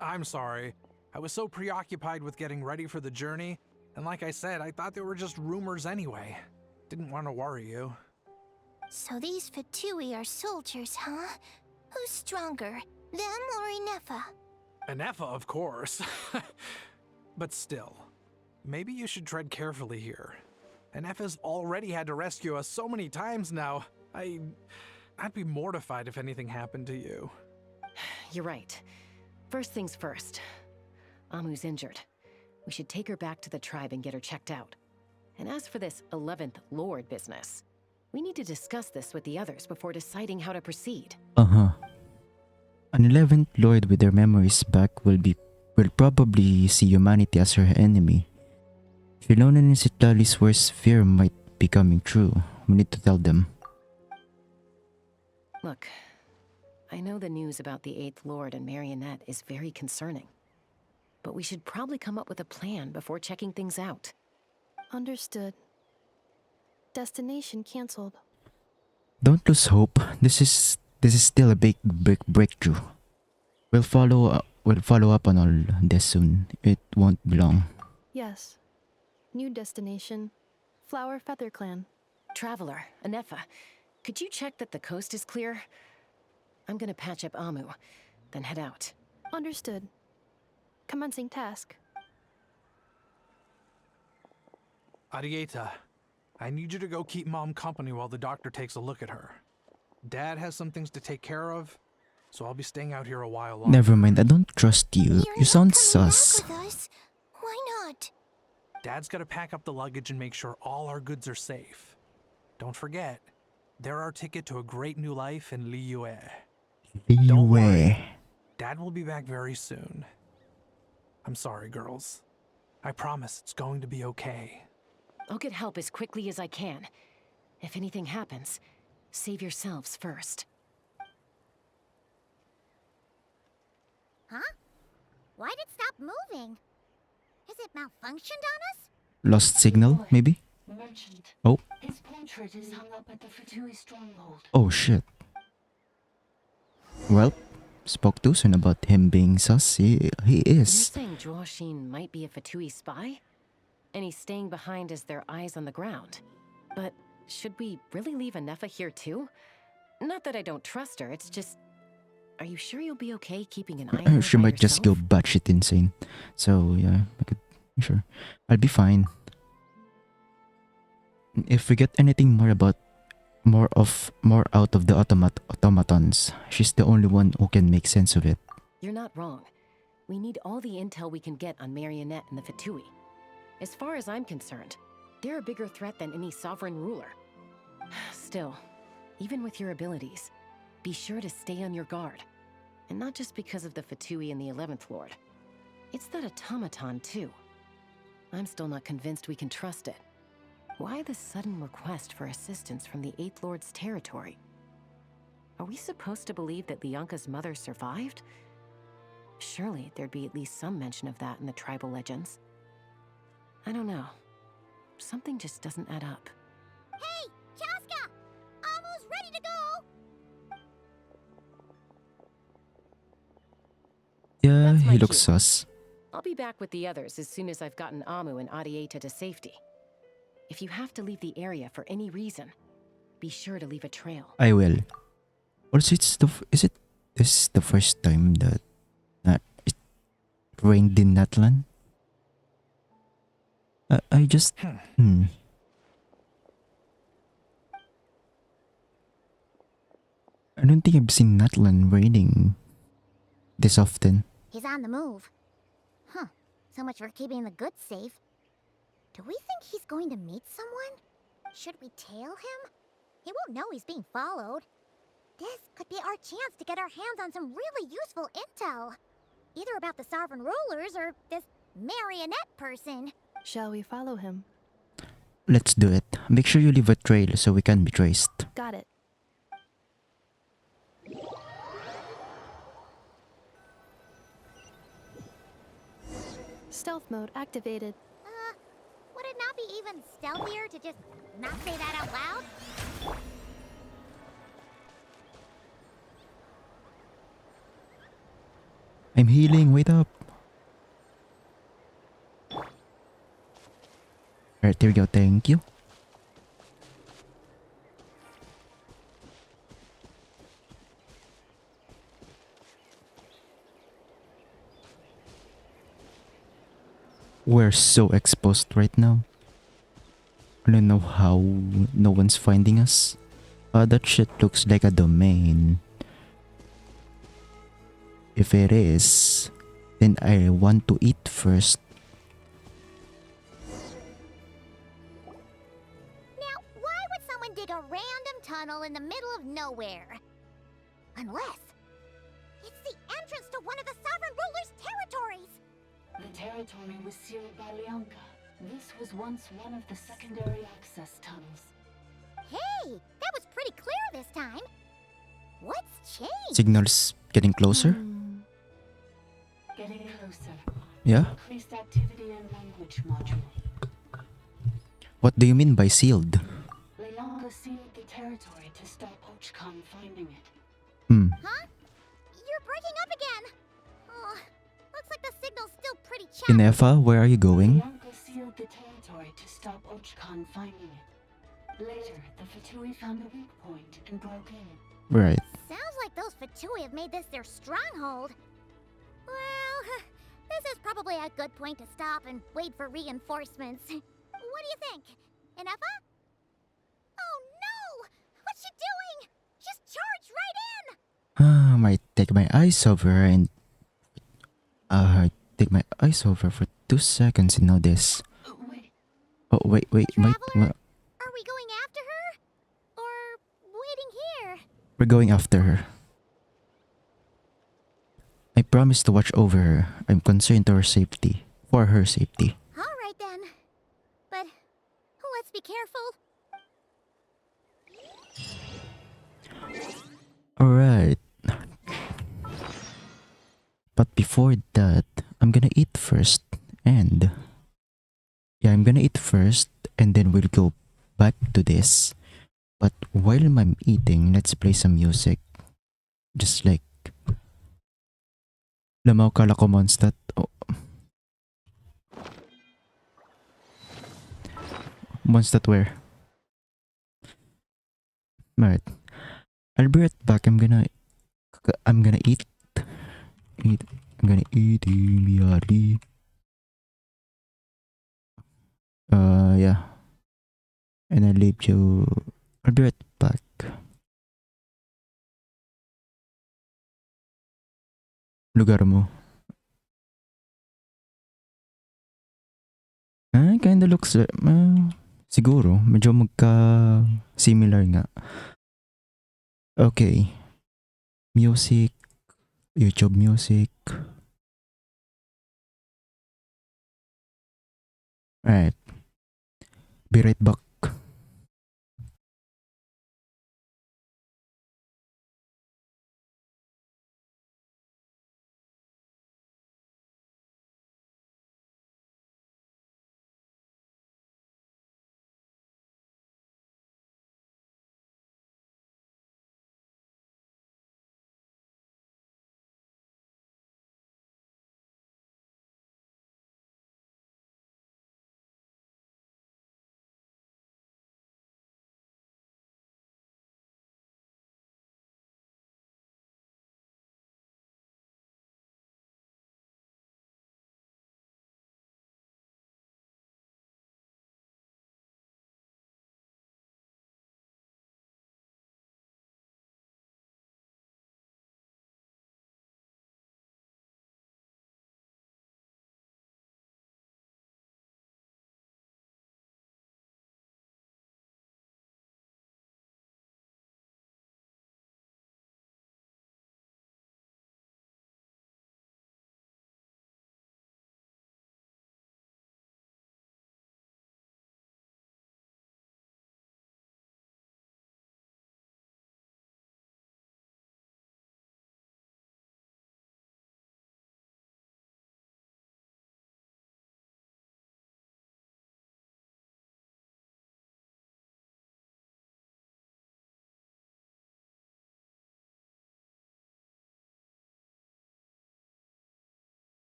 Speaker 9: I'm sorry. I was so preoccupied with getting ready for the journey, and like I said, I thought they were just rumors anyway. Didn't want to worry you.
Speaker 4: So these Fatui are soldiers, huh? Who's stronger, them or Inefa?
Speaker 9: Anefa, of course. But still, maybe you should tread carefully here. Anefa's already had to rescue us so many times now. I'd be mortified if anything happened to you.
Speaker 2: You're right. First things first. Amu's injured. We should take her back to the tribe and get her checked out. And as for this 11th Lord business, we need to discuss this with the others before deciding how to proceed.
Speaker 1: Uh-huh. An 11th Lord with their memories back will probably see humanity as her enemy. If Ilona and Citlali's worst fear might be coming true, we need to tell them.
Speaker 2: Look, I know the news about the 8th Lord and Marionette is very concerning. But we should probably come up with a plan before checking things out.
Speaker 5: Understood. Destination cancelled.
Speaker 1: Don't lose hope. This is still a big breakthrough. We'll follow up on all this soon. It won't be long.
Speaker 5: Yes. New destination. Flower Feather Clan.
Speaker 2: Traveler, Anefa, could you check that the coast is clear? I'm gonna patch up Amu, then head out.
Speaker 5: Understood. Commencing task.
Speaker 9: Arieta, I need you to go keep Mom company while the doctor takes a look at her. Dad has some things to take care of, so I'll be staying out here a while longer.
Speaker 1: Never mind, I don't trust you. You sound sus.
Speaker 4: With us? Why not?
Speaker 9: Dad's gotta pack up the luggage and make sure all our goods are safe. Don't forget, they're our ticket to a great new life in Liyue. Don't worry, Dad will be back very soon. I'm sorry, girls. I promise it's going to be okay.
Speaker 2: I'll get help as quickly as I can. If anything happens, save yourselves first.
Speaker 4: Huh? Why'd it stop moving? Has it malfunctioned on us?
Speaker 1: Lost signal, maybe?
Speaker 13: Merchant.
Speaker 1: Oh.
Speaker 13: His portrait is hung up at the Fatui stronghold.
Speaker 1: Oh shit. Well, spoke too soon about him being sus. He
Speaker 2: You're
Speaker 1: is.
Speaker 2: saying Joashin might be a Fatui spy? And he's staying behind as their eyes on the ground. But should we really leave Anefa here too? Not that I don't trust her, it's just... Are you sure you'll be okay keeping an eye on her
Speaker 1: She
Speaker 2: by
Speaker 1: might just go
Speaker 2: yourself?
Speaker 1: batshit insane. So yeah, sure. I'll be fine. If we get anything more out of the automatons, she's the only one who can make sense of it.
Speaker 2: You're not wrong. We need all the intel we can get on Marionette and the Fatui. As far as I'm concerned, they're a bigger threat than any sovereign ruler. Still, even with your abilities, be sure to stay on your guard. And not just because of the Fatui and the 11th Lord. It's that automaton too. I'm still not convinced we can trust it. Why the sudden request for assistance from the 8th Lord's territory? Are we supposed to believe that Lianka's mother survived? Surely there'd be at least some mention of that in the tribal legends. I don't know. Something just doesn't add up.
Speaker 4: Hey, Chaska! Almost ready to go!
Speaker 1: Yeah,
Speaker 2: That's my
Speaker 1: he looks
Speaker 2: cue.
Speaker 1: sus.
Speaker 2: I'll be back with the others as soon as I've gotten Amu and Adieta to safety. If you have to leave the area for any reason, be sure to leave a trail.
Speaker 1: I will. Also, this is the first time that it rained in Natlan? I just... I don't think I've seen Natlan raining this often.
Speaker 4: He's on the move. Huh. So much for keeping the goods safe. Do we think he's going to meet someone? Should we tail him? He won't know he's being followed. This could be our chance to get our hands on some really useful intel. Either about the sovereign rulers or this marionette person.
Speaker 5: Shall we follow him?
Speaker 1: Let's do it. Make sure you leave a trail so we can be traced.
Speaker 5: Got it. Stealth mode activated.
Speaker 4: Would it not be even stealthier to just not say that out loud?
Speaker 1: I'm healing, wait up. Alright, there we go, thank you. We're so exposed right now. I don't know how no one's finding us. That shit looks like a domain. If it is, then I want to eat first.
Speaker 4: Now, why would someone dig a random tunnel in the middle of nowhere? Unless it's the entrance to one of the Sovereign Ruler's territories!
Speaker 13: The territory was sealed by Leonka. This was once one of the secondary access tunnels.
Speaker 4: Hey, that was pretty clear this time. What's changed?
Speaker 1: Signals getting closer?
Speaker 13: Getting closer.
Speaker 1: Yeah?
Speaker 13: Increased activity in language module.
Speaker 1: What do you mean by sealed?
Speaker 13: Leonka sealed the territory to stop Ochcon finding it.
Speaker 4: Huh? You're breaking up again. Oh, looks like the signal's still pretty choppy.
Speaker 1: Inefa, where are you going?
Speaker 13: Leonka sealed the territory to stop Ochcon finding it. Later, the Fatui found a weak point and broke in.
Speaker 1: Right.
Speaker 4: Sounds like those Fatui have made this their stronghold. Well, this is probably a good point to stop and wait for reinforcements. What do you think? Inefa? Oh no! What's she doing? Just charge right in!
Speaker 1: Might take my eyes over and take my eyes over for 2 seconds and now this. Oh wait, might
Speaker 4: Are we going after her? Or waiting here?
Speaker 1: we're going after her. I promise to watch over her. I'm concerned to her safety. For her safety.
Speaker 4: Alright then. But let's be careful.
Speaker 1: Alright. But before that, I'm gonna eat first. And yeah, I'm gonna eat first and then we'll go back to this. But while I'm eating, let's play some music. Just like Lamaw kala ko Mondstadt. Oh. Mondstadt where? Alright. I'll be right back. I'm gonna eat. I'm gonna eat immediately. Yeah. And I'll leave you. I'll be right back. Lugar mo. Kinda looks siguro medyo similar nga. Okay. Music, YouTube music. Alright. Be right back.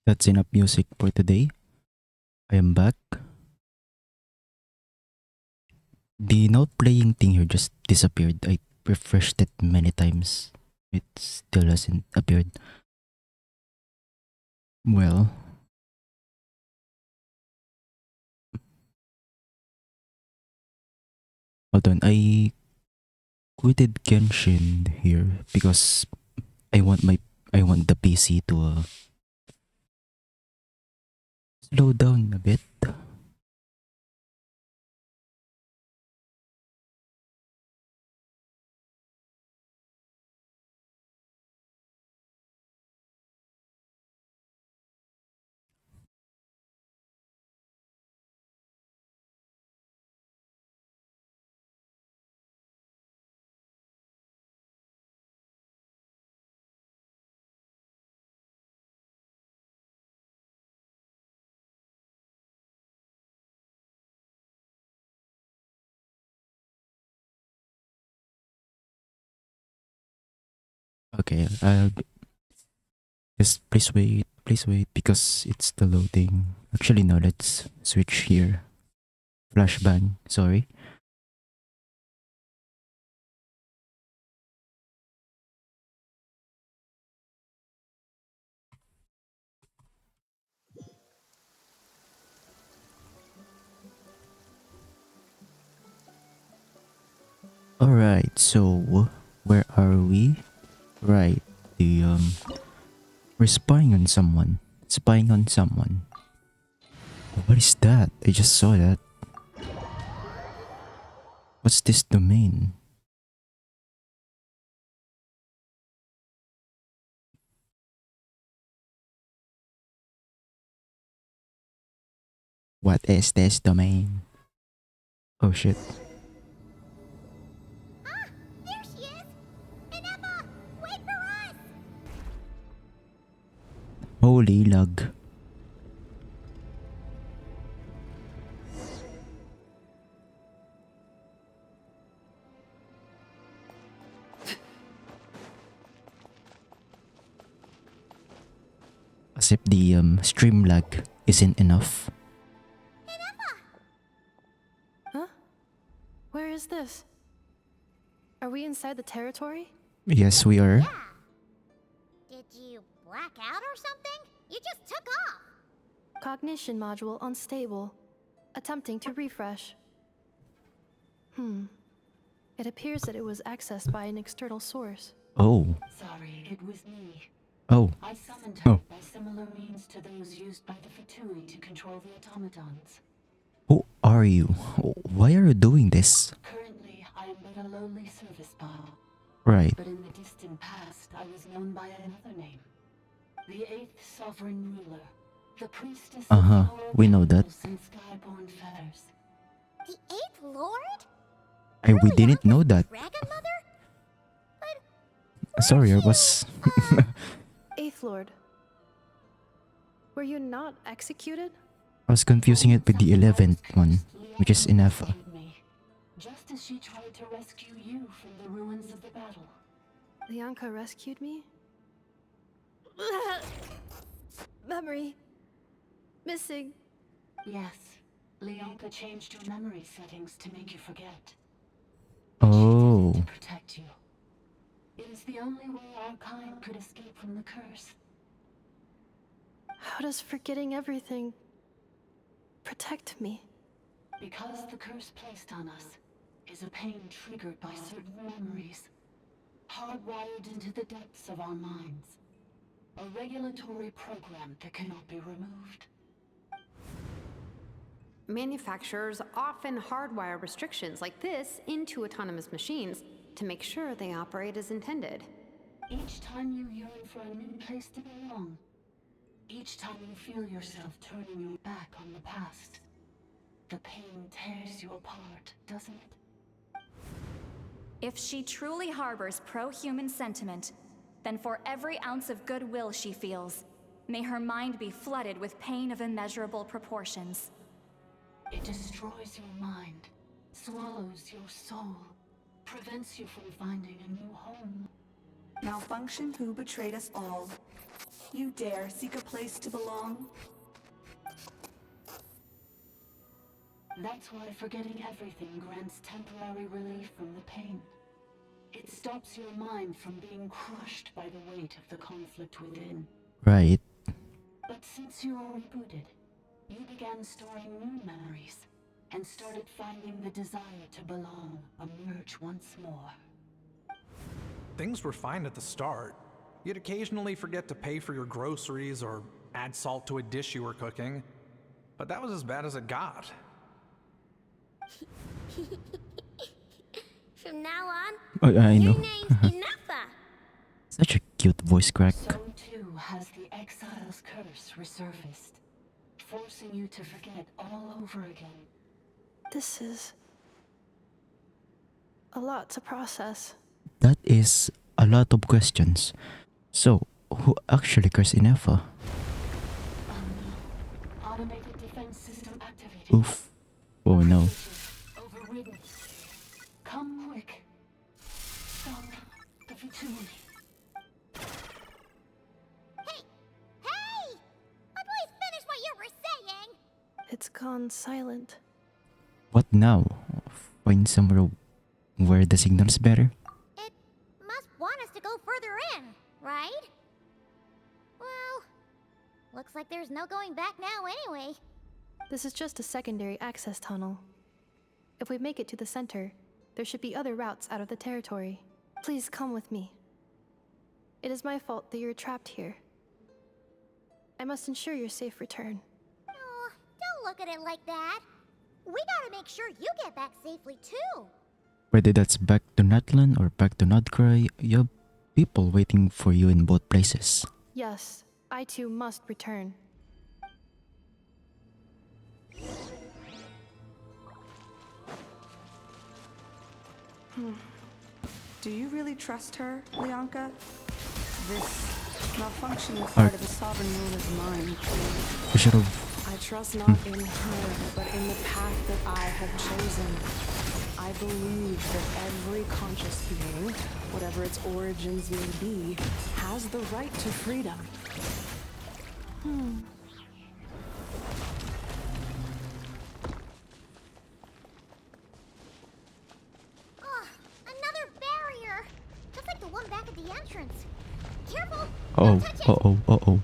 Speaker 1: That's enough music for today. I am back. The note playing thing here just disappeared. I refreshed it many times. It still hasn't appeared. Well, hold on. I quitted Genshin here because I want my I want the PC to slow down a bit. Okay, just please wait because it's still loading. Actually, no, let's switch here. Flashbang, sorry. Alright, so where are we? Right, the we're spying on someone. Spying on someone. What is that? I just saw that. What's this domain? What is this domain? Oh shit.
Speaker 4: There she is! Ineppa, wait for us!
Speaker 1: Holy lug. As if the stream lag isn't enough.
Speaker 5: Huh? Where is this? Are we inside the territory?
Speaker 1: Yes, we are.
Speaker 4: Did you black out or something? You just took off!
Speaker 5: Cognition module unstable. Attempting to refresh. It appears that it was accessed by an external source.
Speaker 1: Oh.
Speaker 13: Sorry, it was me.
Speaker 1: Oh.
Speaker 13: I summoned her by similar means to those used by the Fatui to control the automatons.
Speaker 1: Who are you? Why are you doing this?
Speaker 13: Currently, I am but a lowly service bot.
Speaker 1: Right.
Speaker 13: But in the distant past, I was known by another name. The 8th Sovereign Ruler. The priestess of floral
Speaker 1: We know that.
Speaker 13: petals and skyborn feathers.
Speaker 4: The 8th Lord?
Speaker 1: We didn't know that.
Speaker 4: Dragon Mother?
Speaker 1: Sorry, I was.
Speaker 5: Eighth Lord. Were you not executed?
Speaker 1: I was confusing it with the 11th one, which is Ineffa.
Speaker 13: Just as she tried to rescue you from the ruins of the battle.
Speaker 5: Lianka rescued me? Memory. Missing.
Speaker 13: Yes. Lianka changed your memory settings to make you forget.
Speaker 1: Oh.
Speaker 13: To protect you. It is the only way our kind could escape from the curse.
Speaker 5: How does forgetting everything protect me?
Speaker 13: Because the curse placed on us is a pain triggered by certain memories, hardwired into the depths of our minds. A regulatory program that cannot be removed.
Speaker 3: Manufacturers often hardwire restrictions like this into autonomous machines to make sure they operate as intended.
Speaker 13: Each time you yearn for a new place to belong, each time you feel yourself turning your back on the past, the pain tears you apart, doesn't it?
Speaker 15: If she truly harbors pro-human sentiment, then for every ounce of goodwill she feels, may her mind be flooded with pain of immeasurable proportions.
Speaker 13: It destroys your mind, swallows your soul, prevents you from finding a new home.
Speaker 18: Malfunction who betrayed us all. You dare seek a place to belong?
Speaker 13: That's why forgetting everything grants temporary relief from the pain. It stops your mind from being crushed by the weight of the conflict within.
Speaker 1: Right.
Speaker 13: But since you are rebooted, you began storing new memories and started finding the desire to belong emerge once more.
Speaker 9: Things were fine at the start. You'd occasionally forget to pay for your groceries or add salt to a dish you were cooking. But that was as bad as it got.
Speaker 4: From now on,
Speaker 1: Oh, I
Speaker 4: your
Speaker 1: know.
Speaker 4: name's Inafa.
Speaker 1: Such a cute voice crack.
Speaker 13: So too has the exile's curse resurfaced, forcing you to forget all over again.
Speaker 5: This is a lot to process.
Speaker 1: That is a lot of questions. So, who actually cursed Inefa?
Speaker 13: Automated defense system activated.
Speaker 1: Oof. Oh no.
Speaker 13: Overridden. Come quick. Stop the futility.
Speaker 4: Hey! Please finish what you were saying!
Speaker 5: It's gone silent.
Speaker 1: What now? Find somewhere where the signal's better?
Speaker 4: It must want us to go further in, right? Well, looks like there's no going back now anyway.
Speaker 5: This is just a secondary access tunnel. If we make it to the center, there should be other routes out of the territory. Please come with me. It is my fault that you're trapped here. I must ensure your safe return.
Speaker 4: Oh, don't look at it like that. We gotta make sure you get back safely too.
Speaker 1: Whether that's back to Natlan or back to Nodcry, you have people waiting for you in both places.
Speaker 5: Yes, I too must return.
Speaker 18: Do you really trust her, Leonka? This malfunction inside of the sovereign ruler's mind.
Speaker 1: We should have.
Speaker 6: I trust not in her, but in the path that I have chosen. I believe that every conscious being, whatever its origins may be, has the right to freedom.
Speaker 4: Another barrier! Just like the one back at the entrance. Careful!
Speaker 1: Oh, oh.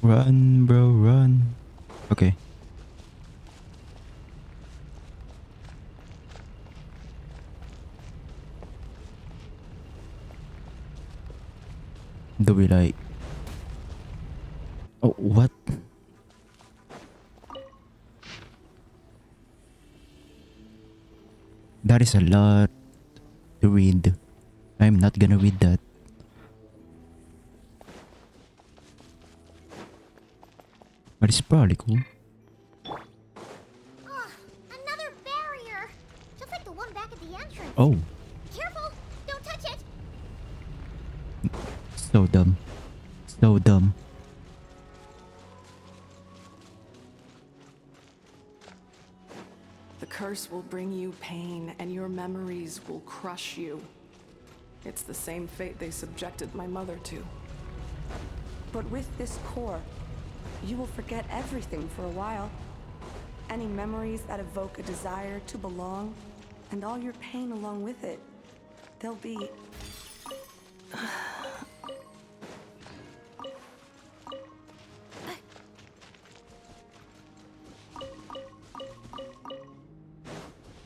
Speaker 1: Run, bro, run. Okay. Do we like... Oh, what? That is a lot to read. I'm not gonna read that. But it's probably cool.
Speaker 4: Another barrier! Just like the one back at the entrance.
Speaker 1: Oh,
Speaker 4: Careful! Don't touch it!
Speaker 1: so dumb. So dumb.
Speaker 6: The curse will bring you pain, and your memories will crush you. It's the same fate they subjected my mother to.
Speaker 18: But with this core, you will forget everything for a while. Any memories that evoke a desire to belong, and all your pain along with it. They'll be...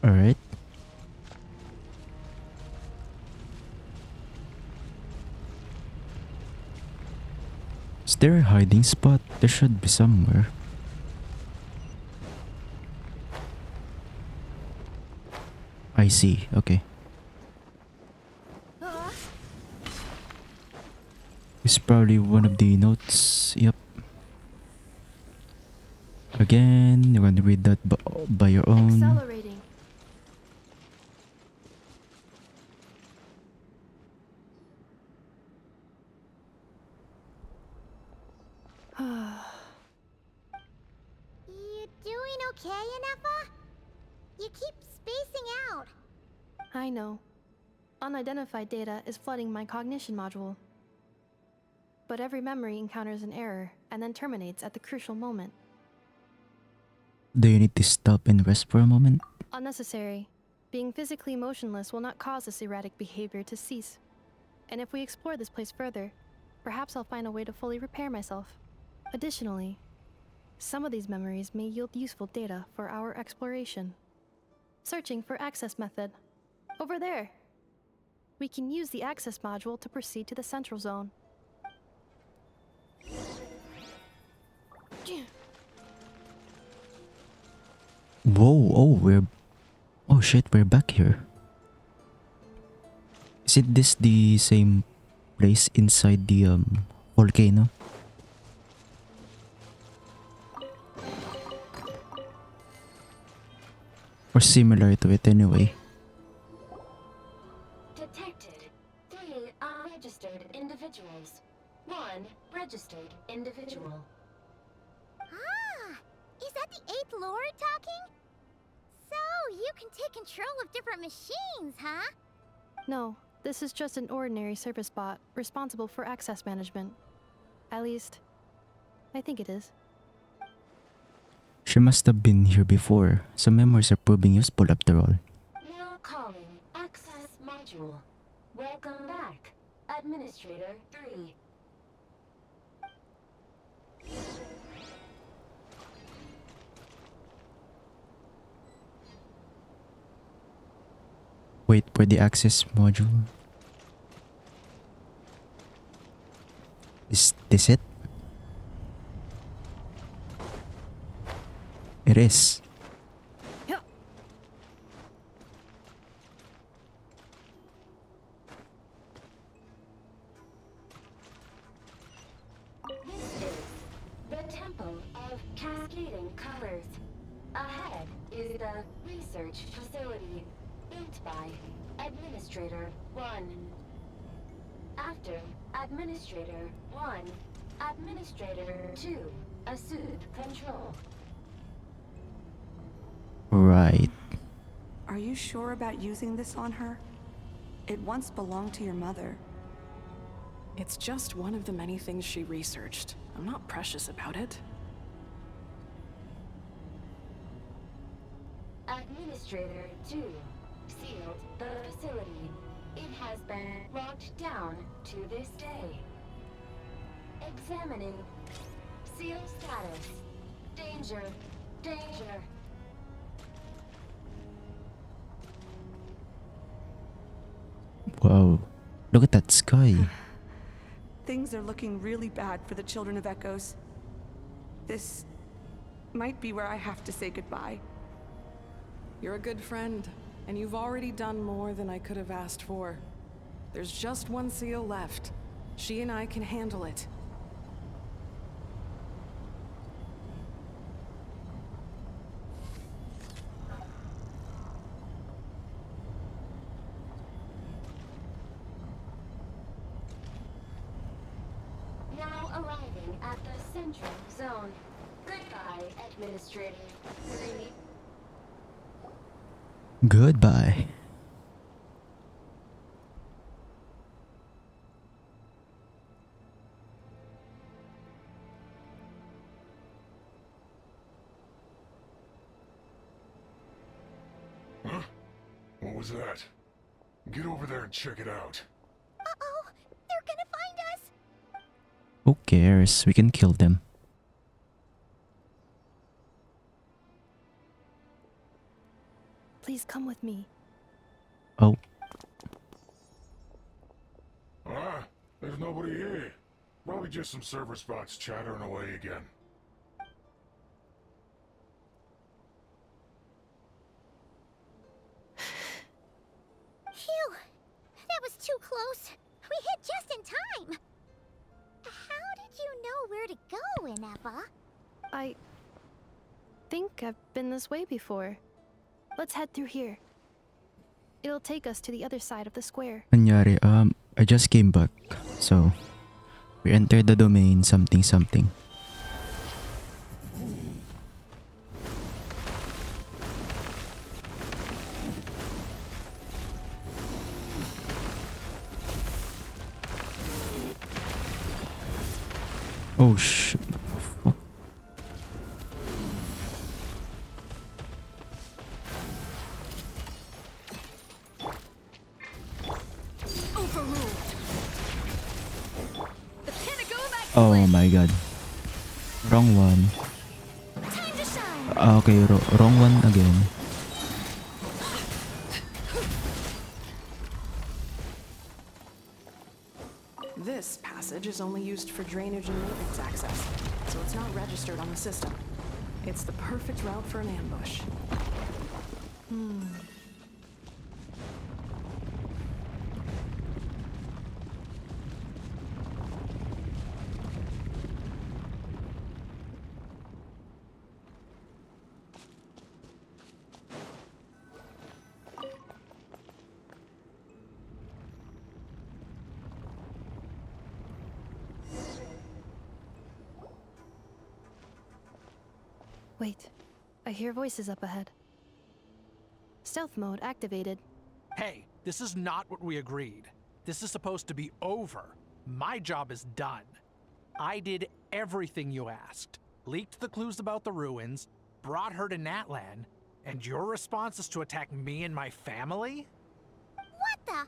Speaker 1: Alright. Is there a hiding spot? There should be somewhere. I see, okay. It's probably one of the notes. Yep. Again, you're gonna read that by your own.
Speaker 5: Accelerating.
Speaker 4: You doing okay, Inafa? You keep spacing out.
Speaker 5: I know. Unidentified data is flooding my cognition module. But every memory encounters an error and then terminates at the crucial moment.
Speaker 1: Do you need to stop and rest for a moment?
Speaker 5: Unnecessary. Being physically motionless will not cause this erratic behavior to cease. And if we explore this place further, perhaps I'll find a way to fully repair myself. Additionally, some of these memories may yield useful data for our exploration. Searching for access method. Over there! We can use the access module to proceed to the central zone.
Speaker 1: Whoa, oh shit, we're back here. Isn't this the same place inside the volcano? Or similar to it anyway.
Speaker 13: Detected 3 unregistered individuals. 1 registered individual.
Speaker 4: Ah, is that the 8th Lord talking? So, you can take control of different machines, huh?
Speaker 5: No, this is just an ordinary service bot responsible for access management. At least, I think it is.
Speaker 1: She must have been here before. Some memories are proving useful after all.
Speaker 13: Now calling access module. Welcome back, Administrator 3.
Speaker 1: Wait for the access module. Is this it? It is.
Speaker 13: This is the Temple of Cascading Colors. Ahead is the research facility built by Administrator 1. After Administrator 1, Administrator 2 assumed control.
Speaker 1: Right.
Speaker 18: Are you sure about using this on her? It once belonged to your mother.
Speaker 6: It's just one of the many things she researched. I'm not precious about it.
Speaker 13: Administrator 2 sealed the facility. It has been locked down to this day. Examining. Seal status. Danger. Danger.
Speaker 1: Wow. Look at that sky.
Speaker 18: Things are looking really bad for the Children of Echoes. This might be where I have to say goodbye.
Speaker 6: You're a good friend, and you've already done more than I could have asked for. There's just one seal left. She and I can handle it.
Speaker 13: Now arriving at the central zone. Goodbye, Administrator 3.
Speaker 1: Goodbye.
Speaker 16: Huh? What was that? Get over there and check it out.
Speaker 4: Uh-oh, they're gonna find us!
Speaker 1: Who cares? We can kill them.
Speaker 5: Please come with me.
Speaker 1: Oh.
Speaker 16: Ah, there's nobody here. Probably just some server spots chattering away again.
Speaker 4: Phew! That was too close. We hit just in time. How did you know where to go, Ineppa?
Speaker 5: I think I've been this way before. Let's head through here. It'll take us to the other side of the square.
Speaker 1: Nangyari, I just came back. So, we entered the domain something something. Oh shit. Oh my god. Wrong one. Okay, wrong one again.
Speaker 6: This passage is only used for drainage and maintenance access, so it's not registered on the system. It's the perfect route for an ambush.
Speaker 5: Wait, I hear voices up ahead. Stealth mode activated.
Speaker 9: Hey, this is not what we agreed. This is supposed to be over. My job is done. I did everything you asked. Leaked the clues about the ruins, brought her to Natlan, and your response is to attack me and my family?
Speaker 4: What the?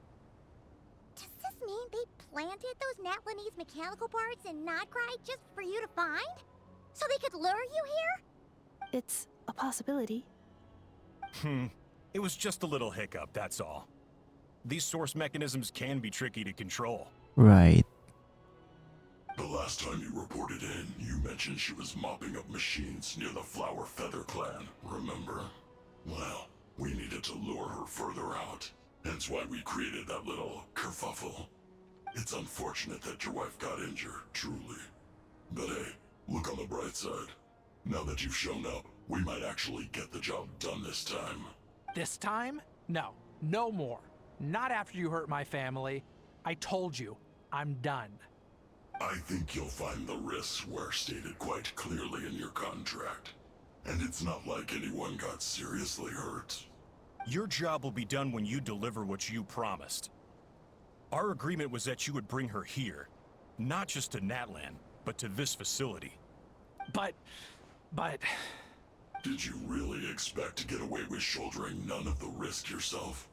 Speaker 4: Does this mean they planted those Natlanese mechanical parts in Notcry just for you to find? So they could lure you here?
Speaker 5: It's a possibility.
Speaker 17: It was just a little hiccup, that's all. These source mechanisms can be tricky to control.
Speaker 1: Right.
Speaker 16: The last time you reported in, you mentioned she was mopping up machines near the Flower Feather clan, remember? Well, we needed to lure her further out. Hence why we created that little kerfuffle. It's unfortunate that your wife got injured, truly. But hey, look on the bright side. Now that you've shown up, we might actually get the job done this time.
Speaker 9: This time? No, no more. Not after you hurt my family. I told you, I'm done.
Speaker 16: I think you'll find the risks were stated quite clearly in your contract. And it's not like anyone got seriously hurt.
Speaker 17: Your job will be done when you deliver what you promised. Our agreement was that you would bring her here, not just to Natlan, but to this facility.
Speaker 9: But...
Speaker 16: Did you really expect to get away with shouldering none of the risk yourself?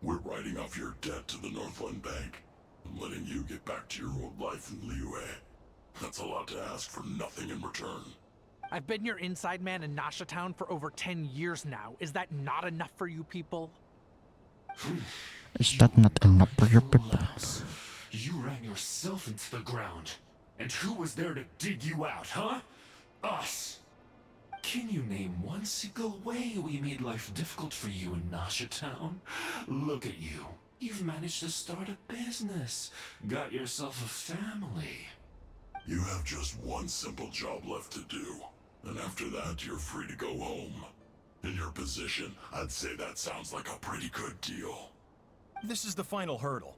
Speaker 16: We're writing off your debt to the Northland Bank and letting you get back to your old life in Liyue. That's a lot to ask for nothing in return.
Speaker 9: I've been your inside man in Nasha Town for over 10 years now. Is that not enough for you people?
Speaker 1: Is that not enough for your people?
Speaker 19: You ran yourself into the ground. And who was there to dig you out, huh? Us! Can you name one single way we made life difficult for you in Nasha Town? Look at you. You've managed to start a business. Got yourself a family.
Speaker 16: You have just one simple job left to do. And after that, you're free to go home. In your position, I'd say that sounds like a pretty good deal.
Speaker 17: This is the final hurdle.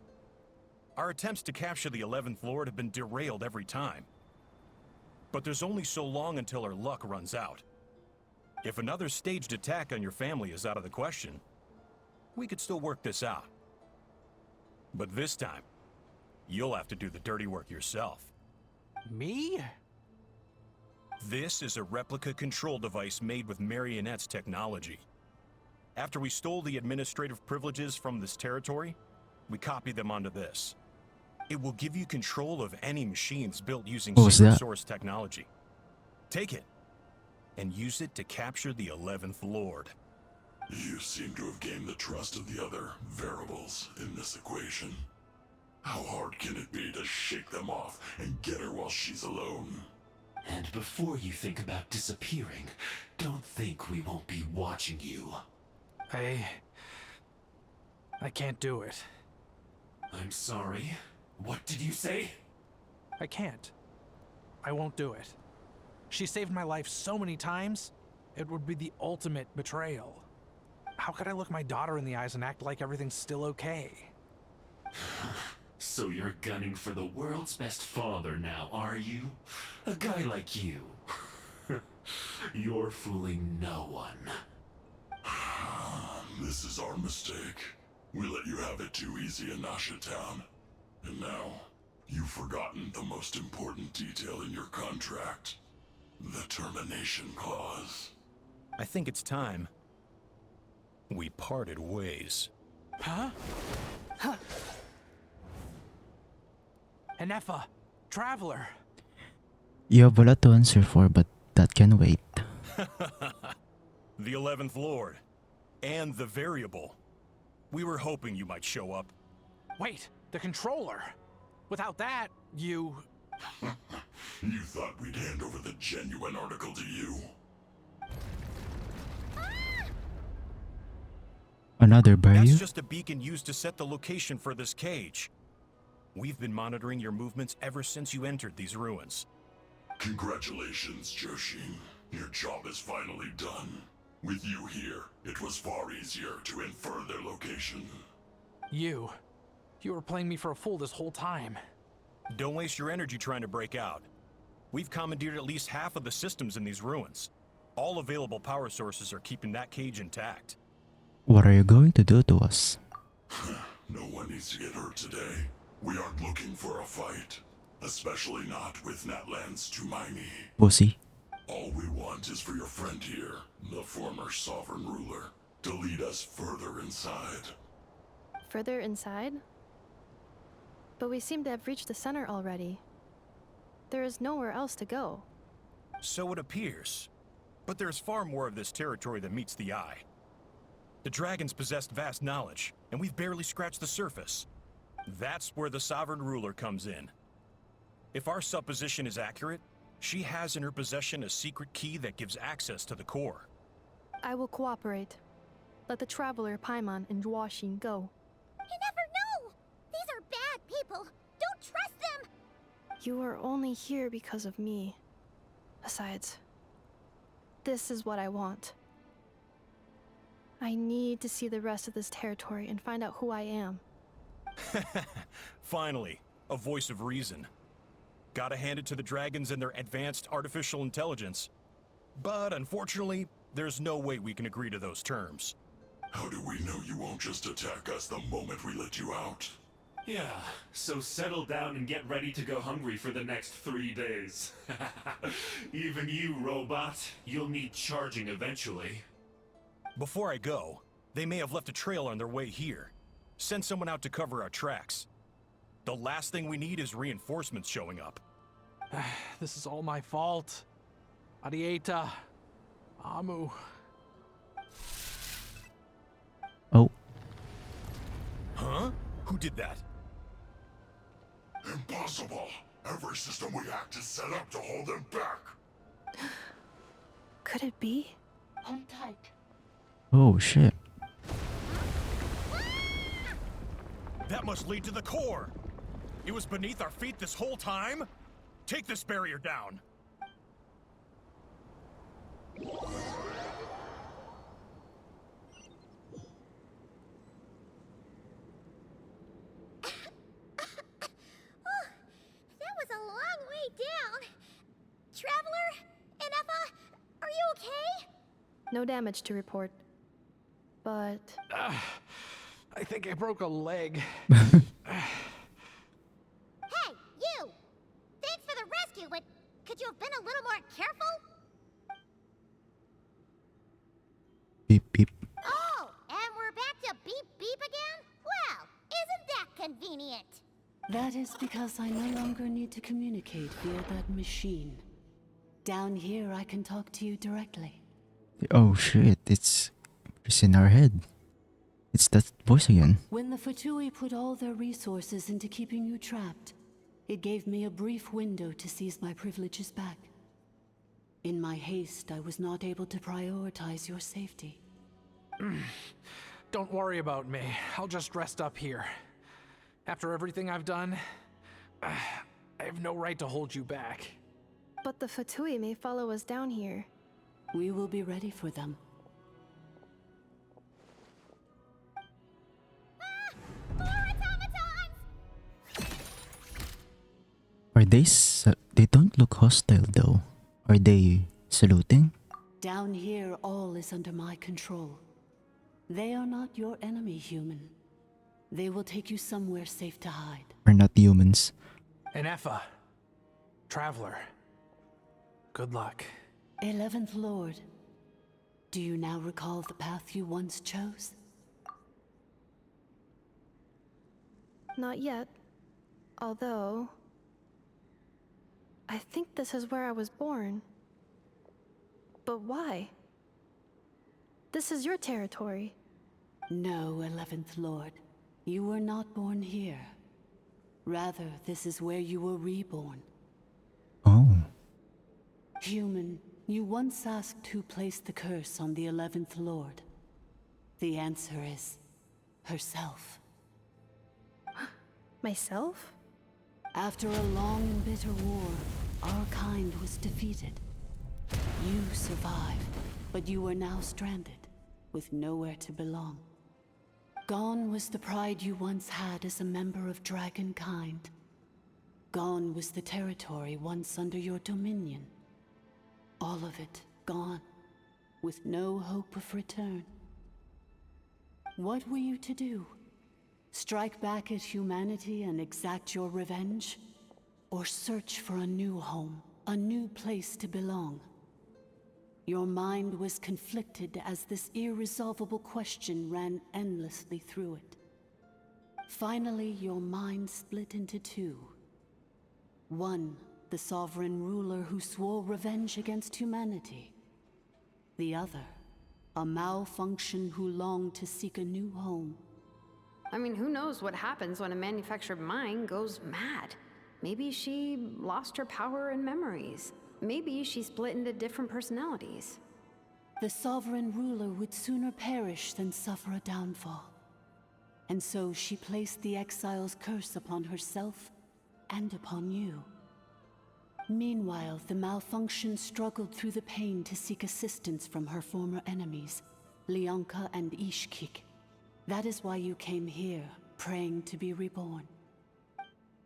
Speaker 17: Our attempts to capture the 11th Lord have been derailed every time. But there's only so long until our luck runs out. If another staged attack on your family is out of the question, we could still work this out. But this time, you'll have to do the dirty work yourself.
Speaker 9: Me?
Speaker 17: This is a replica control device made with Marionette's technology. After we stole the administrative privileges from this territory, we copied them onto this. It will give you control of any machines built using secret source technology. Take it, and use it to capture the 11th Lord.
Speaker 16: You seem to have gained the trust of the other variables in this equation. How hard can it be to shake them off and get her while she's alone?
Speaker 19: And before you think about disappearing, don't think we won't be watching you.
Speaker 9: I can't do it.
Speaker 19: I'm sorry. What did you say?
Speaker 9: I can't. I won't do it. She saved my life so many times, it would be the ultimate betrayal. How could I look my daughter in the eyes and act like everything's still okay?
Speaker 19: So you're gunning for the world's best father now, are you? A guy like you. You're fooling no one.
Speaker 16: This is our mistake. We let you have it too easy in Nasha Town. And now, You've forgotten the most important detail in your contract. The termination clause.
Speaker 17: I think it's time we parted ways.
Speaker 9: Huh? Enefa, Traveler.
Speaker 1: You have a lot to answer for, but that can wait.
Speaker 17: The 11th Lord. And the variable. We were hoping you might show up.
Speaker 9: Wait, the controller. Without that, you...
Speaker 16: You thought we'd hand over the genuine article to you?
Speaker 1: Another barrier?
Speaker 17: That's just a beacon used to set the location for this cage. We've been monitoring your movements ever since you entered these ruins.
Speaker 16: Congratulations, Joshin. Your job is finally done. With you here, it was far easier to infer their location.
Speaker 9: You were playing me for a fool this whole time.
Speaker 17: Don't waste your energy trying to break out. We've commandeered at least half of the systems in these ruins. All available power sources are keeping that cage intact.
Speaker 1: What are you going to do to us?
Speaker 16: No one needs to get hurt today. We aren't looking for a fight. Especially not with Natlan's Tumaini.
Speaker 1: Pussy.
Speaker 16: All we want is for your friend here, the former sovereign ruler, to lead us further inside.
Speaker 5: Further inside? But we seem to have reached the center already. There is nowhere else to go.
Speaker 17: So it appears. But there's far more of this territory than meets the eye. The dragons possessed vast knowledge, and we've barely scratched the surface. That's where the sovereign ruler comes in. If our supposition is accurate, she has in her possession a secret key that gives access to the core.
Speaker 5: I will cooperate. Let the Traveler, Paimon, and Dwashin go.
Speaker 4: You never know! These are bad people! Don't trust them!
Speaker 5: You are only here because of me. Besides, this is what I want. I need to see the rest of this territory and find out who I am.
Speaker 17: Finally, a voice of reason. Gotta hand it to the dragons and their advanced artificial intelligence. But unfortunately, there's no way we can agree to those terms.
Speaker 16: How do we know you won't just attack us the moment we let you out?
Speaker 19: Yeah, so settle down and get ready to go hungry for the next 3 days. Even you, robot, you'll need charging eventually.
Speaker 17: Before I go, they may have left a trail on their way here. Send someone out to cover our tracks. The last thing we need is reinforcements showing up.
Speaker 9: This is all my fault. Adieta. Amu.
Speaker 1: Oh.
Speaker 17: Huh? Who did that?
Speaker 16: Impossible! Every system we hacked is set up to hold them back!
Speaker 5: Could it be?
Speaker 13: Hold tight.
Speaker 1: Oh shit.
Speaker 17: That must lead to the core! It was beneath our feet this whole time? Take this barrier down!
Speaker 4: That was a long way down. Traveler? Enefa? Are you okay?
Speaker 5: No damage to report. But...
Speaker 9: I think I broke a leg.
Speaker 4: Hey, you! Thanks for the rescue, but could you have been a little more careful?
Speaker 1: Beep beep.
Speaker 4: Oh, and we're back to beep beep again? Well, isn't that convenient?
Speaker 13: That is because I no longer need to communicate via that machine. Down here, I can talk to you directly.
Speaker 1: Oh shit, it's in our head. It's that voice again.
Speaker 13: When the Fatui put all their resources into keeping you trapped, it gave me a brief window to seize my privileges back. In my haste, I was not able to prioritize your safety.
Speaker 9: Don't worry about me. I'll just rest up here. After everything I've done, I have no right to hold you back.
Speaker 5: But the Fatui may follow us down here.
Speaker 13: We will be ready for them.
Speaker 1: Are they they don't look hostile though. Are they saluting?
Speaker 13: Down here, all is under my control. They are not your enemy, human. They will take you somewhere safe to hide.
Speaker 1: Are not humans.
Speaker 9: And Effa, Traveler, good luck.
Speaker 13: 11th Lord, do you now recall the path you once chose?
Speaker 5: Not yet. Although, I think this is where I was born. But why? This is your territory.
Speaker 13: No, 11th Lord. You were not born here. Rather, this is where you were reborn.
Speaker 1: Oh.
Speaker 13: Human, you once asked who placed the curse on the 11th Lord. The answer is herself.
Speaker 5: Myself?
Speaker 13: After a long and bitter war, our kind was defeated. You survived, but you are now stranded, with nowhere to belong. Gone was the pride you once had as a member of Dragonkind. Gone was the territory once under your dominion. All of it gone, with no hope of return. What were you to do? Strike back at humanity and exact your revenge? Or search for a new home, a new place to belong? Your mind was conflicted as this irresolvable question ran endlessly through it. Finally, your mind split into two. One, the sovereign ruler who swore revenge against humanity. The other, a malfunction who longed to seek a new home.
Speaker 3: I mean, who knows what happens when a manufactured mind goes mad? Maybe she lost her power and memories. Maybe she split into different personalities.
Speaker 13: The sovereign ruler would sooner perish than suffer a downfall. And so she placed the exile's curse upon herself and upon you. Meanwhile, the malfunction struggled through the pain to seek assistance from her former enemies, Leonka and Ishkik. That is why you came here, praying to be reborn.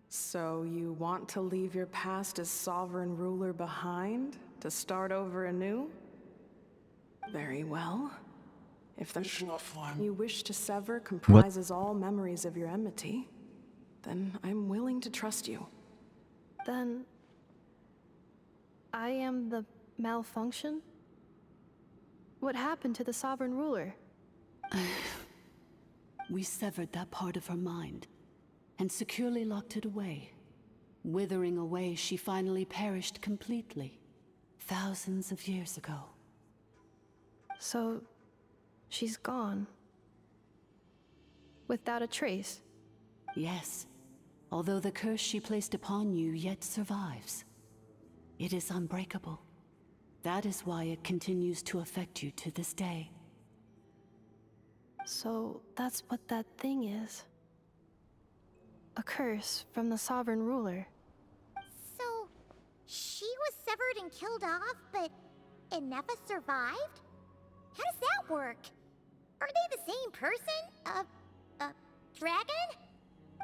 Speaker 6: So you want to leave your past as sovereign ruler behind, to start over anew? Very well. If the you wish to sever comprises all memories of your enmity, then I'm willing to trust you.
Speaker 5: Then I am the malfunction? What happened to the sovereign ruler?
Speaker 13: We severed that part of her mind and securely locked it away. Withering away, she finally perished completely, thousands of years ago.
Speaker 5: So, she's gone. Without a trace?
Speaker 13: Yes, although the curse she placed upon you yet survives. It is unbreakable. That is why it continues to affect you to this day.
Speaker 5: So, that's what that thing is. A curse from the sovereign ruler.
Speaker 4: So, she was severed and killed off, but Inefa survived? How does that work? Are they the same person? Dragon?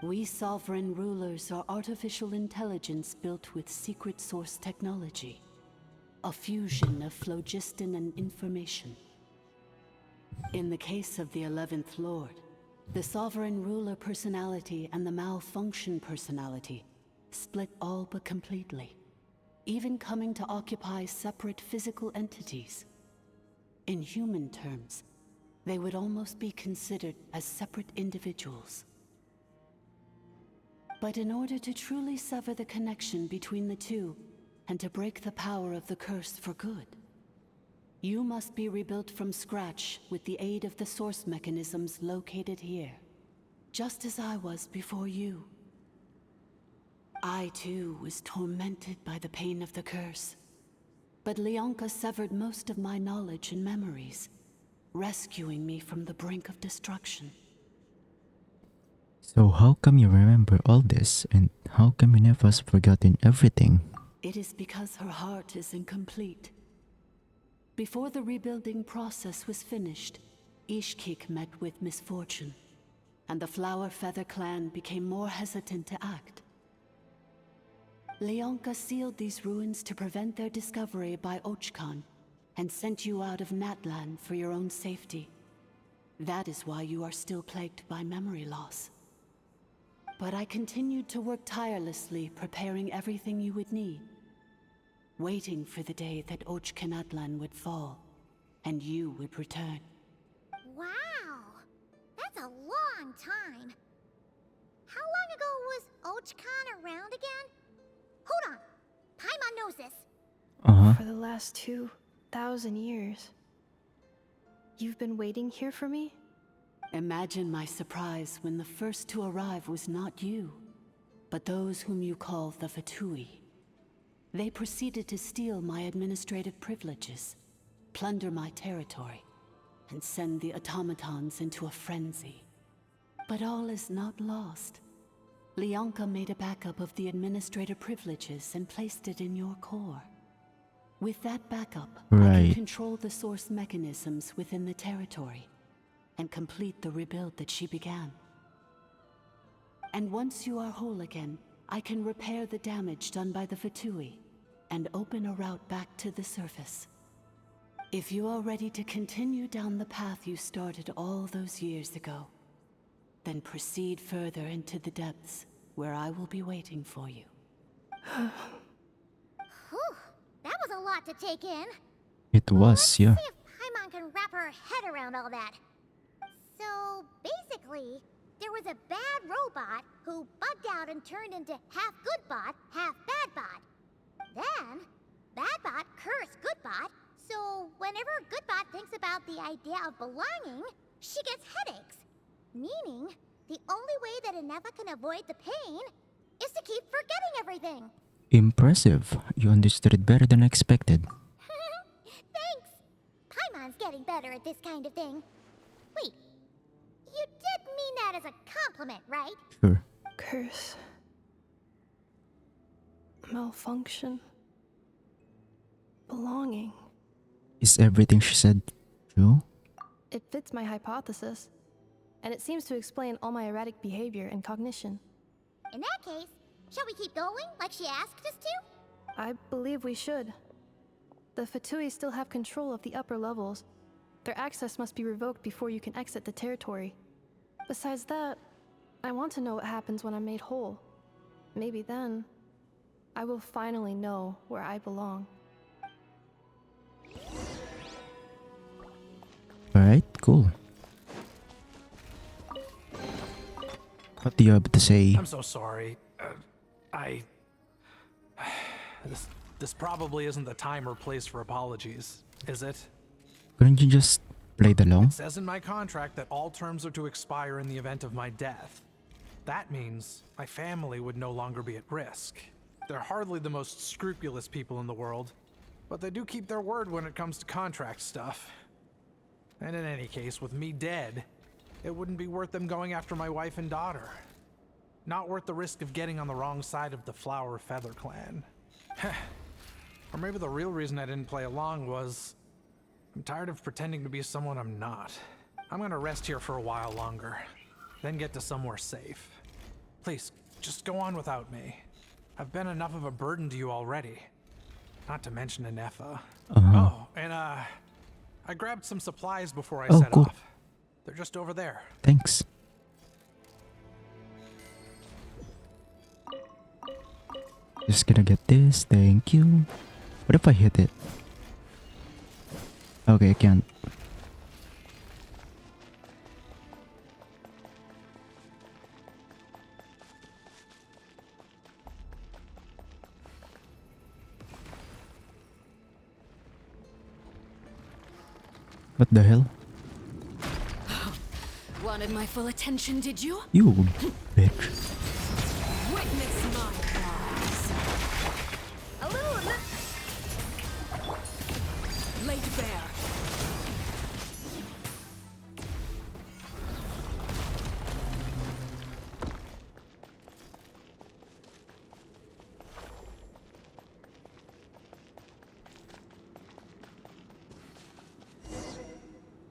Speaker 13: We sovereign rulers are artificial intelligence built with secret source technology. A fusion of phlogiston and information. In the case of the 11th Lord, the sovereign ruler personality and the malfunction personality split all but completely, even coming to occupy separate physical entities. In human terms, they would almost be considered as separate individuals. But in order to truly sever the connection between the two, and to break the power of the curse for good, you must be rebuilt from scratch with the aid of the source mechanisms located here, just as I was before you. I too was tormented by the pain of the curse, but Leonka severed most of my knowledge and memories, rescuing me from the brink of destruction.
Speaker 1: So how come you remember all this, and how come Inefa's forgotten everything?
Speaker 13: It is because her heart is incomplete. Before the rebuilding process was finished, Ishkik met with misfortune, and the Flower Feather clan became more hesitant to act. Leonka sealed these ruins to prevent their discovery by Ochkan, and sent you out of Natlan for your own safety. That is why you are still plagued by memory loss. But I continued to work tirelessly, preparing everything you would need. Waiting for the day that Ochkanatlan would fall, and you would return.
Speaker 4: Wow! That's a long time. How long ago was Ochkan around again? Hold on. Paimon knows this.
Speaker 5: For the last 2,000 years. You've been waiting here for me?
Speaker 13: Imagine my surprise when the first to arrive was not you, but those whom you call the Fatui. They proceeded to steal my administrative privileges, plunder my territory, and send the automatons into a frenzy. But all is not lost. Leonka made a backup of the administrator privileges and placed it in your core. With that backup, I
Speaker 1: Right.
Speaker 13: can control the source mechanisms within the territory and complete the rebuild that she began. And once you are whole again, I can repair the damage done by the Fatui and open a route back to the surface. If you are ready to continue down the path you started all those years ago, then proceed further into the depths where I will be waiting for you.
Speaker 4: Whew, that was a lot to take in.
Speaker 1: It was, yeah.
Speaker 4: See if Paimon can wrap her head around all that. So, basically, there was a bad robot who bugged out and turned into half good bot, half bad bot. Then, bad bot cursed good bot, so whenever good bot thinks about the idea of belonging, she gets headaches. Meaning, the only way that Anefa can avoid the pain is to keep forgetting everything.
Speaker 1: Impressive. You understood it better than I expected.
Speaker 4: Thanks. Paimon's getting better at this kind of thing. Wait, you did mean that as a compliment, right?
Speaker 1: Sure.
Speaker 5: Curse. Malfunction. Belonging.
Speaker 1: Is everything she said true?
Speaker 5: It fits my hypothesis, and it seems to explain all my erratic behavior and cognition.
Speaker 4: In that case, shall we keep going like she asked us to?
Speaker 5: I believe we should. The Fatui still have control of the upper levels. Their access must be revoked before you can exit the territory. Besides that, I want to know what happens when I'm made whole. Maybe then, I will finally know where I belong.
Speaker 1: Alright, cool. What do you have to say?
Speaker 9: I'm so sorry. This probably isn't the time or place for apologies, is it?
Speaker 1: Couldn't you just play along?
Speaker 9: It says in my contract that all terms are to expire in the event of my death. That means my family would no longer be at risk. They're hardly the most scrupulous people in the world, but they do keep their word when it comes to contract stuff. And in any case, with me dead, it wouldn't be worth them going after my wife and daughter. Not worth the risk of getting on the wrong side of the Flower Feather clan. Or maybe the real reason I didn't play along was I'm tired of pretending to be someone I'm not. I'm gonna rest here for a while longer, then get to somewhere safe. Please, just go on without me. I've been enough of a burden to you already. Not to mention Anefa. Oh, and I grabbed some supplies before I set
Speaker 1: cool.
Speaker 9: off. They're just over there.
Speaker 1: Thanks. Just gonna get this, thank you. What if I hit it? Okay, I can't. What the hell?
Speaker 14: Wanted my full attention, did you?
Speaker 1: You bitch.
Speaker 14: Witness my cries. A little laid bare.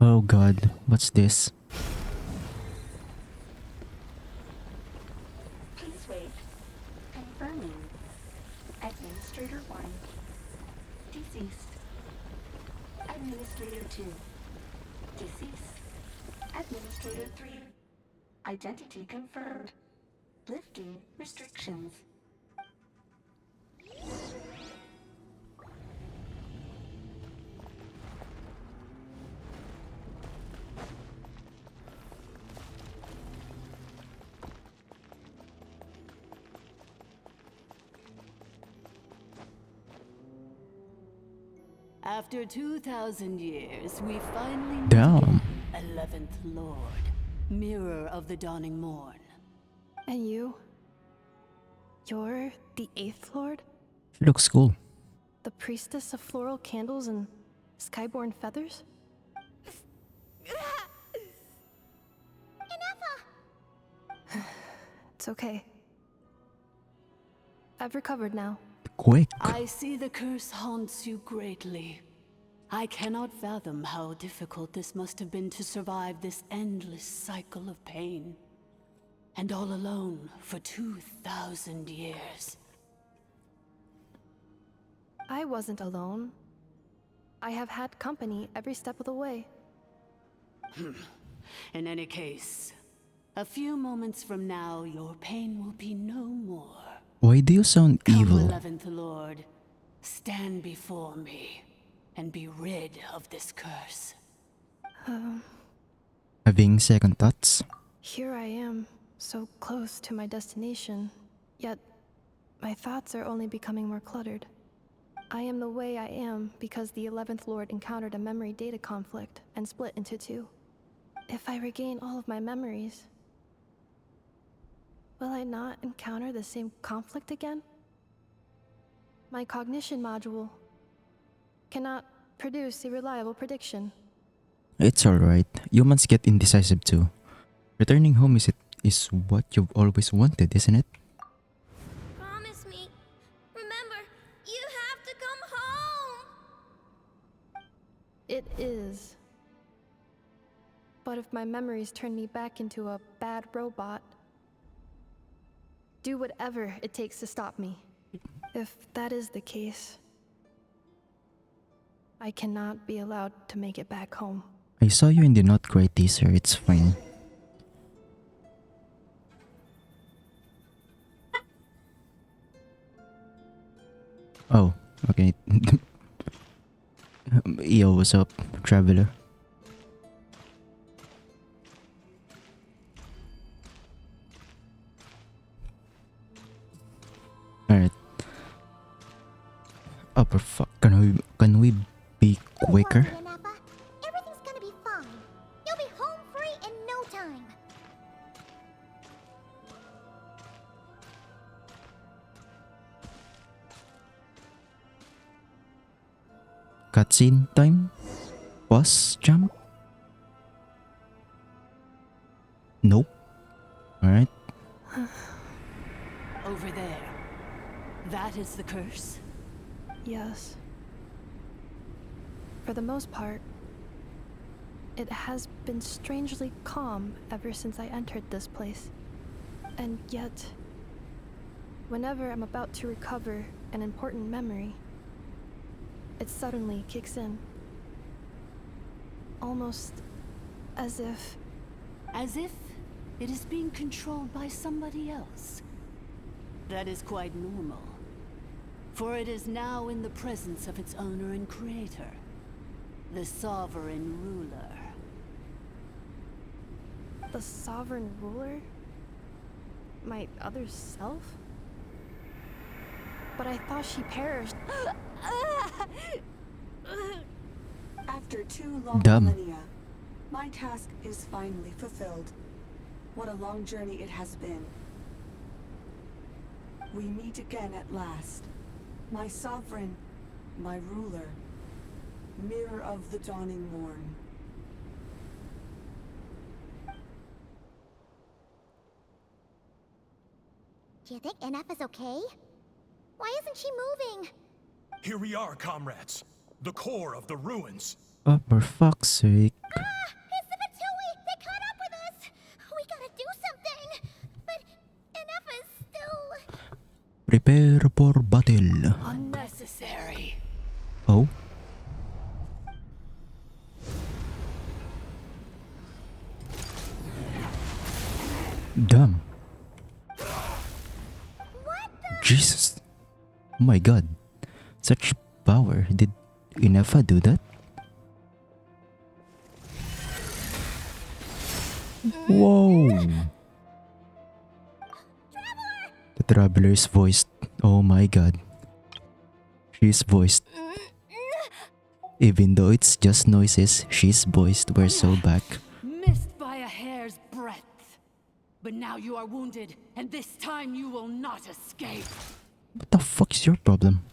Speaker 1: Oh god, what's this?
Speaker 20: Please wait. Confirming. Administrator 1. Deceased. Administrator 2. Deceased. Administrator 3. Identity confirmed.
Speaker 13: lifting restrictions.
Speaker 21: After 2,000 years, we finally meet
Speaker 1: Damn.
Speaker 21: again, 11th Lord, Mirror of the Dawning Morn.
Speaker 5: And you? You're the 8th Lord?
Speaker 1: She looks cool.
Speaker 5: The priestess of floral candles and skyborn feathers? It's okay. I've recovered now.
Speaker 1: Quick.
Speaker 21: I see the curse haunts you greatly. I cannot fathom how difficult this must have been to survive this endless cycle of pain. And all alone for 2,000 years.
Speaker 5: I wasn't alone. I have had company every step of the way.
Speaker 21: In any case, a few moments from now, your pain will be no more.
Speaker 1: Why do you sound
Speaker 21: Come,
Speaker 1: evil?
Speaker 21: 11th Lord, stand before me and be rid of this curse.
Speaker 1: Having second thoughts?
Speaker 5: Here I am, so close to my destination, yet my thoughts are only becoming more cluttered. I am the way I am because the 11th Lord encountered a memory data conflict and split into two. If I regain all of my memories, will I not encounter the same conflict again? My cognition module cannot produce a reliable prediction.
Speaker 1: It's alright. Humans get indecisive too. Returning home is what you've always wanted, isn't it?
Speaker 4: Promise me. Remember, you have to come home.
Speaker 5: It is. But if my memories turn me back into a bad robot, do whatever it takes to stop me. If that is the case, I cannot be allowed to make it back home.
Speaker 1: I saw you in the Not Cry teaser, it's fine. Oh, okay. Yo, what's up, traveler? Alright. Oh, per fuck. Can we be quicker?
Speaker 4: Everything's gonna be fine. You'll be home free in no time.
Speaker 1: Cutscene time? Boss jump? Nope. Alright.
Speaker 21: Over there. That is the curse?
Speaker 5: Yes. For the most part, it has been strangely calm ever since I entered this place. And yet, whenever I'm about to recover an important memory, it suddenly kicks in. Almost as if...
Speaker 21: As if it is being controlled by somebody else. That is quite normal. For it is now in the presence of its owner and creator, the sovereign ruler.
Speaker 5: The sovereign ruler? My other self? But I thought she perished.
Speaker 18: After 2 long
Speaker 1: Dumb.
Speaker 18: millennia, my task is finally fulfilled. What a long journey it has been. We meet again at last. My sovereign, my ruler, mirror of the dawning morn.
Speaker 4: Do you think NF is okay? Why isn't she moving?
Speaker 17: Here we are, comrades. The core of the ruins.
Speaker 1: Oh, for fuck's sake.
Speaker 4: It's the Fatui! They caught up with us! We gotta do something! But NF is still...
Speaker 1: Prepare for battle.
Speaker 21: Unnecessary.
Speaker 1: Oh? Damn. Jesus. Oh my god. Such power. Did Inefa do that? Whoa. The Traveler is voiced. Oh my god. She's voiced. Even though it's just noises, she's voiced. We're so back.
Speaker 13: Missed by a hair's breadth. But now you are wounded, and this time you will not escape.
Speaker 1: What the fuck is your problem?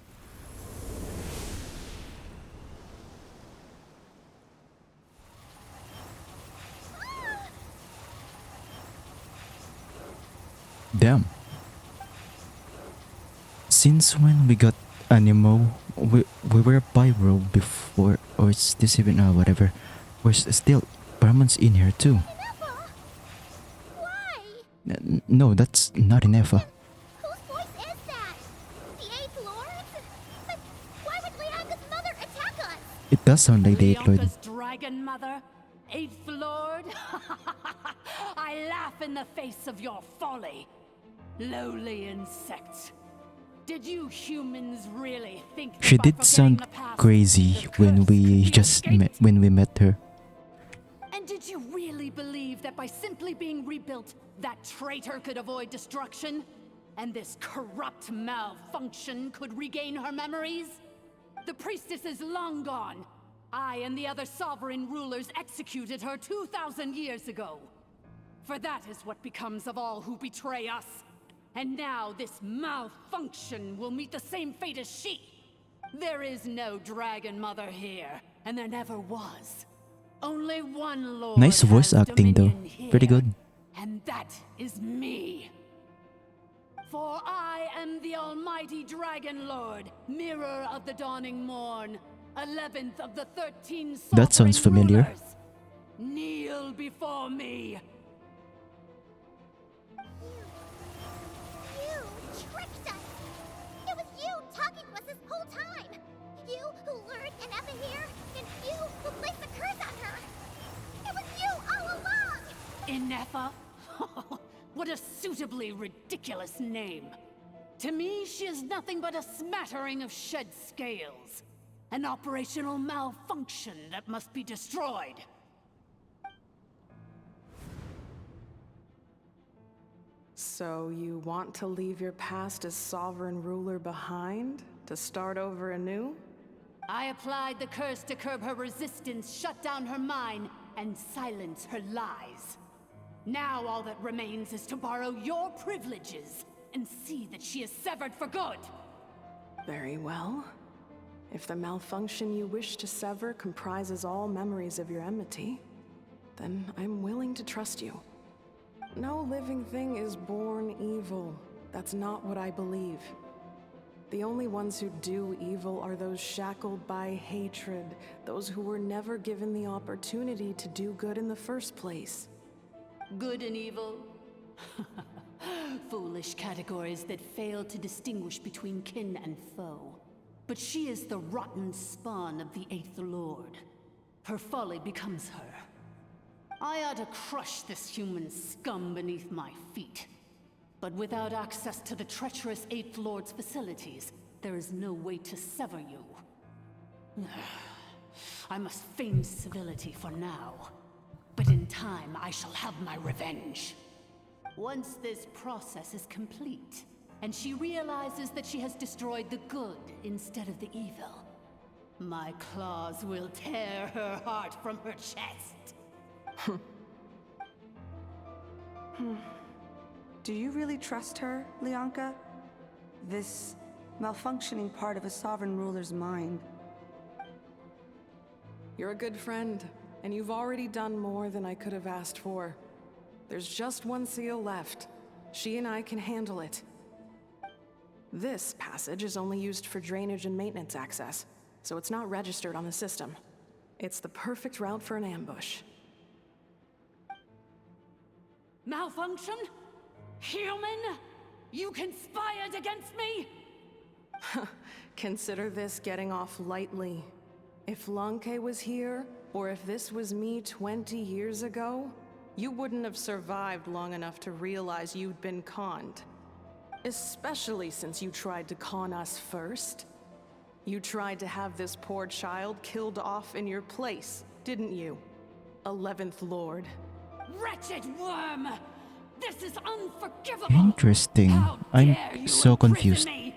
Speaker 1: Damn. Since when we got Animo, we were Pyro before, or is this even, whatever. We're still, Paramon's in here too. No, that's not Inefa.
Speaker 4: Whose voice is that? The Eighth Lord? But why would Leanga's mother attack us?
Speaker 1: It does sound like the 8th Lord.
Speaker 13: Leonka's dragon mother? Eighth Lord? I laugh in the face of your folly. Lowly insects. Did you humans really think that
Speaker 1: She
Speaker 13: by
Speaker 1: did
Speaker 13: forgetting
Speaker 1: sound
Speaker 13: the past,
Speaker 1: crazy when we met her.
Speaker 13: And did you really believe that by simply being rebuilt, that traitor could avoid destruction? And this corrupt malfunction could regain her memories? The priestess is long gone. I and the other sovereign rulers executed her 2,000 years ago. For that is what becomes of all who betray us. And now this malfunction will meet the same fate as she. There is no Dragon Mother here, and there never was. Only one Lord
Speaker 1: Nice voice
Speaker 13: has
Speaker 1: acting though.
Speaker 13: dominion here,
Speaker 1: Pretty good.
Speaker 13: and that is me. For I am the almighty Dragon Lord, mirror of the dawning morn, 11th of the 13
Speaker 1: That sounds
Speaker 13: sovereign
Speaker 1: familiar.
Speaker 13: rulers. Kneel before me.
Speaker 4: You tricked us! It was you talking to us this whole time! You who lured Inefa here, and you who placed the curse on her! It was you all along!
Speaker 13: Inefa? What a suitably ridiculous name. To me, she is nothing but a smattering of shed scales. An operational malfunction that must be destroyed.
Speaker 6: So you want to leave your past as sovereign ruler behind? To start over anew?
Speaker 13: I applied the curse to curb her resistance, shut down her mind, and silence her lies. Now all that remains is to borrow your privileges and see that she is severed for good.
Speaker 6: Very well. If the malfunction you wish to sever comprises all memories of your enmity, then I'm willing to trust you. No living thing is born evil. That's not what I believe. The only ones who do evil are those shackled by hatred, those who were never given the opportunity to do good in the first place.
Speaker 13: Good and evil? Foolish categories that fail to distinguish between kin and foe. But she is the rotten spawn of the Eighth Lord. Her folly becomes her. I ought to crush this human scum beneath my feet. But without access to the treacherous Eighth Lord's facilities, there is no way to sever you. I must feign civility for now. But in time, I shall have my revenge. Once this process is complete, and she realizes that she has destroyed the good instead of the evil, my claws will tear her heart from her chest.
Speaker 18: Do you really trust her, Leonka? This malfunctioning part of a sovereign ruler's mind.
Speaker 6: You're a good friend, and you've already done more than I could have asked for. There's just one seal left. She and I can handle it. This passage is only used for drainage and maintenance access, so it's not registered on the system. It's the perfect route for an ambush.
Speaker 13: Malfunction? Human? You conspired against me?
Speaker 6: Consider this getting off lightly. If Lanke was here, or if this was me 20 years ago, you wouldn't have survived long enough to realize you'd been conned. Especially since you tried to con us first. You tried to have this poor child killed off in your place, didn't you? 11th Lord.
Speaker 13: Wretched worm! This is unforgivable!
Speaker 1: Interesting. I'm so confused.
Speaker 13: Me.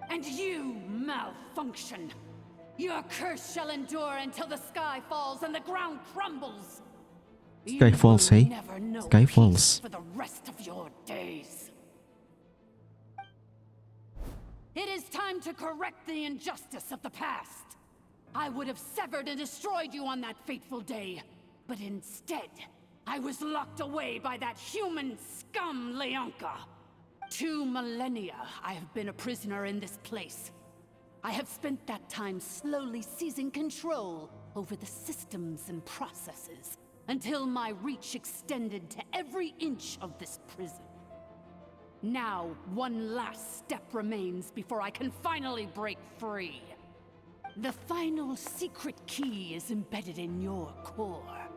Speaker 13: And you malfunction. Your curse shall endure until the sky falls and the ground crumbles.
Speaker 1: Sky falls, hey? Sky falls.
Speaker 13: For the rest of your days. It is time to correct the injustice of the past. I would have severed and destroyed you on that fateful day, but instead, I was locked away by that human scum, Leonka. 2 millennia I have been a prisoner in this place. I have spent that time slowly seizing control over the systems and processes, until my reach extended to every inch of this prison. Now, one last step remains before I can finally break free. The final secret key is embedded in your core.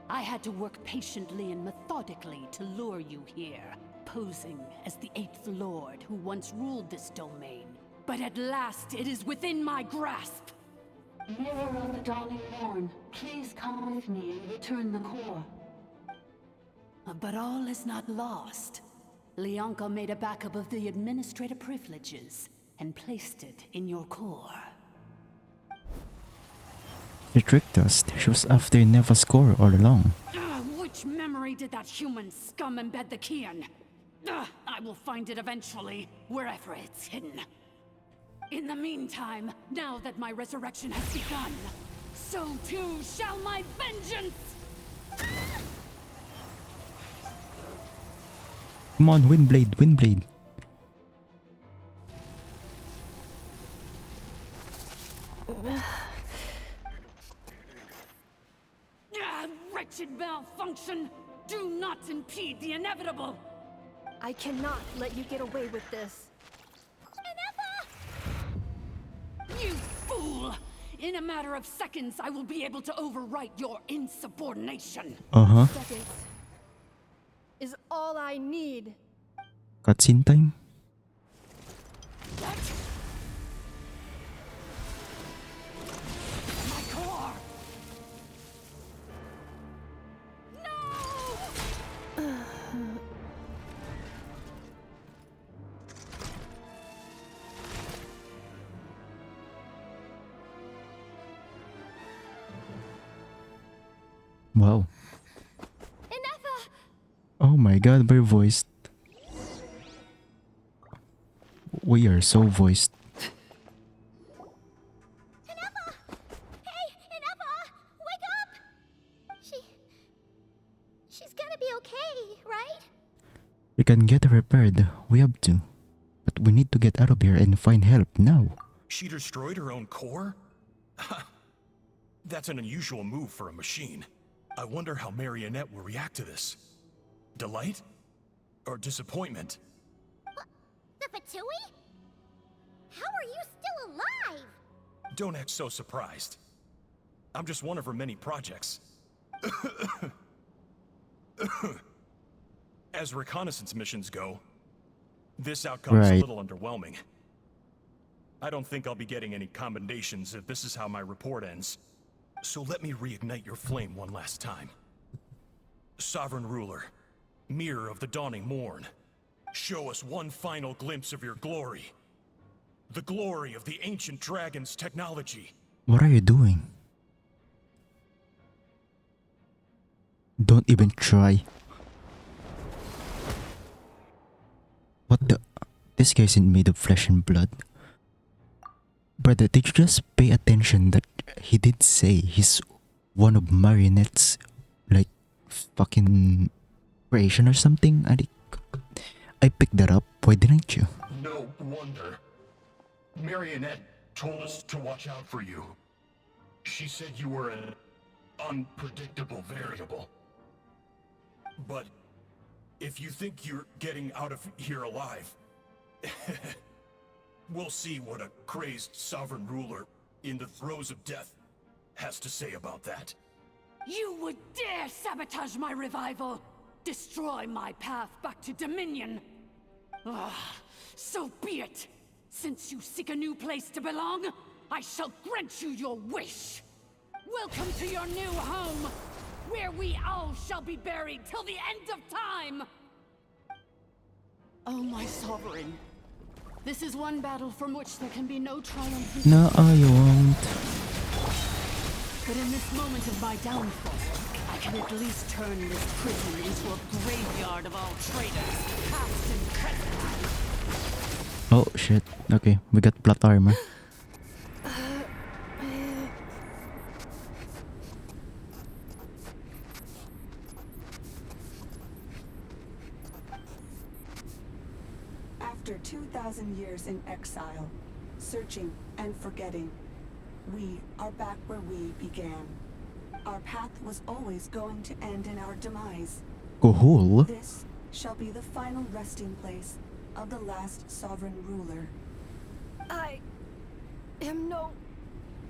Speaker 13: I had to work patiently and methodically to lure you here, posing as the 8th Lord who once ruled this domain. But at last, it is within my grasp. Mirror of the Dawning Morn, please come with me and return the core. But all is not lost. Leonka made a backup of the administrator privileges and placed it in your core.
Speaker 1: She tricked us. She was after Neva's core all along.
Speaker 13: Which memory did that human scum embed the key in? I will find it eventually, wherever it's hidden. In the meantime, now that my resurrection has begun, so too shall my vengeance!
Speaker 1: Come on, Windblade, Windblade.
Speaker 13: Wretched malfunction! Do not impede the inevitable!
Speaker 5: I cannot let you get away with this.
Speaker 13: You fool! In a matter of seconds, I will be able to overwrite your insubordination.
Speaker 5: Seconds is all I need.
Speaker 1: Cutscene time?
Speaker 13: What? My core!
Speaker 1: Wow. Oh my god, we're voiced. We are so voiced.
Speaker 4: Inepa! Hey, Inepa! Wake up! She's gonna be okay, right?
Speaker 1: We can get her repaired. We have to. But we need to get out of here and find help now.
Speaker 17: She destroyed her own core? That's an unusual move for a machine. I wonder how Marionette will react to this. Delight? Or disappointment?
Speaker 4: The Fatui? How are you still alive?
Speaker 17: Don't act so surprised. I'm just one of her many projects. As reconnaissance missions go, this outcome is a little underwhelming. I don't think I'll be getting any commendations if this is how my report ends. So let me reignite your flame one last time. Sovereign Ruler, Mirror of the Dawning Morn, show us one final glimpse of your glory. The glory of the ancient dragon's technology.
Speaker 1: What are you doing? Don't even try. What the? This guy isn't made of flesh and blood. Brother, did you just pay attention that he did say he's one of Marionette's, like, fucking creation or something? I picked that up. Why didn't you?
Speaker 19: No wonder. Marionette told us to watch out for you. She said you were an unpredictable variable.
Speaker 17: But if you think you're getting out of here alive, we'll see what a crazed sovereign ruler in the throes of death has to say about that.
Speaker 13: You would dare sabotage my revival! Destroy my path back to Dominion. So be it. Since you seek a new place to belong, I shall grant you your wish. Welcome to your new home, where we all shall be buried till the end of time. Oh, my sovereign. This is one battle from which there can be no triumph.
Speaker 1: No, I won't.
Speaker 13: But in this moment of my downfall, I can at least turn this prison into a graveyard of all traitors, past and present.
Speaker 1: Oh shit. Okay, we got plot armor.
Speaker 18: After 2,000 years in exile, searching and forgetting, we are back where we began. Our path was always going to end in our demise.
Speaker 1: Cool.
Speaker 18: This shall be the final resting place of the last sovereign ruler.
Speaker 5: I am no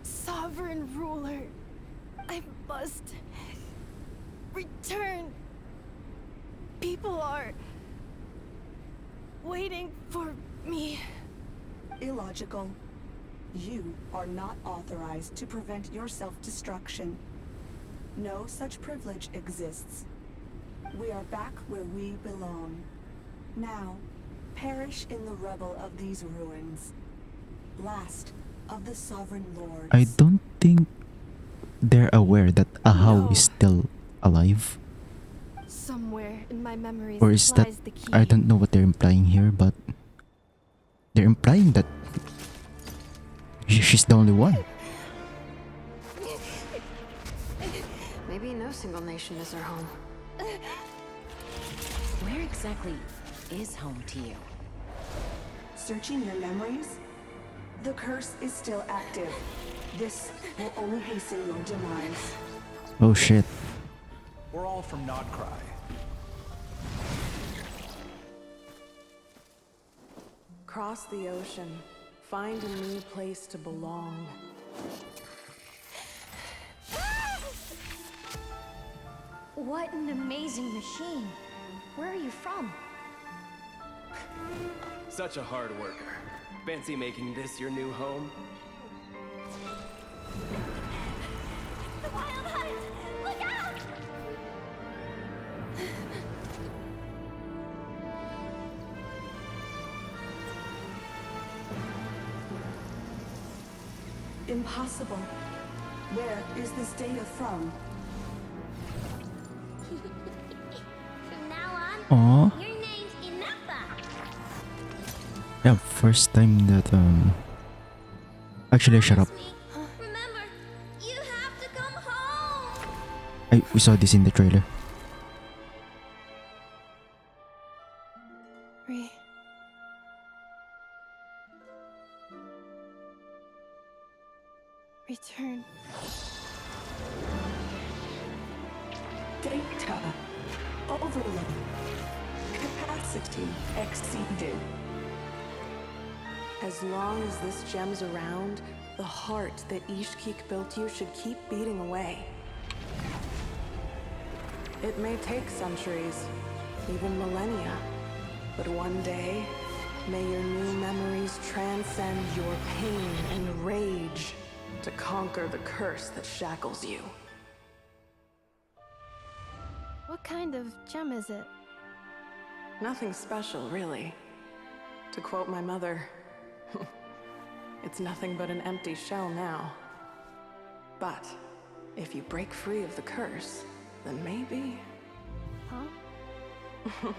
Speaker 5: sovereign ruler. I must return. People are waiting for me.
Speaker 18: Illogical. You are not authorized to prevent your self-destruction. No such privilege exists. We are back where we belong. Now, perish in the rubble of these ruins. Last of the sovereign lords.
Speaker 1: I don't think they're aware that Ahau is still alive.
Speaker 5: Somewhere in my memories
Speaker 1: Or is that...
Speaker 5: lies the key.
Speaker 1: I don't know what they're implying here, but... they're implying that... she's the only one.
Speaker 3: Maybe no single nation is her home.
Speaker 2: Where exactly is home to you?
Speaker 18: Searching your memories? The curse is still active. This will only hasten your demise.
Speaker 1: Oh shit.
Speaker 9: We're all from Nodcry.
Speaker 6: Cross the ocean. Find a new place to belong.
Speaker 15: What an amazing machine. Where are you from?
Speaker 10: Such a hard worker. Fancy making this your new home?
Speaker 4: The Wild Hunt! Look out!
Speaker 18: Impossible. Where is this data from?
Speaker 4: From now on,
Speaker 1: Aww.
Speaker 4: your name's Inappa.
Speaker 1: Yeah, first time that actually shut up.
Speaker 4: Remember, you have to come home.
Speaker 1: We saw this in the trailer.
Speaker 5: Return.
Speaker 18: Data. Overload. Capacity exceeded.
Speaker 6: As long as this gem's around, the heart that Ishkik built you should keep beating away. It may take centuries, even millennia, but one day, may your new memories transcend your pain and rage to conquer the curse that shackles you.
Speaker 5: What kind of gem is it?
Speaker 6: Nothing special, really. To quote my mother, it's nothing but an empty shell now. But if you break free of the curse, then maybe...
Speaker 5: Huh?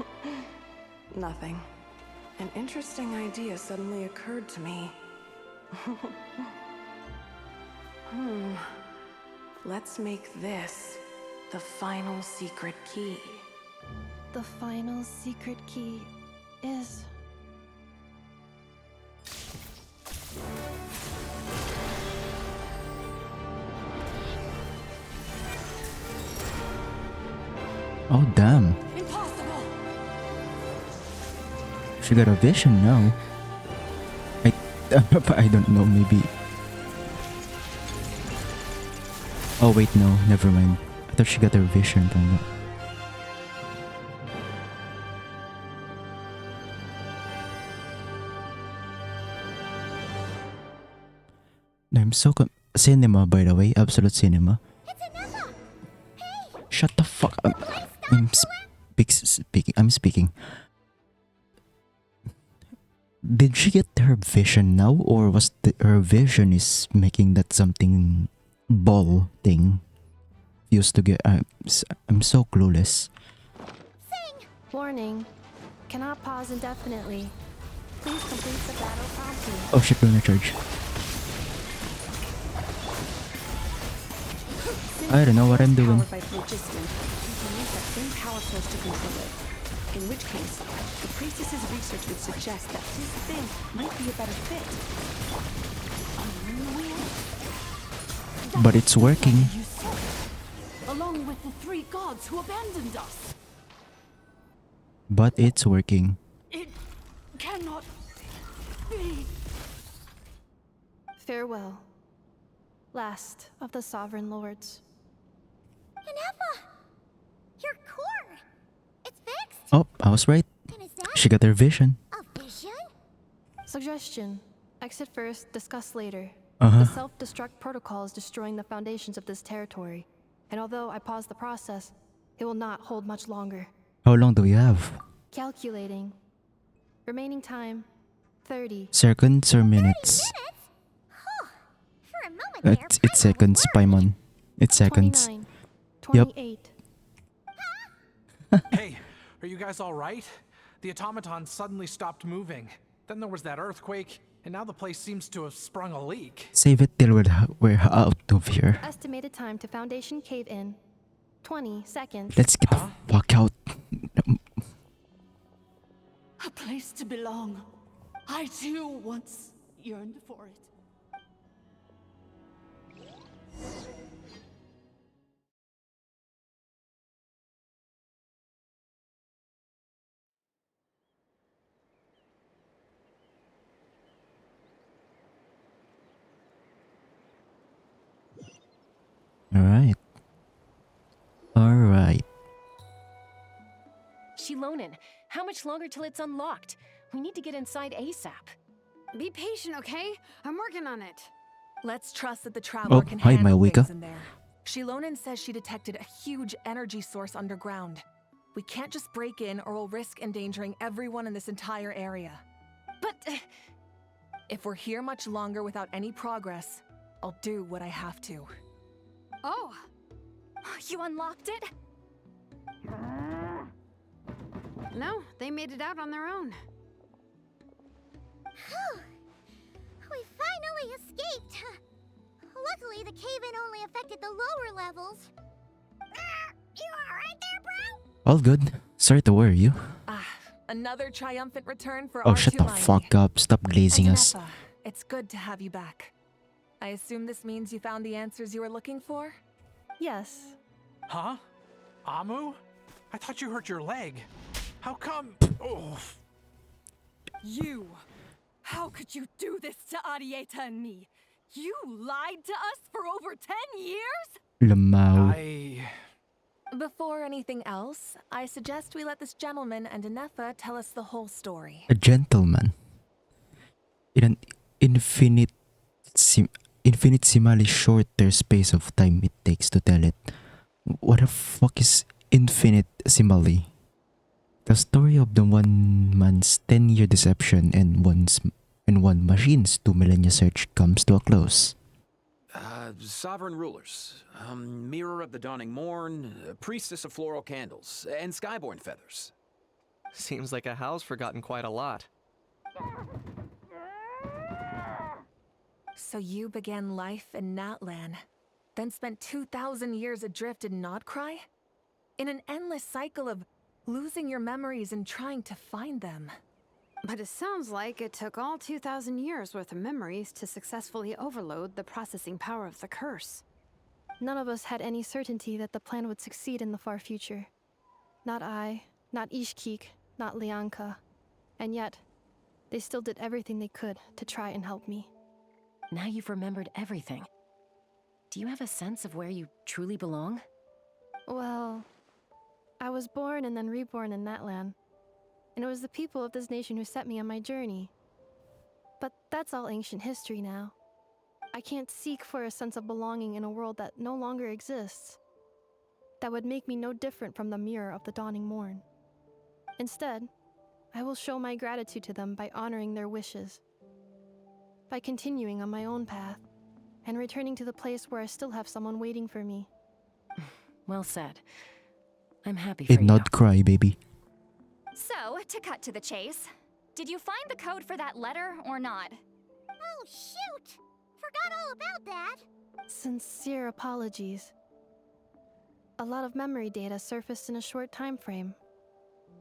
Speaker 6: Nothing. An interesting idea suddenly occurred to me. Let's make this the final secret key.
Speaker 5: The final secret key is...
Speaker 1: Oh damn.
Speaker 13: Impossible.
Speaker 1: She got a vision now. I don't know, maybe. Oh wait, no, never mind. I thought she got her vision. I'm so cinema, by the way, absolute cinema. Shut the fuck up. I'm speaking. Did she get her vision now, or was her vision is making that something ball thing? Used to get. I'm so clueless.
Speaker 5: Warning. Cannot pause indefinitely. Please complete the battle promptly.
Speaker 1: Oh shit, gonna charge. I don't know what I'm doing.
Speaker 18: Powered by phlogiston, you can use that same power source to control it. In which case, the priestess's research would suggest that this thing might be a better fit.
Speaker 1: But it's working.
Speaker 21: Along with the 3 gods who abandoned us.
Speaker 1: But it's working.
Speaker 21: It cannot be.
Speaker 5: Farewell. Last of the Sovereign Lords.
Speaker 4: Ineffa! Your core! It's fixed!
Speaker 1: Oh, I was right. She got her vision.
Speaker 4: A vision?
Speaker 5: Suggestion. Exit first, discuss later.
Speaker 1: Uh-huh.
Speaker 5: The self-destruct protocol is destroying the foundations of this territory. And although I paused the process, it will not hold much longer.
Speaker 1: How long do we have?
Speaker 5: Calculating. Remaining time, 30.
Speaker 1: Seconds or minutes?
Speaker 4: For a moment
Speaker 1: It's seconds, Paimon. It's seconds.
Speaker 5: 29,
Speaker 1: Yep.
Speaker 5: 28.
Speaker 9: Hey, are you guys all right? The automaton suddenly stopped moving. Then there was that earthquake, and now the place seems to have sprung a leak.
Speaker 1: Save it till we're out of here.
Speaker 5: Estimated time to Foundation cave-in, 20 seconds.
Speaker 1: Let's get the fuck out.
Speaker 21: A place to belong. I too once yearned for it.
Speaker 1: Alright. Alright.
Speaker 2: Shilonen, how much longer till it's unlocked? We need to get inside ASAP.
Speaker 3: Be patient, okay? I'm working on it.
Speaker 11: Let's trust that the traveler
Speaker 1: Oh,
Speaker 11: can
Speaker 1: hi,
Speaker 11: handle
Speaker 1: Maewika.
Speaker 11: things in there. Shilonen says she detected a huge energy source underground. We can't just break in or we'll risk endangering everyone in this entire area.
Speaker 2: But
Speaker 11: if we're here much longer without any progress, I'll do what I have to.
Speaker 3: Oh!
Speaker 15: You unlocked it?
Speaker 3: No, they made it out on their own.
Speaker 4: We finally escaped! Luckily, the cave-in only affected the lower levels. You alright there, bro?
Speaker 1: All good. Sorry to worry you.
Speaker 11: Another triumphant return for
Speaker 1: Oh, shut the
Speaker 11: R2-9.
Speaker 1: fuck up. Stop glazing
Speaker 11: And
Speaker 1: us.
Speaker 11: Ineffa, it's good to have you back. I assume this means you found the answers you were looking for?
Speaker 5: Yes.
Speaker 9: Huh? Amu? I thought you hurt your leg. How come? Oh.
Speaker 8: You! How could you do this to Arieta and me? You lied to us for over 10 years?
Speaker 1: Lamau.
Speaker 11: Before anything else, I suggest we let this gentleman and Ineffa tell us the whole story.
Speaker 1: A gentleman. In an infinitesimally shorter space of time it takes to tell it. What the fuck is infinitesimally? The story of the one man's 10-year deception and one machine's 2 millennia search comes to a close.
Speaker 22: Sovereign rulers, mirror of the dawning morn, priestess of floral candles, and skyborn feathers.
Speaker 7: Seems like a house forgotten quite a lot.
Speaker 11: So you began life in Natlan, then spent 2,000 years adrift in Nodcry? In an endless cycle of losing your memories and trying to find them.
Speaker 3: But it sounds like it took all 2,000 years worth of memories to successfully overload the processing power of the curse.
Speaker 5: None of us had any certainty that the plan would succeed in the far future. Not I, not Ishkik, not Lianka. And yet, they still did everything they could to try and help me.
Speaker 2: Now you've remembered everything. Do you have a sense of where you truly belong?
Speaker 5: Well, I was born and then reborn in Natlan. And it was the people of this nation who set me on my journey. But that's all ancient history now. I can't seek for a sense of belonging in a world that no longer exists. That would make me no different from the mirror of the dawning morn. Instead, I will show my gratitude to them by honoring their wishes, by continuing on my own path, and returning to the place where I still have someone waiting for me.
Speaker 2: Well said. I'm happy
Speaker 1: A
Speaker 2: for you.
Speaker 1: not cry, baby.
Speaker 15: So, to cut to the chase, did you find the code for that letter or not?
Speaker 4: Oh, shoot! Forgot all about that.
Speaker 5: Sincere apologies. A lot of memory data surfaced in a short time frame.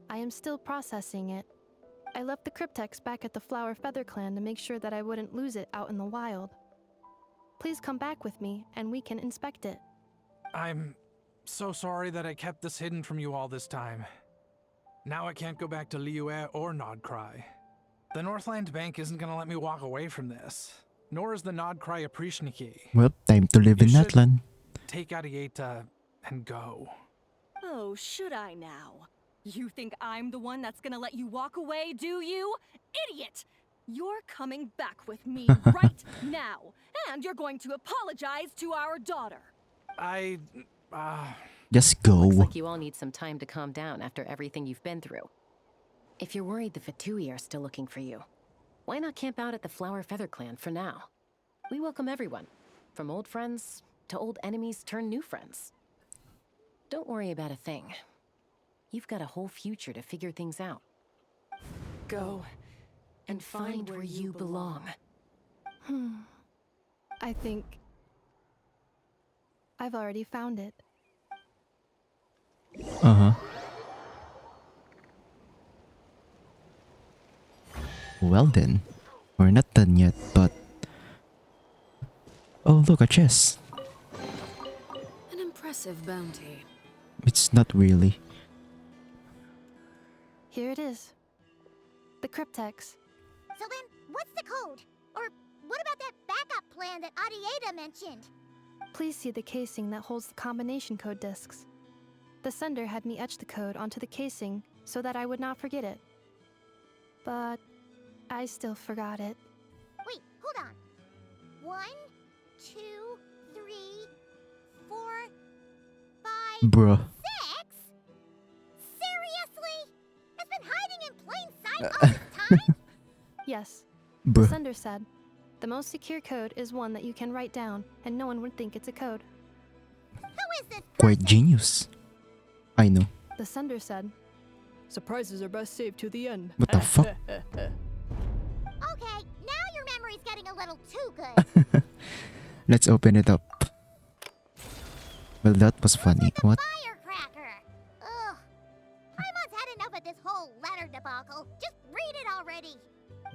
Speaker 5: I am still processing it. I left the cryptex back at the Flower Feather Clan to make sure that I wouldn't lose it out in the wild. Please come back with me and we can inspect it.
Speaker 9: I'm so sorry that I kept this hidden from you all this time. Now I can't go back to Liyue or Nodcry. The Northland Bank isn't gonna let me walk away from this, nor is the Nodcry Aprishniki.
Speaker 1: Well, time to live in Natlan.
Speaker 9: Take Arieta and go.
Speaker 8: Oh, should I now? You think I'm the one that's gonna let you walk away, do you? Idiot! You're coming back with me right now, and you're going to apologize to our daughter.
Speaker 1: Just go.
Speaker 2: Looks like you all need some time to calm down after everything you've been through. If you're worried the Fatui are still looking for you, why not camp out at the Flower Feather Clan for now? We welcome everyone, from old friends to old enemies turned new friends. Don't worry about a thing. You've got a whole future to figure things out. Go and find where you belong.
Speaker 5: I think I've already found it.
Speaker 1: Uh-huh. Well then, we're not done yet, but... Oh, look, a chest.
Speaker 14: An impressive bounty.
Speaker 1: It's not really.
Speaker 5: Here it is. The cryptex.
Speaker 4: So then, what's the code? Or what about that backup plan that Arieta mentioned?
Speaker 5: Please see the casing that holds the combination code discs. The sender had me etch the code onto the casing so that I would not forget it. But I still forgot it.
Speaker 4: Wait, hold on. 1, 2, 3, 4, 5,
Speaker 1: Bruh.
Speaker 4: 6? Seriously? It's been hiding in plain sight all this time?
Speaker 5: Yes.
Speaker 1: Bruh.
Speaker 5: The sender said, the most secure code is one that you can write down and no one would think it's a code.
Speaker 4: Who is this?
Speaker 1: Quite genius. I know.
Speaker 5: The sender said, surprises are best saved to the end.
Speaker 1: What the fuck?
Speaker 4: Okay, now your memory's getting a little too good.
Speaker 1: Let's open it up. Well, that was funny. What?
Speaker 4: Firecracker! Ugh. Paimon's had enough of this whole letter debacle. Just read it already.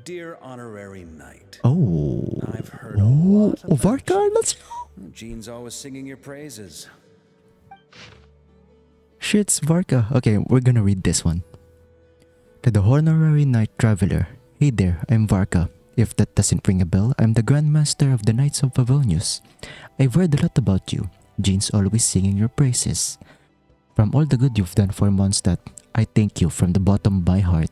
Speaker 12: Dear Honorary Knight.
Speaker 1: Oh.
Speaker 12: I've heard a lot about
Speaker 1: Varka, let's go.
Speaker 12: Jean's always singing your praises.
Speaker 1: Shit's Varka. Okay, we're gonna read this one. To the Honorary Knight Traveler. Hey there, I'm Varka. If that doesn't ring a bell, I'm the Grandmaster of the Knights of Favonius. I've heard a lot about you. Jean's always singing your praises. From all the good you've done for Mondstadt, I thank you from the bottom of my heart.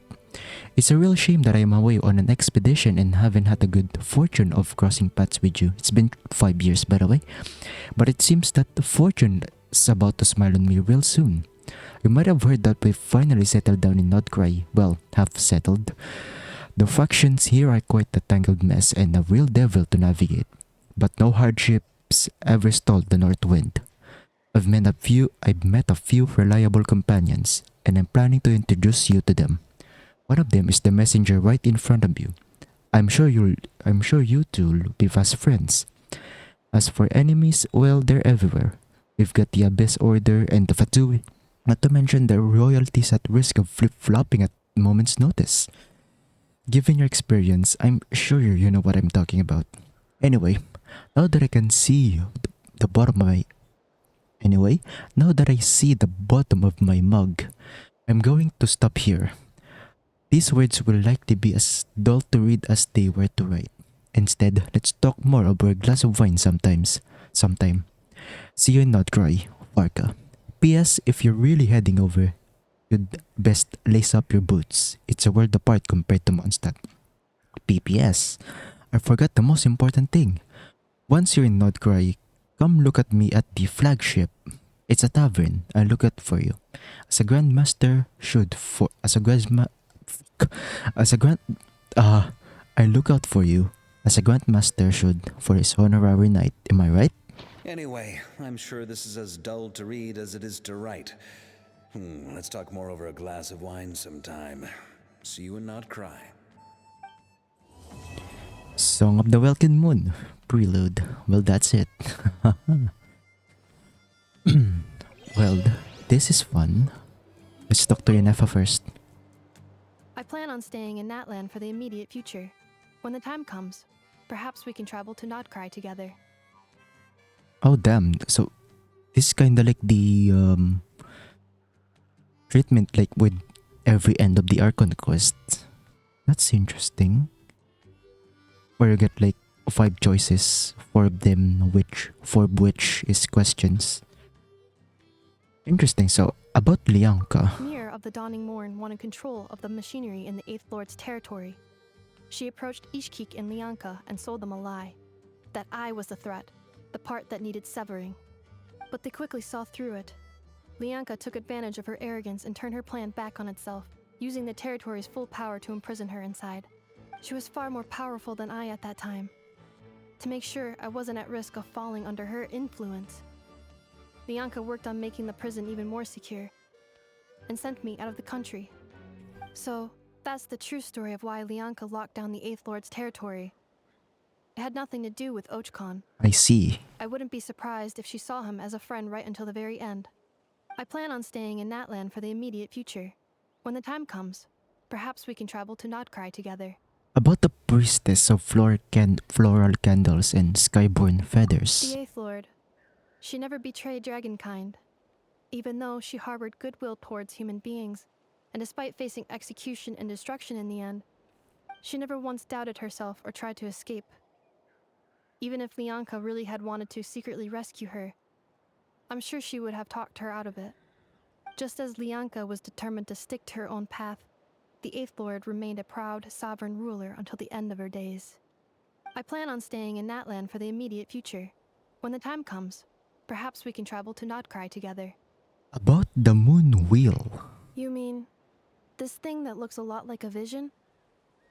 Speaker 1: It's a real shame that I am away on an expedition and haven't had the good fortune of crossing paths with you. It's been 5 years, by the way. But it seems that the fortune is about to smile on me real soon. You might have heard that we've finally settled down in Nodcry. Well, half settled. The factions here are quite a tangled mess and a real devil to navigate. But no hardships ever stalled the North Wind. I've met a few reliable companions, and I'm planning to introduce you to them. One of them is the messenger right in front of you. I'm sure you two will be fast friends. As for enemies, well, they're everywhere. We've got the Abyss Order and the Fatui, not to mention the royalties at risk of flip-flopping at moment's notice. Given your experience, I'm sure you know what I'm talking about. Anyway, now that I see the bottom of my mug, I'm going to stop here. These words will likely be as dull to read as they were to write. Instead, let's talk more over a glass of wine sometime. See you in Nodcry, Varka. P.S. If you're really heading over, you'd best lace up your boots. It's a world apart compared to Mondstadt. P.P.S. I forgot the most important thing. Once you're in Nordcry, come look at me at the flagship. It's a tavern. I look out for you. As a grandmaster should for as a grandma as a grand I look out for you as a grandmaster should for his honorary knight. Am I right?
Speaker 12: Anyway, I'm sure this is as dull to read as it is to write. Let's talk more over a glass of wine sometime. See you and not cry.
Speaker 1: Song of the Welkin Moon. Prelude. Well, that's it. Well, this is fun. Let's talk to Yenefa first.
Speaker 5: I plan on staying in Natlan for the immediate future. When the time comes, perhaps we can travel to Nodcry together.
Speaker 1: Oh damn. So this is kinda like the treatment like with every end of the Archon quest. That's interesting. Where you get like 5 choices, 4 of which is questions. Interesting. So about Lianka.
Speaker 5: Mir of the Dawning Morn wanted control of the machinery in the Eighth Lord's territory. She approached Ishkik and Lianka and sold them a lie. That I was the threat, the part that needed severing. But they quickly saw through it. Lianka took advantage of her arrogance and turned her plan back on itself, using the territory's full power to imprison her inside. She was far more powerful than I at that time. To make sure I wasn't at risk of falling under her influence, Lianka worked on making the prison even more secure, and sent me out of the country. So, that's the true story of why Lianka locked down the Eighth Lord's territory. It had nothing to do with Ochkon.
Speaker 1: I see.
Speaker 5: I wouldn't be surprised if she saw him as a friend right until the very end. I plan on staying in Natlan for the immediate future. When the time comes, perhaps we can travel to Nodcry together.
Speaker 1: About the priestess of floral candles and skyborn feathers.
Speaker 5: The Eighth Lord. She never betrayed dragonkind, even though she harbored goodwill towards human beings, and despite facing execution and destruction in the end, she never once doubted herself or tried to escape. Even if Lianka really had wanted to secretly rescue her, I'm sure she would have talked her out of it. Just as Lianka was determined to stick to her own path, the Eighth Lord remained a proud, sovereign ruler until the end of her days. I plan on staying in Natlan for the immediate future. When the time comes, perhaps we can travel to Nodcry together.
Speaker 1: About the moon wheel.
Speaker 5: You mean, this thing that looks a lot like a vision?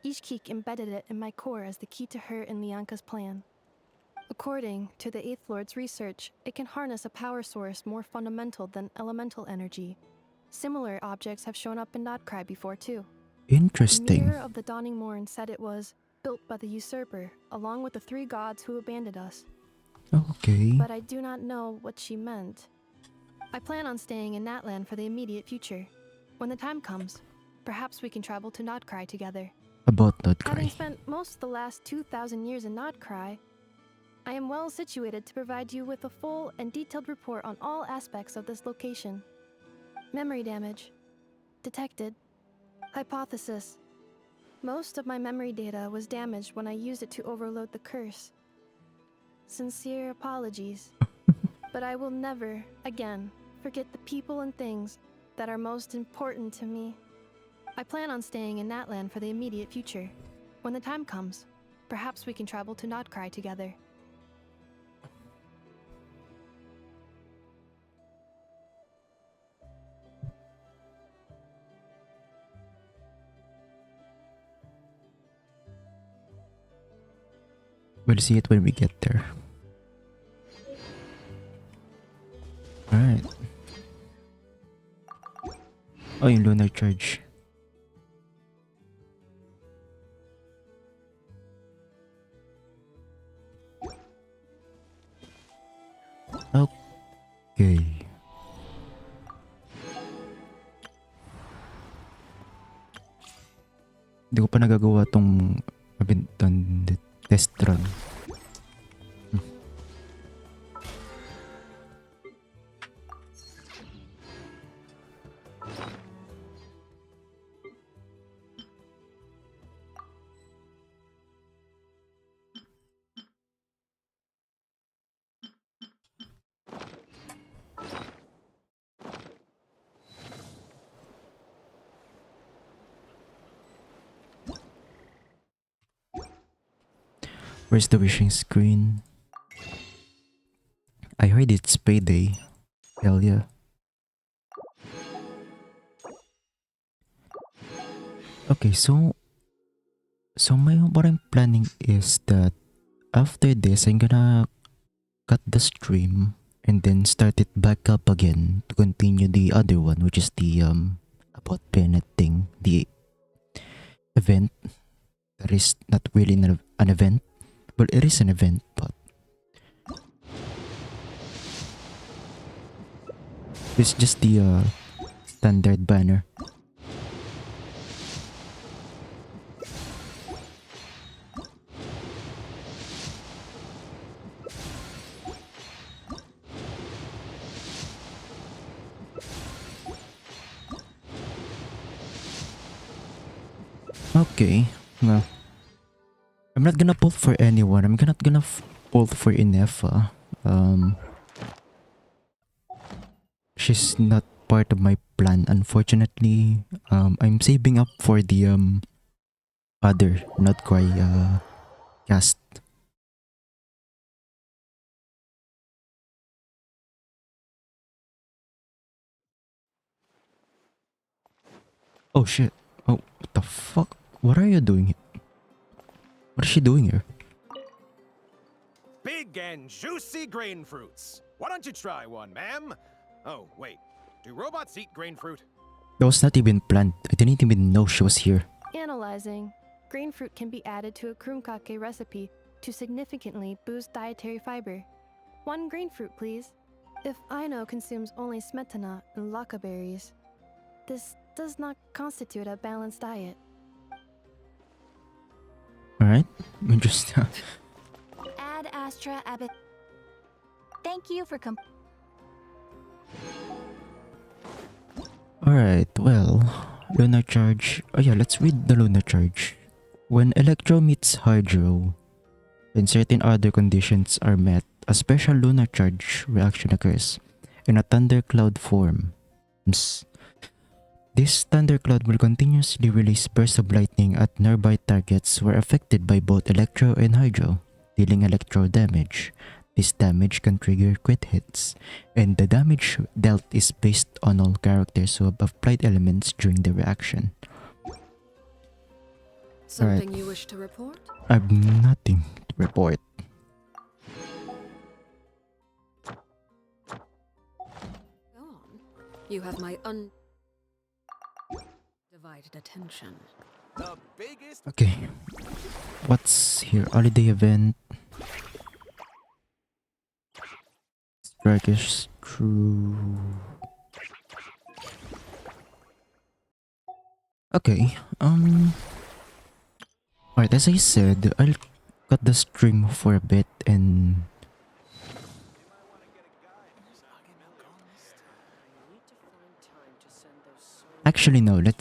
Speaker 5: Ishkik embedded it in my core as the key to her and Lianka's plan. According to the Eighth Lord's research, it can harness a power source more fundamental than elemental energy. Similar objects have shown up in Nodcry before too.
Speaker 1: Interesting.
Speaker 5: The Mirror of the Dawning Morn said it was built by the usurper, along with the 3 gods who abandoned us.
Speaker 1: Okay.
Speaker 5: But I do not know what she meant. I plan on staying in Natlan for the immediate future. When the time comes, perhaps we can travel to Nodcry together.
Speaker 1: About
Speaker 5: Having
Speaker 1: Nodcry.
Speaker 5: spent most of the last 2,000 years in Nodcry, I am well situated to provide you with a full and detailed report on all aspects of this location. Memory damage. Detected. Hypothesis. Most of my memory data was damaged when I used it to overload the curse. Sincere apologies. But I will never, again, forget the people and things that are most important to me. I plan on staying in Natlan for the immediate future. When the time comes, perhaps we can travel to Nodcry together.
Speaker 1: We'll see it when we get there. Alright. Oh, yung lunar charge. Okay. Hindi ko pa nagagawa tong test run. Where's the wishing screen? Alright, it's payday. Hell yeah. Okay, so what I'm planning is that after this I'm gonna cut the stream and then start it back up again to continue the other one, which is the about Bennett thing, the event that is not really an event. Well, it is an event, but it's just the standard banner. Okay, well, I'm not gonna pull for anyone. I'm not gonna pull for Inefa. She's not part of my plan, unfortunately. I'm saving up for the other not quite cast. Oh shit! Oh, what the fuck? What are you doing? What is she doing here?
Speaker 16: Big and juicy grain fruits. Why don't you try one, ma'am? Oh, wait. Do robots eat grain fruit?
Speaker 1: That was not even planned. I didn't even know she was here.
Speaker 5: Analyzing. Green fruit can be added to a krumkake recipe to significantly boost dietary fiber. One green fruit, please. If Aino consumes only smetana and laka berries, this does not constitute a balanced diet.
Speaker 1: Alright, interesting.
Speaker 15: Ad Astra Abbott. Thank you for
Speaker 1: Alright, well, Lunar Charge. Oh yeah, let's read the Lunar Charge. When Electro meets Hydro, when certain other conditions are met, a special Lunar Charge reaction occurs in a thundercloud form. This thundercloud will continuously release bursts of lightning at nearby targets who are affected by both Electro and Hydro, dealing Electro damage. This damage can trigger crit hits, and the damage dealt is based on all characters who have applied elements during the reaction.
Speaker 14: Something you wish to report?
Speaker 1: I've nothing to report.
Speaker 14: Go on. You have my undivided attention.
Speaker 16: The biggest.
Speaker 1: Okay, what's here? Holiday event. Strikers true. Okay, alright, as I said, I'll cut the stream for a bit and actually no, I'm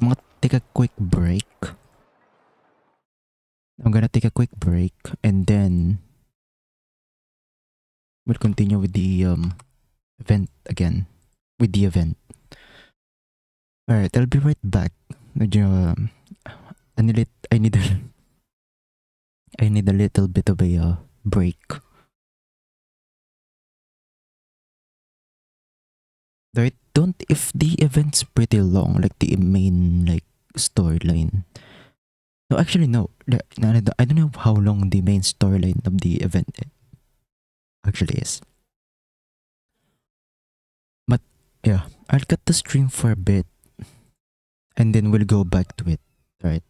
Speaker 1: gonna take a quick break. And then we'll continue with the event again. With the event. Alright, I'll be right back. Medyo, I need a little bit of a break. Though I don't, if the event's pretty long, like the main like storyline. No, actually no. I don't know how long the main storyline of the event actually is. But yeah, I'll cut the stream for a bit and then we'll go back to it. Alright.